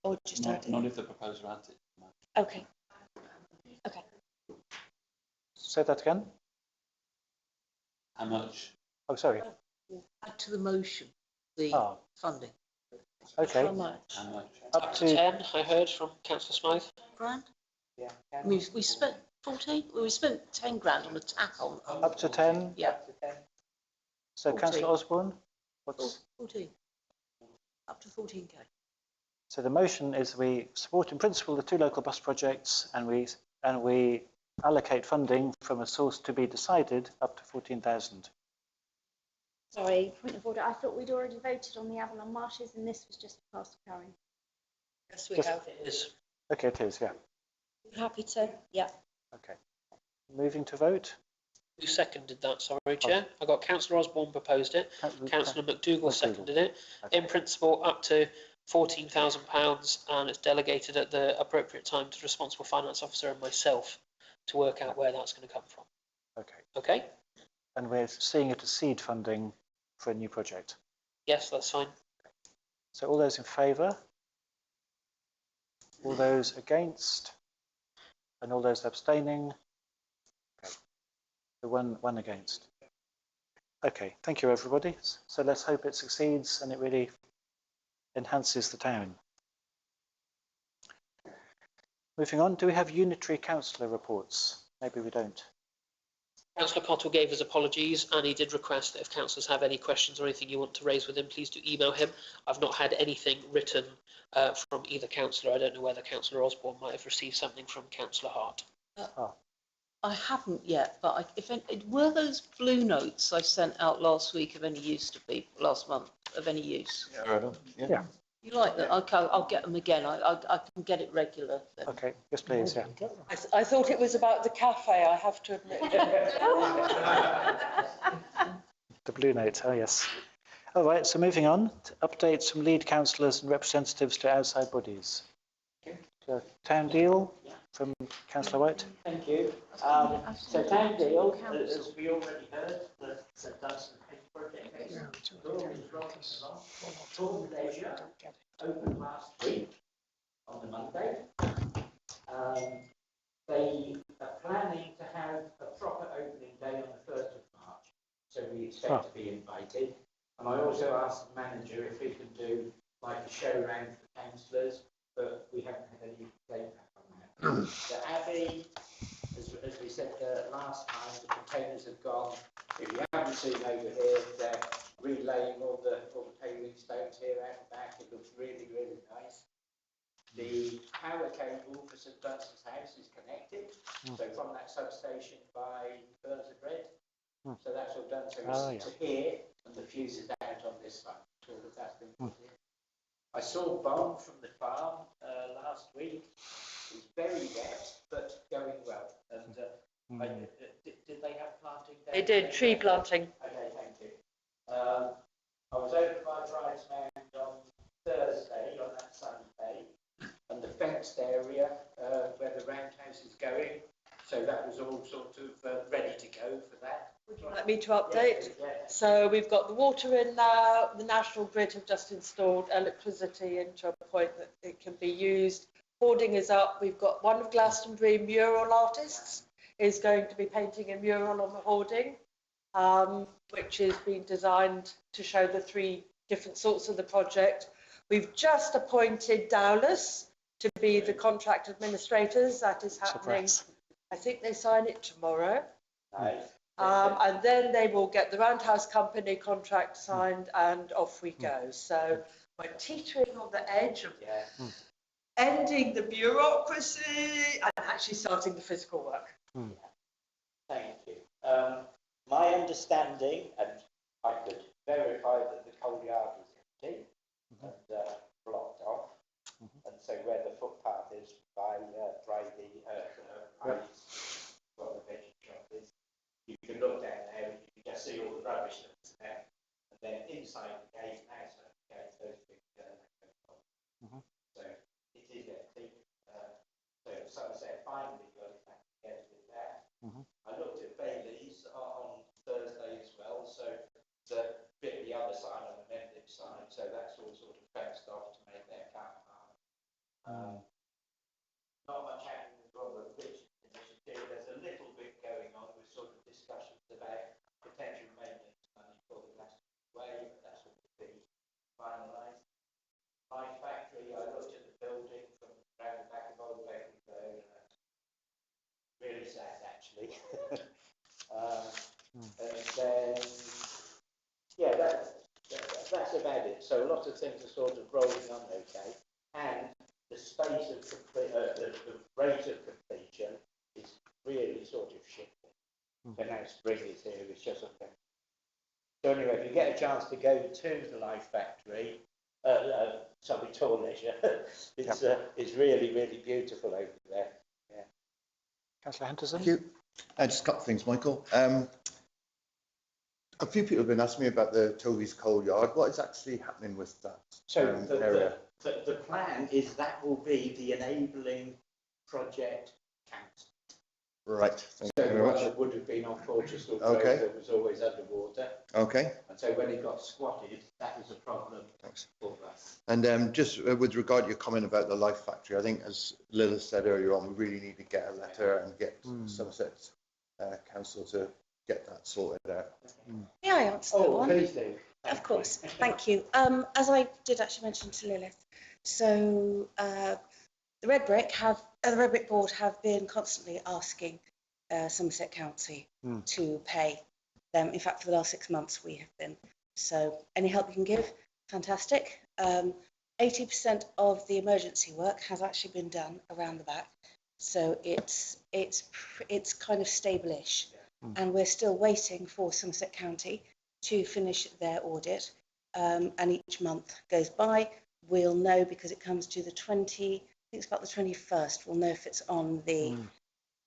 Or just not if the proposer adds it. Okay. Okay. Say that again? How much? Oh, sorry. Add to the motion, the funding. Okay. How much? How much? Up to 10, I heard from Councillor Smythe. Grand? Yeah. I mean, we spent 14, well, we spent 10 grand on a tackle. Up to 10? Yeah. So 14. Councillor Osborne? What's 14. Up to 14k. So the motion is we support in principle the two local bus projects and we allocate funding from a source to be decided up to 14,000. Sorry, point of order. I thought we'd already voted on the Avalon Marshes and this was just a Castle Perry. Yes, we Yes. have. It is. Okay, it is, yeah. Happy to? Yeah. Okay. Moving to vote. Who seconded that, sorry, Chair? I got Councillor Osborne proposed it, Councillor McDougall seconded it. Okay. In principle, up to £14,000 and it's delegated at the appropriate time to the responsible finance officer and myself to work out where that's going to come from. Okay. Okay? And we're seeing it as seed funding for a new project. Yes, that's fine. So all those in favour? All those against? And all those abstaining? Okay. The one against. Okay, thank you everybody. So let's hope it succeeds and it really enhances the town. Moving on, do we have unitary councillor reports? Maybe we don't. Councillor Cottle gave his apologies and he did request that if councillors have any questions or anything you want to raise with him, please do email him. I've not had anything written from either councillor. I don't know whether Councillor Osborne might have received something from Councillor Hart. I haven't yet, but were those blue notes I sent out last week of any use to people, last month, of any use. Fair enough. Yeah. You like that? Okay, I'll get them again. I can get it regular. Then. Okay, yes, please. Yeah. I thought it was about the cafe, I have to admit. The Blue Note. Oh, yes. All right. So moving on to updates from lead councillors and representatives to outside bodies. Town deal from Councillor White. Thank you. So town deal, as we already heard, that does some project Tour Leisure opened last week on the Monday. They are planning to have a proper opening day on the 1st of March, so we expect to be invited. And I also asked the manager if we can do like a show round for councillors, but we haven't had any feedback on that. The Abbey, as we said last time, the containers have gone. If you haven't seen over here, they're relaying all the paving stones here out the back. It looks really, really nice. The power cable for St Dunstan's house is connected, so from that substation by Burns of Bread. So that's all done. So it's to here, and the fuse is out on this side. So that's been put in. I saw Bong from the farm last week. It was very wet, but going well. And did they have planting? They did, tree planting. Okay, thank you. I was over by Bridesmound on Thursday, on that Sunday, and the fenced area where the roundhouse is going, so that was all sort of ready to go for that. Would you like me to update? Yeah. So we've got the water in now, the National Grid have just installed electricity into a point that it can be used. Hoarding is up. We've got one of Glastonbury mural artists is going to be painting a mural on the hoarding, which is being designed to show the 3 different sorts of the project. We've just appointed Dowless to be the contract administrators. That is happening. Surprise. I think they sign it tomorrow. Nice. And then they will get the Roundhouse Company contract signed and off we go. So we're teetering on the edge of ending the bureaucracy and actually starting the physical work. Thank you. My understanding, and I could verify that the coal yard was empty and blocked off, and so where the footpath is by the veggie shop is, you can look down there and you can just see all the rubbish that's there, and then inside the gate and outside the gate, those big so it is empty. So Somerset finally got it back together with that. I looked at Bailey's on Thursday as well, so the bit the other side on the Mendip side, so that's all sort of fenced off to make their car park. Not much happening with Robert Richards initiative. There's a little bit going on with sort of discussions about potential maintenance money for the Glastonbury Way, but that's all to be finalised. My factory, I looked at the building from around the back of Old Beverly Road, and that's really sad actually. And then, yeah, that's about it. So a lot of things are sort of rolling on okay, and the space of the rate of completion is really sort of shifting. So now spring is here, it's just okay. So anyway, if you get a chance to go to the Life Factory, Tour Leisure, it's really, really beautiful over there. Yeah. Councillor Henderson. Thank you. Just a couple of things, Michael. A few people have been asking me about the Toby's Coal Yard. What is actually happening with that area? The plan is that will be the enabling project council. Right. Thank you very much. It would have been on Portugal Road that was always underwater. Okay. And so when it got squatted, that was a problem for us. And just with regard to your comment about the Life Factory, I think as Lilith said earlier on, we really need to get a letter and get Somerset Council to get that sorted out. May I answer that one? Please do. Of course, thank you. As I did actually mention to Lilith, so the Red Brick Board have been constantly asking Somerset County to pay them. In fact, for the last 6 months we have been. So any help you can give, fantastic. 80% of the emergency work has actually been done around the back, so it's kind of stable-ish, and we're still waiting for Somerset County to finish their audit. and each month goes by, we'll know, because it comes to the 20, I think it's about the 21st, we'll know if it's on the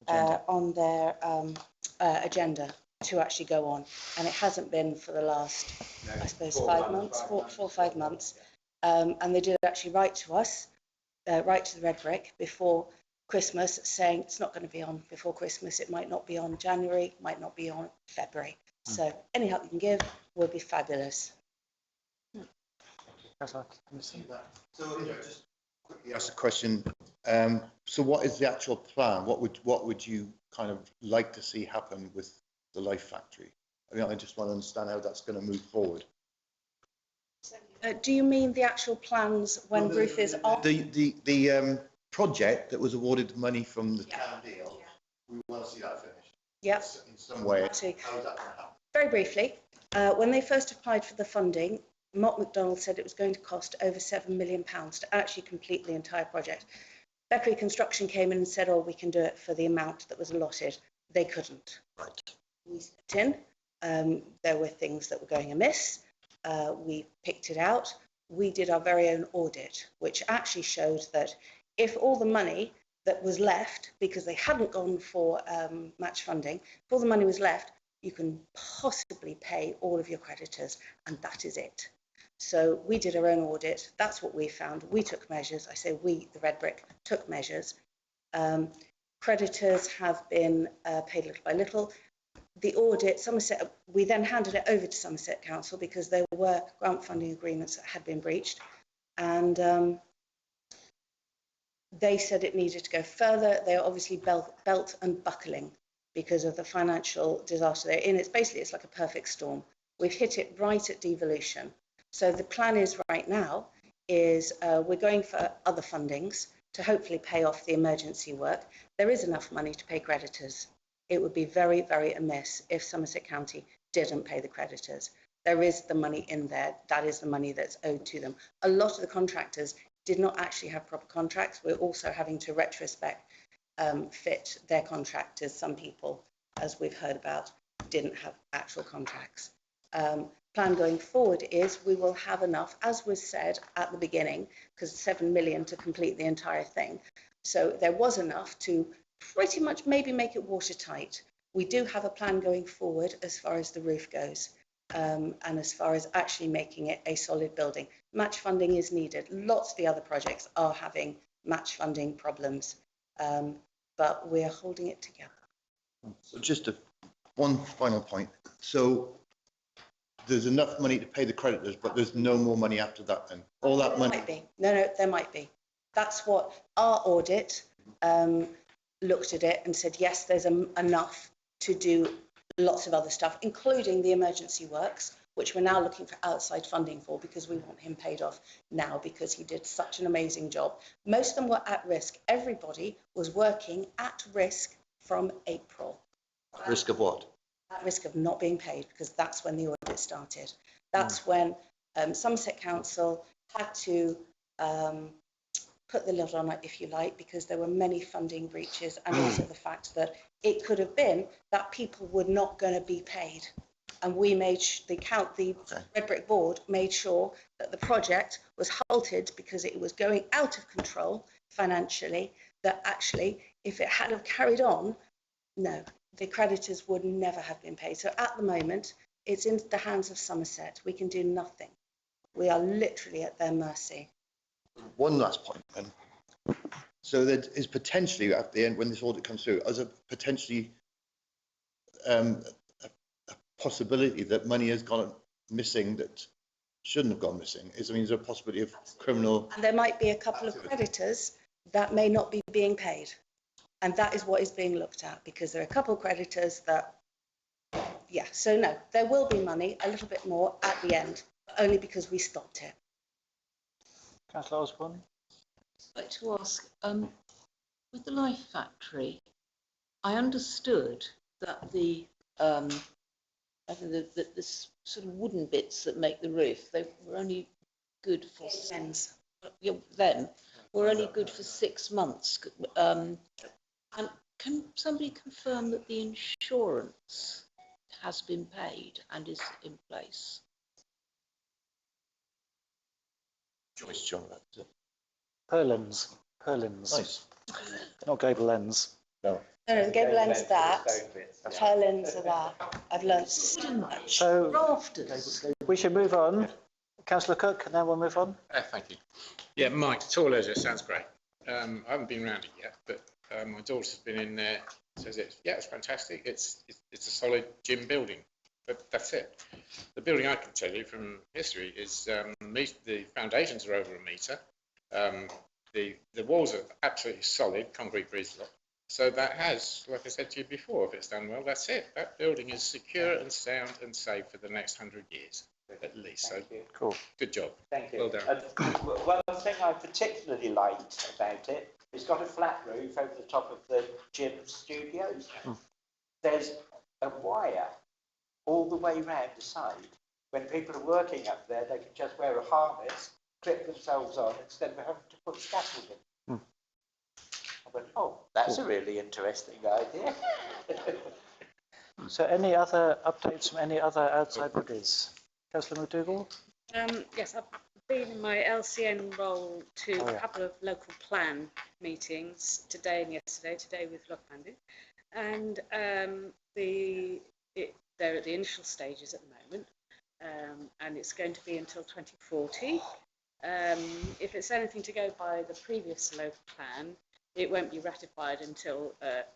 on their agenda to actually go on. And it hasn't been for the last, I suppose, 5 months, four or 5 months. And they did actually write to us, write to the Red Brick before Christmas, saying it's not going to be on before Christmas. It might not be on January, might not be on February. So any help you can give will be fabulous. So, just quickly ask a question. So what is the actual plan? What would you kind of like to see happen with the Life Factory? I mean, I just want to understand how that's going to move forward. Do you mean the actual plans when roof is on? The project that was awarded money from the town deal, we want to see that finished. Yes. In some way. How is that going to happen? Very briefly, when they first applied for the funding, Mott MacDonald said it was going to cost over £7 million to actually complete the entire project. Beckery Construction came in and said, oh, we can do it for the amount that was allotted. They couldn't. Right. We stepped in. There were things that were going amiss. We picked it out. We did our very own audit, which actually showed that if all the money that was left, because they hadn't gone for match funding, if all the money was left, you can possibly pay all of your creditors, and that is it. So we did our own audit. That's what we found. We took measures. I say we, the Red Brick, took measures. Creditors have been paid little by little. The audit, Somerset, we then handed it over to Somerset Council because there were grant funding agreements that had been breached, and they said it needed to go further. They are obviously belt and buckling because of the financial disaster they're in. It's like a perfect storm. We've hit it right at devolution. So the plan is right now is we're going for other fundings to hopefully pay off the emergency work. There is enough money to pay creditors. It would be very, very amiss if Somerset County didn't pay the creditors. There is the money in there. That is the money that's owed to them. A lot of the contractors did not actually have proper contracts. We're also having to retrospect fit their contractors. Some people, as we've heard about, didn't have actual contracts. Plan going forward is we will have enough, as was said at the beginning, because 7 million to complete the entire thing. So there was enough to pretty much maybe make it watertight. We do have a plan going forward as far as the roof goes, and as far as actually making it a solid building. Match funding is needed. Lots of the other projects are having match funding problems, but we're holding it together. So just one final point. So there's enough money to pay the creditors, but there's no more money after that then? All that money? Might be. No, there might be. That's what our audit looked at it and said, yes, there's enough to do lots of other stuff, including the emergency works, which we're now looking for outside funding for because we want him paid off now because he did such an amazing job. Most of them were at risk. Everybody was working at risk from April. At risk of what? At risk of not being paid, because that's when the audit started. That's when Somerset Council had to put the lid on it, if you like, because there were many funding breaches, and also the fact that it could have been that people were not going to be paid. And we made the Red Brick Board made sure that the project was halted because it was going out of control financially, that actually, if it had have carried on, no, the creditors would never have been paid. So at the moment, it's in the hands of Somerset. We can do nothing. We are literally at their mercy. One last point then. So there is potentially at the end, when this audit comes through, as a potentially a possibility that money has gone missing that shouldn't have gone missing. I mean, is there a possibility of criminal? And there might be a couple of creditors that may not be being paid. And that is what is being looked at, because there are a couple of creditors that, yeah, so no, there will be money, a little bit more at the end, only because we stopped it. Councillor Osborne? I'd like to ask, with the Life Factory, I understood that the sort of wooden bits that make the roof, they were only good for were only good for 6 months. And can somebody confirm that the insurance has been paid and is in place? Joyce John. Purlins. Nice. Not gable ends. No. No, the gable ends are that. Purlins are that. I've learned so much. So Rafters. we should move on. Councillor Cook, and then we'll move on. Thank you. Yeah, Mike, tall leisure sounds great. I haven't been around it yet, but my daughter's been in there. Says it's fantastic. It's a solid gym building, but that's it. The building I can tell you from history is the foundations are over a metre. The walls are absolutely solid, concrete breeze block. So that has, like I said to you before, if it's done well, that's it. That building is secure and sound and safe for the next 100 years, at least. Thank you. Cool. Good job. Thank you. Well done. One thing I particularly liked about it, it's got a flat roof over the top of the gym studios. There's a wire all the way round the side. When people are working up there, they can just wear a harness, clip themselves on instead of having to put scaffolding. I went, oh, that's a really interesting idea. So any other updates from any other outside bodies? Councillor McDougall? Yes, I've been in my LCN role to a couple of local plan meetings today and yesterday, today with Loughmandy. And they're at the initial stages at the moment, and it's going to be until 2040. If it's anything to go by the previous local plan, it won't be ratified until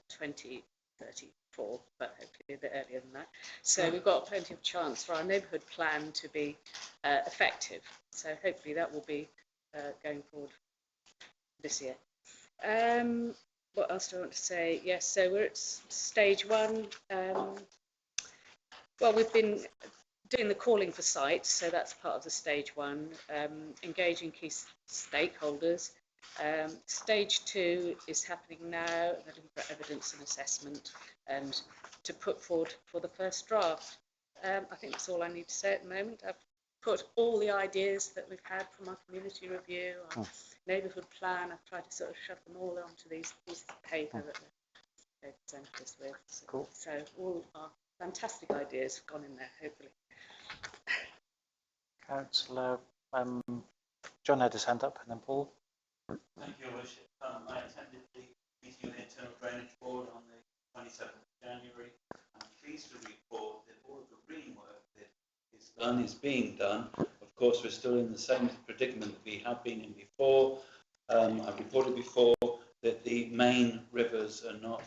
2034, but hopefully a bit earlier than that. So we've got plenty of chance for our neighbourhood plan to be effective. So hopefully that will be going forward this year. What else do I want to say? Yes, so we're at stage one. Well, we've been doing the calling for sites, so that's part of the stage one, engaging key stakeholders. Stage two is happening now, looking for evidence and assessment and to put forward for the first draft. I think that's all I need to say at the moment. I've put all the ideas that we've had from our community review, our neighbourhood plan. I've tried to sort of shove them all onto these pieces of paper that they presented us with. So, cool. So all our fantastic ideas have gone in there, hopefully. Councillor, John had his hand up, and then Paul. Thank you, Your Worship. I attended the meeting of the Internal Drainage Board on the 27th of January. I'm pleased to report that all of the green work that is done is being done. Of course, we're still in the same predicament that we have been in before. I've reported before that the main rivers are not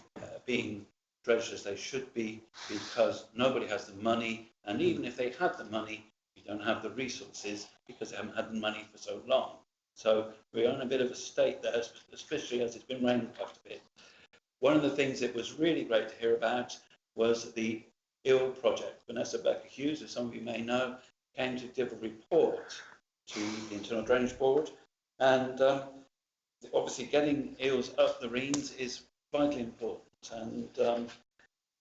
being dredged as they should be because nobody has the money, and even if they had the money, we don't have the resources because they haven't had the money for so long. So we're in a bit of a state there, especially as it's been raining quite a bit. One of the things that was really great to hear about was the Ill project. Vanessa Becker-Hughes, as some of you may know, came to give a report to the Internal Drainage Board, and obviously getting eels up the Reens is vitally important. And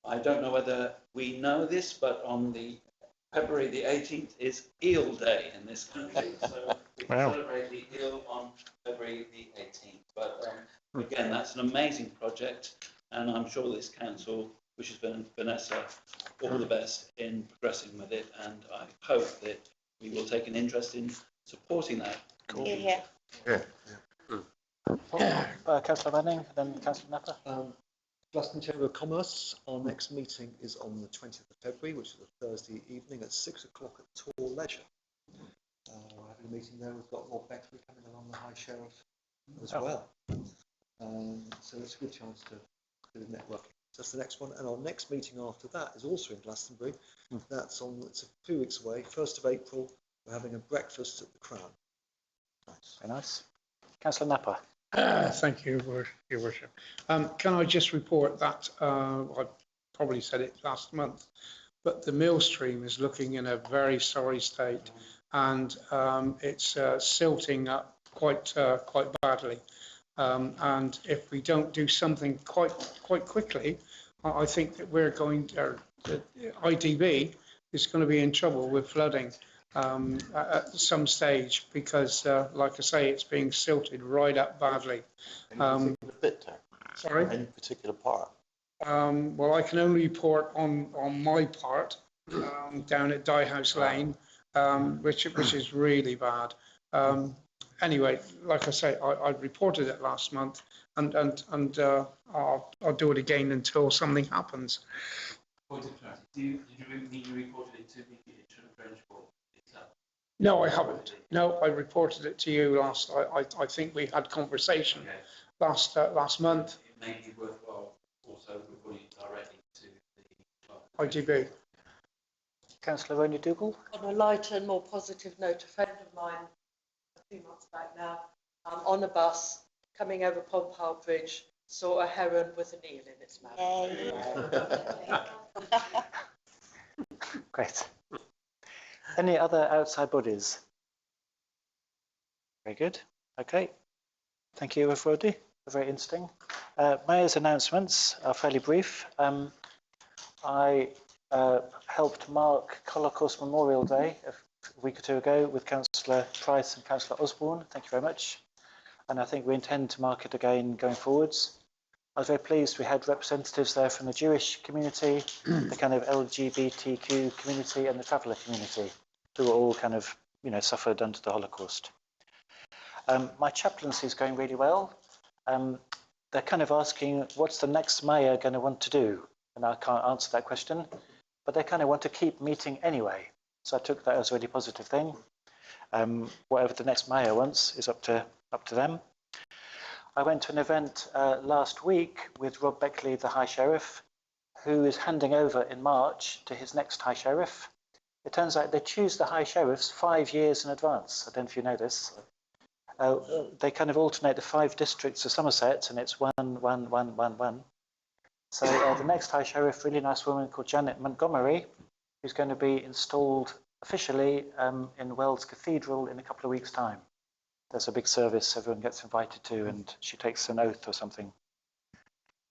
I don't know whether we know this, but on the February the 18th is Eel Day in this country, so we celebrate the eel on February the 18th. But again, that's an amazing project, and I'm sure this council wishes Vanessa all the best in progressing with it, and I hope that we will take an interest in supporting that. Cool. Yeah. Councillor Manning, then Councillor Napper. Glastonbury Chamber of Commerce, our next meeting is on the 20th of February, which is a Thursday evening at 6 o'clock at Tor Leisure. We're having a meeting there. We've got Rob Beckley coming along, the High Sheriff, as well. So it's a good chance to do the networking. That's the next one. And our next meeting after that is also in Glastonbury. It's a few weeks away, 1st of April. We're having a breakfast at the Crown. Nice. Very nice. Councillor Napper. Thank you, Your Worship. Can I just report that I probably said it last month, but the mill stream is looking in a very sorry state, and it's silting up quite badly. And if we don't do something quite quickly, I think that we're going to, IDB is going to be in trouble with flooding at some stage because, like I say, it's being silted right up badly. Any particular bit there? Sorry? Any particular part? Well, I can only report on my part down at Dye House Lane, which is really bad. anyway, like I say, I reported it last month, and I'll do it again until something happens. Point of clarity, did you report it to the interim drainage board itself? No, I haven't. No, I reported it to you last. I think we had conversation last month. It may be worthwhile also reporting directly to the IGB. Councillor Ronnie Dougal. On a lighter and more positive note, a friend of mine a few months back now, on a bus coming over Pompile Bridge, saw a heron with an eel in its mouth. Great. Any other outside bodies? Very good. Okay. Thank you, everybody. Very interesting. Mayor's announcements are fairly brief. I helped mark Holocaust Memorial Day a week or two ago with Councillor Price and Councillor Osborne. Thank you very much. And I think we intend to mark it again going forwards. I was very pleased we had representatives there from the Jewish community, the kind of LGBTQ community and the traveller community, who were all kind of, suffered under the Holocaust. My chaplaincy is going really well. They're kind of asking, what's the next mayor going to want to do? And I can't answer that question, but they kind of want to keep meeting anyway. So I took that as a really positive thing. Whatever the next mayor wants is up to them. I went to an event last week with Rob Beckley, the High Sheriff, who is handing over in March to his next High Sheriff. It turns out they choose the High Sheriffs 5 years in advance. I don't know if you know this. They kind of alternate the 5 districts of Somerset, and it's 1, 1, 1, 1, 1. So the next High Sheriff, really nice woman called Janet Montgomery, who's going to be installed officially in Wells Cathedral in a couple of weeks' time. There's a big service everyone gets invited to, and she takes an oath or something.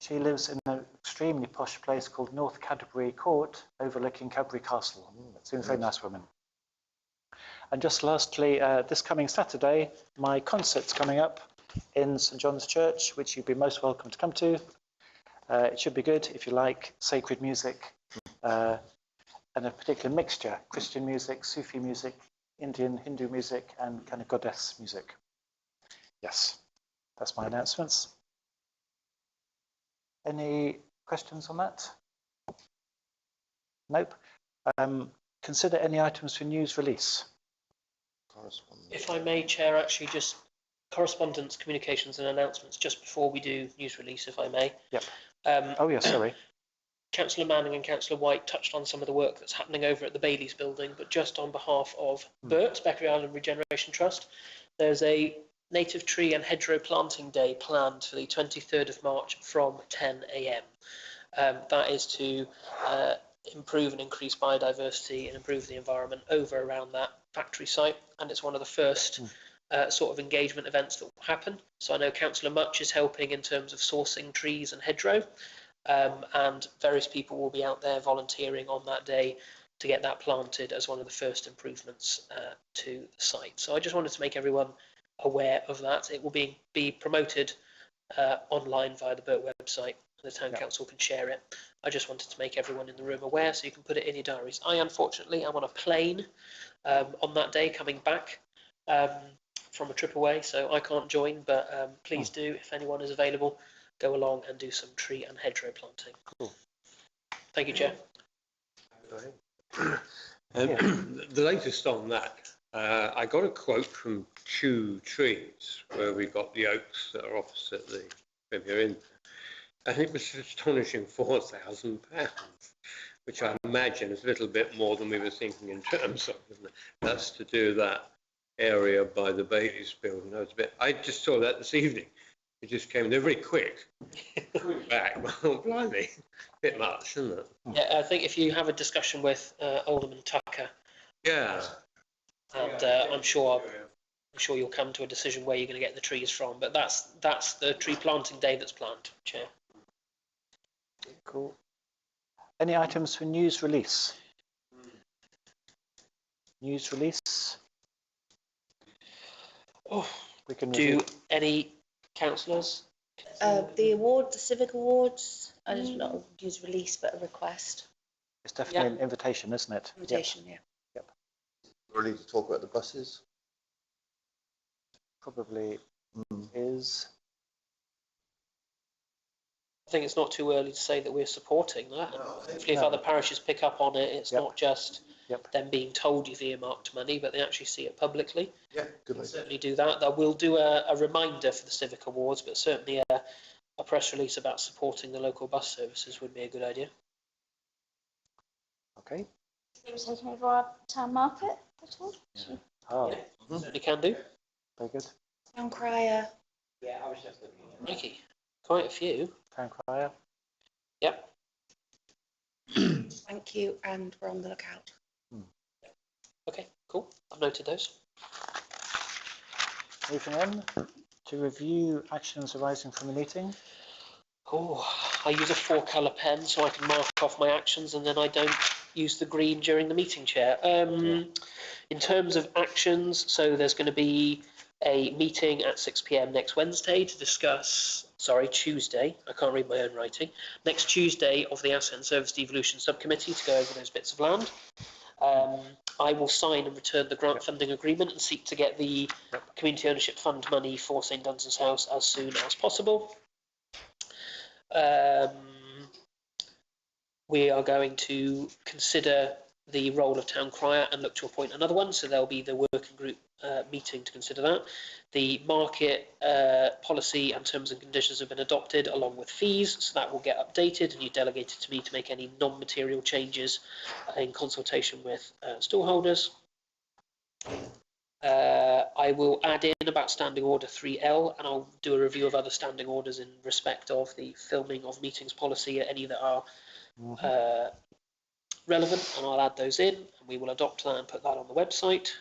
She lives in an extremely posh place called North Cadbury Court, overlooking Cadbury Castle. Seems a very nice woman. And just lastly, this coming Saturday, my concert's coming up in St John's Church, which you'd be most welcome to come to. It should be good if you like sacred music and a particular mixture, Christian music, Sufi music, Indian, Hindu music, and kind of goddess music. Yes, that's my announcements. Any questions on that? Nope. Consider any items for news release. If I may, Chair, actually just correspondence, communications and announcements just before we do news release, if I may. Yep. Oh, yeah, sorry. Councillor Manning and Councillor White touched on some of the work that's happening over at the Bailey's building, but just on behalf of BERT, Beckery Island Regeneration Trust, there's a native tree and hedgerow planting day planned for the 23rd of March from 10 a.m. That is to improve and increase biodiversity and improve the environment over around that factory site, and it's one of the first sort of engagement events that will happen. So I know Councillor Much is helping in terms of sourcing trees and hedgerow. And various people will be out there volunteering on that day to get that planted as one of the first improvements to the site. So I just wanted to make everyone aware of that. It will be promoted online via the BERT website. The Town Council can share it. I just wanted to make everyone in the room aware so you can put it in your diaries. I unfortunately am on a plane on that day coming back from a trip away, so I can't join, but please do, if anyone is available, go along and do some tree and hedgerow planting. Cool. Thank you, Chair. The latest on that, I got a quote from Chew Trees, where we got the oaks that are opposite the Premier Inn, and it was an astonishing £4,000, which I imagine is a little bit more than we were thinking in terms of, isn't it? That's to do that area by the Bailey's building. I just saw that this evening. It just came, they're very quick. Back, well, blimey, bit much, isn't it? Yeah, I think if you have a discussion with Alderman Tucker, yeah, and I'm sure you'll come to a decision where you're going to get the trees from. But that's the tree planting day that's planned, Chair. Cool. Any items for news release? News release. Oh, we can do any councillors? The award, the civic awards, I don't know, use release, but a request. It's definitely an invitation, isn't it? Invitation, yeah. Really to talk about the buses? probably is. I think it's not too early to say that we're supporting that. Hopefully, if other parishes pick up on it, it's not just them being told you've earmarked money, but they actually see it publicly. Yeah, good idea. Certainly do that. I will do a reminder for the Civic Awards, but certainly a press release about supporting the local bus services would be a good idea. Okay. Are we taking over our town market at all? Oh, certainly can do. Very good. Town crier. Yeah, I was just looking at Ricky, quite a few. Town crier. Yep. Thank you, and we're on the lookout. Okay, cool. I've noted those. Moving on to review actions arising from the meeting. Oh, I use a 4-colour pen so I can mark off my actions, and then I don't use the green during the meeting, Chair. In terms of actions, so there's going to be a meeting at 6 p.m. next Wednesday to discuss, Tuesday, I can't read my own writing, next Tuesday of the Asset and Service Devolution Subcommittee to go over those bits of land. I will sign and return the grant funding agreement and seek to get the Community Ownership Fund money for St Dunstan's House as soon as possible. We are going to consider the role of town crier and look to appoint another one, so there'll be the working group meeting to consider that. The market policy and terms and conditions have been adopted along with fees, so that will get updated, and you delegated to me to make any non-material changes in consultation with stallholders. I will add in about Standing Order 3L, and I'll do a review of other standing orders in respect of the filming of meetings policy, any that are relevant, and I'll add those in, and we will adopt that and put that on the website.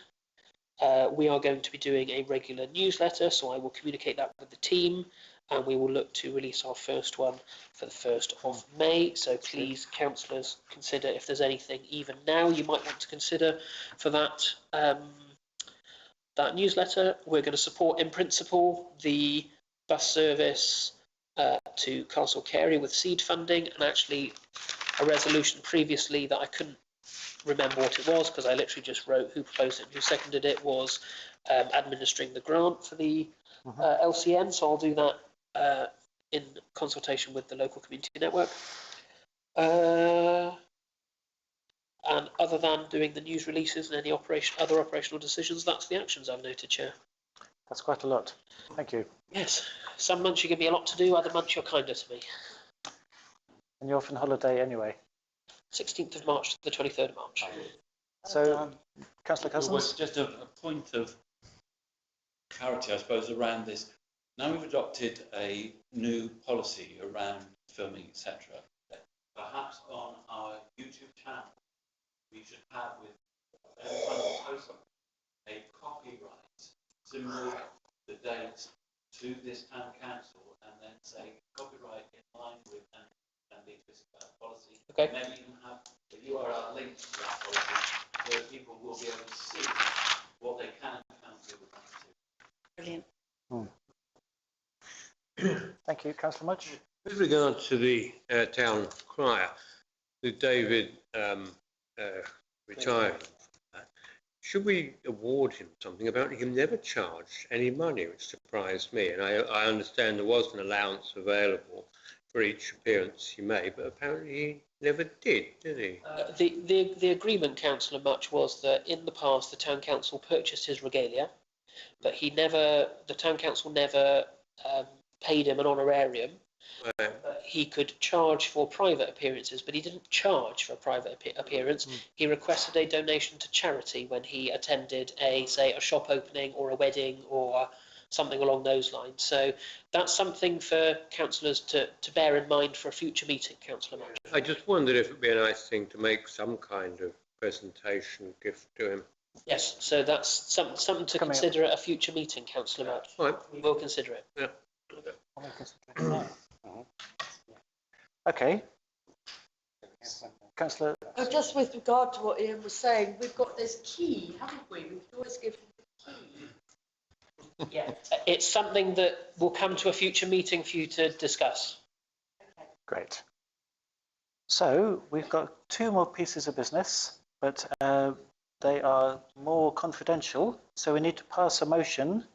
We are going to be doing a regular newsletter, so I will communicate that with the team, and we will look to release our first one for the 1st of May. So please, councillors, consider if there's anything even now you might want to consider for that that newsletter. We're going to support in principle the bus service to Castle Carey with seed funding, and actually a resolution previously that I couldn't remember what it was because I literally just wrote who proposed it and who seconded it, was administering the grant for the LCN, so I'll do that in consultation with the local community network. And other than doing the news releases and any other operational decisions, that's the actions I've noted, Chair. That's quite a lot. Thank you. Yes. Some months you give me a lot to do, other months you're kinder to me. And you're off on holiday anyway? 16th of March to the 23rd of March. So, Councillor Cousins? There was just a point of clarity, I suppose, around this. Now we've adopted a new policy around filming, etc. Perhaps on our YouTube channel, we should have, with every time we post something, a copyright symbol, the date to this town council, and then say copyright in line with and the policy. Okay. Maybe even have a URL link to that policy, so that people will be able to see what they can and can't do with that. Brilliant. Thank you, Councillor Mudge. With regard to the town crier, with David retiring, should we award him something about him never charged any money, which surprised me? And I understand there was an allowance available for each appearance he made, but apparently he never did he? The agreement, Councillor Mutch, was that in the past the town council purchased his regalia, but the town council never paid him an honorarium. He could charge for private appearances, but he didn't charge for a private appearance. He requested a donation to charity when he attended say a shop opening or a wedding or something along those lines. So that's something for councillors to bear in mind for a future meeting, Councillor Mudge. I just wondered if it would be a nice thing to make some kind of presentation gift to him. Yes, so that's something to consider at a future meeting, Councillor Mudge. Right. We will consider it. Yeah. Okay. Councillor. Just with regard to what Ian was saying, we've got this key, haven't we? We could always give him the key. Yeah, it's something that will come to a future meeting for you to discuss. Great. So we've got 2 more pieces of business, but they are more confidential. So we need to pass a motion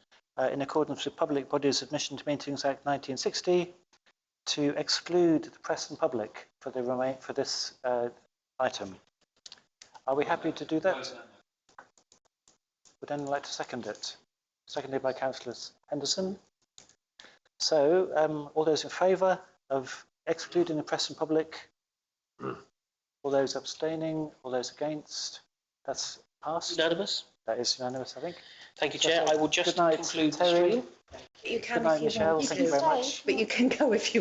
in accordance with Public Bodies Admission to Meetings Act 1960, to exclude the press and public for this item. Are we happy to do that? Would anyone like to second it? Seconded by Councillor Henderson. So, all those in favour of excluding the press and public? All those abstaining? All those against? That's passed. Unanimous? That is unanimous, I think. Thank you, Chair. I will just conclude the Terry. stream. You can Good night, if you Michelle. want Thank you very much. But you can go if you